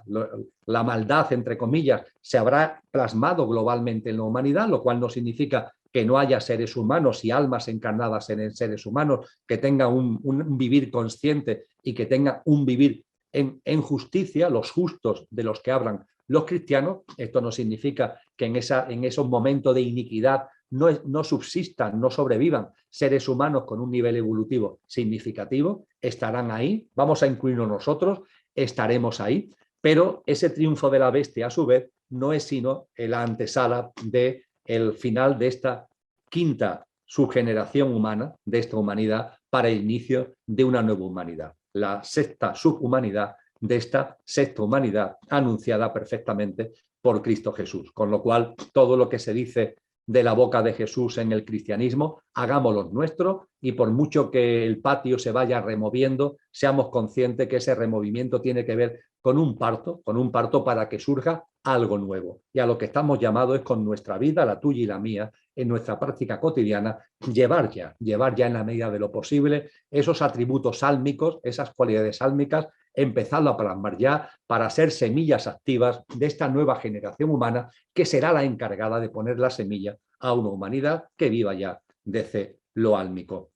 la maldad, entre comillas, se habrá plasmado globalmente en la humanidad, lo cual no significa que no haya seres humanos y almas encarnadas en seres humanos que tengan un vivir consciente y que tengan un vivir en justicia, los justos de los que hablan los cristianos. Esto no significa que en esos momentos de iniquidad no subsistan, no sobrevivan seres humanos con un nivel evolutivo significativo. Estarán ahí, vamos a incluirnos nosotros, estaremos ahí, pero ese triunfo de la bestia a su vez no es sino la antesala del final de esta quinta subgeneración humana, de esta humanidad, para el inicio de una nueva humanidad, la sexta subhumanidad de esta sexta humanidad anunciada perfectamente por Cristo Jesús. Con lo cual, todo lo que se dice de la boca de Jesús en el cristianismo, hagámoslo nuestro, y por mucho que el patio se vaya removiendo, seamos conscientes que ese removimiento tiene que ver con un parto para que surja algo nuevo. Y a lo que estamos llamados es con nuestra vida, la tuya y la mía, en nuestra práctica cotidiana, llevar ya en la medida de lo posible esos atributos sálmicos, esas cualidades sálmicas, empezarlo a plasmar ya para ser semillas activas de esta nueva generación humana que será la encargada de poner la semilla a una humanidad que viva ya desde lo álmico.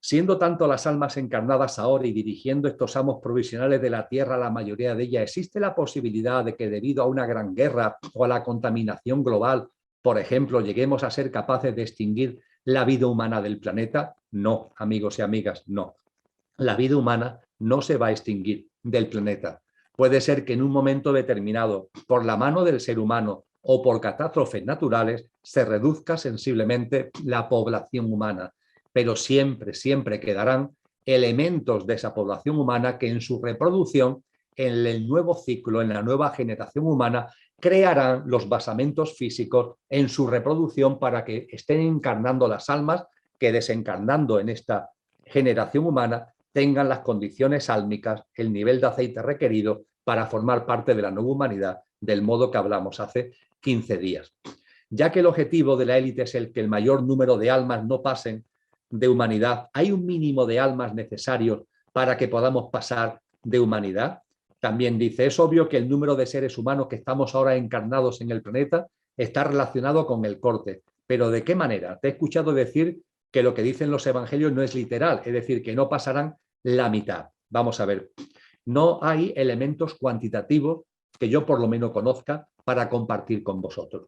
Siendo tanto las almas encarnadas ahora y dirigiendo estos amos provisionales de la Tierra, la mayoría de ellas, ¿existe la posibilidad de que debido a una gran guerra o a la contaminación global, por ejemplo, lleguemos a ser capaces de extinguir la vida humana del planeta? No, amigos y amigas, no. La vida humana no se va a extinguir del planeta. Puede ser que en un momento determinado, por la mano del ser humano o por catástrofes naturales, se reduzca sensiblemente la población humana, pero siempre, siempre quedarán elementos de esa población humana que en su reproducción, en el nuevo ciclo, en la nueva generación humana, crearán los basamentos físicos en su reproducción para que estén encarnando las almas que desencarnando en esta generación humana tengan las condiciones álmicas, el nivel de aceite requerido para formar parte de la nueva humanidad, del modo que hablamos hace 15 días. Ya que el objetivo de la élite es el que el mayor número de almas no pasen de humanidad, ¿hay un mínimo de almas necesarios para que podamos pasar de humanidad? También dice, es obvio que el número de seres humanos que estamos ahora encarnados en el planeta está relacionado con el corte, pero ¿de qué manera? Te he escuchado decir que lo que dicen los evangelios no es literal, es decir, que no pasarán la mitad. Vamos a ver, no hay elementos cuantitativos que yo por lo menos conozca para compartir con vosotros.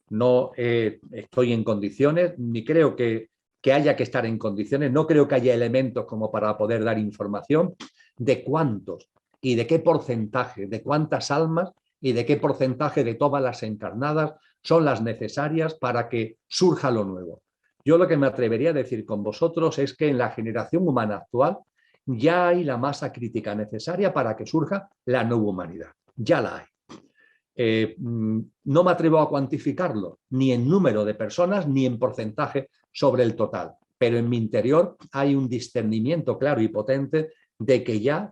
No estoy en condiciones, ni creo que haya que estar en condiciones, no creo que haya elementos como para poder dar información de cuántos y de qué porcentaje, de cuántas almas y de qué porcentaje de todas las encarnadas son las necesarias para que surja lo nuevo. Yo lo que me atrevería a decir con vosotros es que en la generación humana actual ya hay la masa crítica necesaria para que surja la nueva humanidad. Ya la hay. No me atrevo a cuantificarlo, ni en número de personas, ni en porcentaje sobre el total, pero en mi interior hay un discernimiento claro y potente de que ya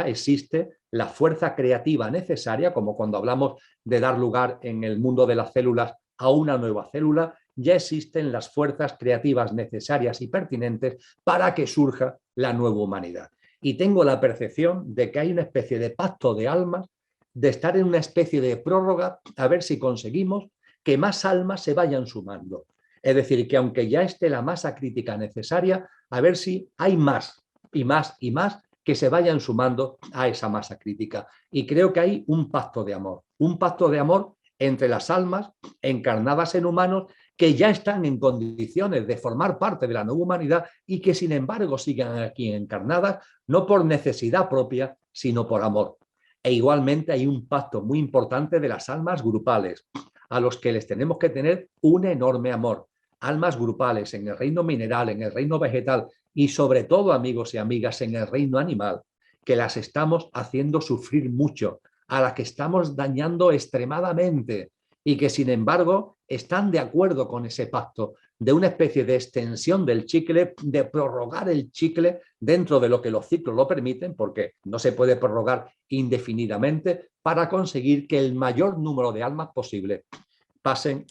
existe la fuerza creativa necesaria, como cuando hablamos de dar lugar en el mundo de las células a una nueva célula, ya existen las fuerzas creativas necesarias y pertinentes para que surja la nueva humanidad. Y tengo la percepción de que hay una especie de pacto de almas, de estar en una especie de prórroga, a ver si conseguimos que más almas se vayan sumando. Es decir, que aunque ya esté la masa crítica necesaria, a ver si hay más y más y más que se vayan sumando a esa masa crítica. Y creo que hay un pacto de amor entre las almas encarnadas en humanos que ya están en condiciones de formar parte de la nueva humanidad y que sin embargo sigan aquí encarnadas, no por necesidad propia, sino por amor. E igualmente hay un pacto muy importante de las almas grupales, a los que les tenemos que tener un enorme amor. Almas grupales en el reino mineral, en el reino vegetal y sobre todo, amigos y amigas, en el reino animal, que las estamos haciendo sufrir mucho, a las que estamos dañando extremadamente y que sin embargo están de acuerdo con ese pacto de una especie de extensión del chicle, de prorrogar el chicle dentro de lo que los ciclos lo permiten, porque no se puede prorrogar indefinidamente, para conseguir que el mayor número de almas posible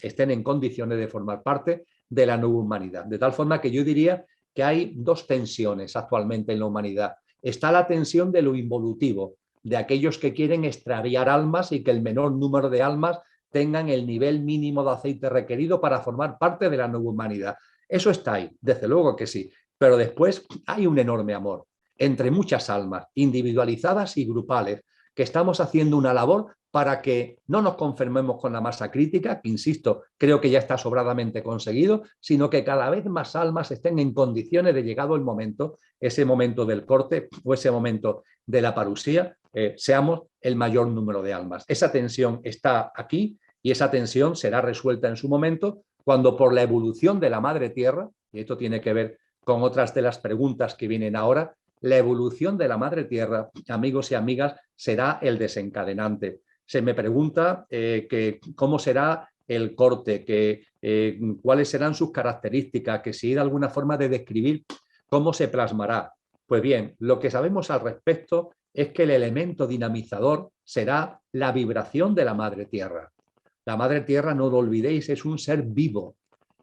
estén en condiciones de formar parte de la nueva humanidad. De tal forma que yo diría que hay dos tensiones actualmente en la humanidad. Está la tensión de lo involutivo, de aquellos que quieren extraviar almas y que el menor número de almas tengan el nivel mínimo de aceite requerido para formar parte de la nueva humanidad. Eso está ahí, desde luego que sí, pero después hay un enorme amor entre muchas almas, individualizadas y grupales, que estamos haciendo una labor para que no nos conformemos con la masa crítica, que insisto, creo que ya está sobradamente conseguido, sino que cada vez más almas estén en condiciones de, llegado el momento, ese momento del corte o ese momento de la parusía, seamos el mayor número de almas. Esa tensión está aquí y esa tensión será resuelta en su momento cuando por la evolución de la madre tierra, y esto tiene que ver con otras de las preguntas que vienen ahora, la evolución de la madre tierra, amigos y amigas, será el desencadenante. Se me pregunta cómo será el corte, cuáles serán sus características, que si hay alguna forma de describir cómo se plasmará. Pues bien, lo que sabemos al respecto es que el elemento dinamizador será la vibración de la madre tierra. La madre tierra, no lo olvidéis, es un ser vivo,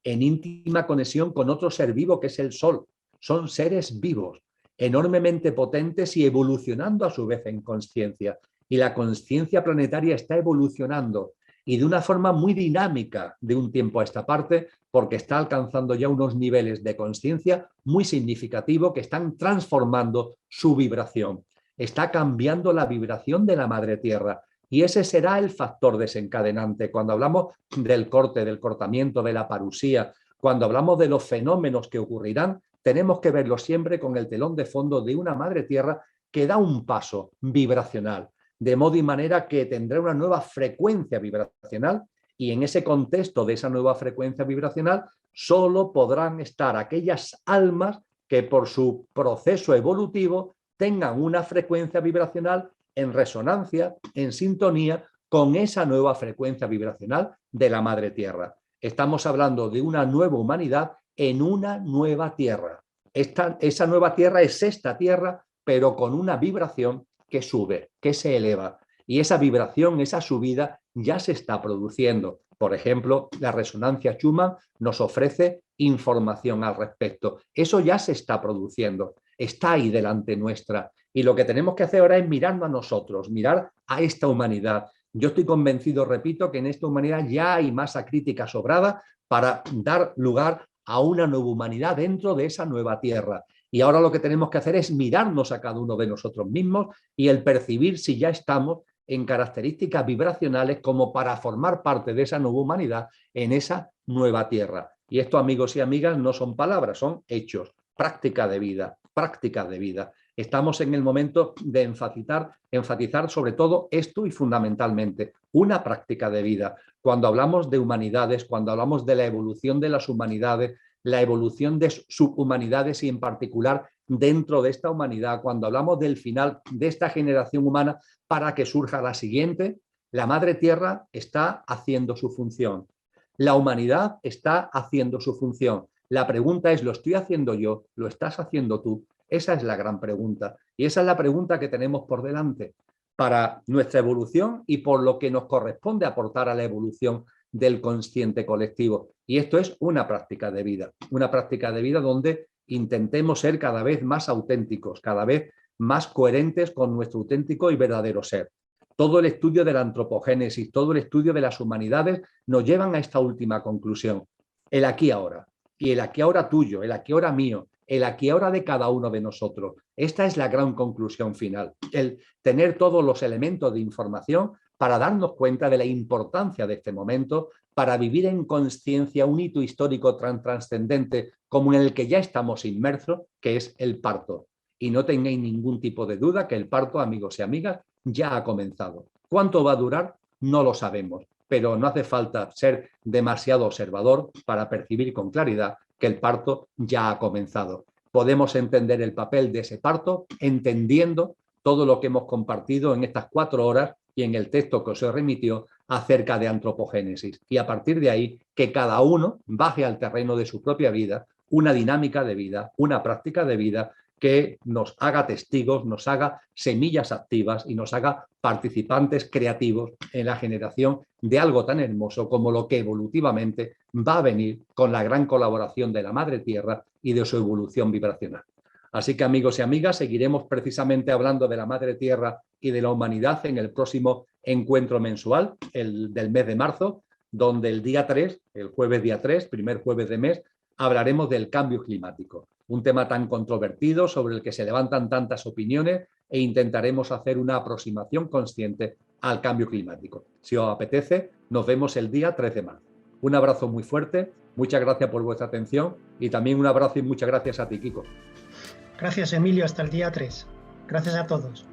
en íntima conexión con otro ser vivo que es el sol. Son seres vivos, enormemente potentes y evolucionando a su vez en consciencia. Y la consciencia planetaria está evolucionando y de una forma muy dinámica de un tiempo a esta parte, porque está alcanzando ya unos niveles de conciencia muy significativos que están transformando su vibración. Está cambiando la vibración de la Madre Tierra. Y ese será el factor desencadenante. Cuando hablamos del corte, del cortamiento, de la parusía, cuando hablamos de los fenómenos que ocurrirán, tenemos que verlo siempre con el telón de fondo de una Madre Tierra que da un paso vibracional, de modo y manera que tendrá una nueva frecuencia vibracional, y en ese contexto de esa nueva frecuencia vibracional solo podrán estar aquellas almas que por su proceso evolutivo tengan una frecuencia vibracional en resonancia, en sintonía con esa nueva frecuencia vibracional de la Madre Tierra. Estamos hablando de una nueva humanidad en una nueva Tierra. Esa nueva Tierra es esta Tierra, pero con una vibración que sube, que se eleva. Y esa vibración, esa subida, ya se está produciendo. Por ejemplo, la resonancia Schumann nos ofrece información al respecto. Eso ya se está produciendo, está ahí delante nuestra. Y lo que tenemos que hacer ahora es mirarnos a nosotros, mirar a esta humanidad. Yo estoy convencido, repito, que en esta humanidad ya hay masa crítica sobrada para dar lugar a una nueva humanidad dentro de esa nueva Tierra. Y ahora lo que tenemos que hacer es mirarnos a cada uno de nosotros mismos y el percibir si ya estamos en características vibracionales como para formar parte de esa nueva humanidad en esa nueva Tierra. Y esto, amigos y amigas, no son palabras, son hechos, práctica de vida, prácticas de vida. Estamos en el momento de enfatizar sobre todo esto y fundamentalmente una práctica de vida. Cuando hablamos de humanidades, cuando hablamos de la evolución de las humanidades, la evolución de subhumanidades y en particular dentro de esta humanidad, cuando hablamos del final de esta generación humana para que surja la siguiente, la Madre Tierra está haciendo su función. La humanidad está haciendo su función. La pregunta es, ¿lo estoy haciendo yo? ¿Lo estás haciendo tú? Esa es la gran pregunta. Y esa es la pregunta que tenemos por delante para nuestra evolución y por lo que nos corresponde aportar a la evolución del consciente colectivo. Y esto es una práctica de vida donde intentemos ser cada vez más auténticos, cada vez más coherentes con nuestro auténtico y verdadero ser. Todo el estudio de la antropogénesis, todo el estudio de las humanidades nos llevan a esta última conclusión. El aquí ahora. Y el aquí ahora tuyo, el aquí ahora mío, el aquí ahora de cada uno de nosotros. Esta es la gran conclusión final. El tener todos los elementos de información para darnos cuenta de la importancia de este momento, para vivir en conciencia un hito histórico trascendente como en el que ya estamos inmersos, que es el parto. Y no tengáis ningún tipo de duda que el parto, amigos y amigas, ya ha comenzado. ¿Cuánto va a durar? No lo sabemos, pero no hace falta ser demasiado observador para percibir con claridad que el parto ya ha comenzado. Podemos entender el papel de ese parto entendiendo todo lo que hemos compartido en estas 4 horas y en el texto que os he remitido acerca de antropogénesis. Y a partir de ahí, que cada uno baje al terreno de su propia vida una dinámica de vida, una práctica de vida que nos haga testigos, nos haga semillas activas y nos haga participantes creativos en la generación de algo tan hermoso como lo que evolutivamente va a venir con la gran colaboración de la Madre Tierra y de su evolución vibracional. Así que, amigos y amigas, seguiremos precisamente hablando de la Madre Tierra y de la humanidad en el próximo encuentro mensual, el del mes de marzo, donde el día 3, el jueves día 3, primer jueves de mes, hablaremos del cambio climático. Un tema tan controvertido sobre el que se levantan tantas opiniones e intentaremos hacer una aproximación consciente al cambio climático. Si os apetece, nos vemos el día 3 de marzo. Un abrazo muy fuerte, muchas gracias por vuestra atención y también un abrazo y muchas gracias a ti, Kiko. Gracias, Emilio, hasta el día 3. Gracias a todos.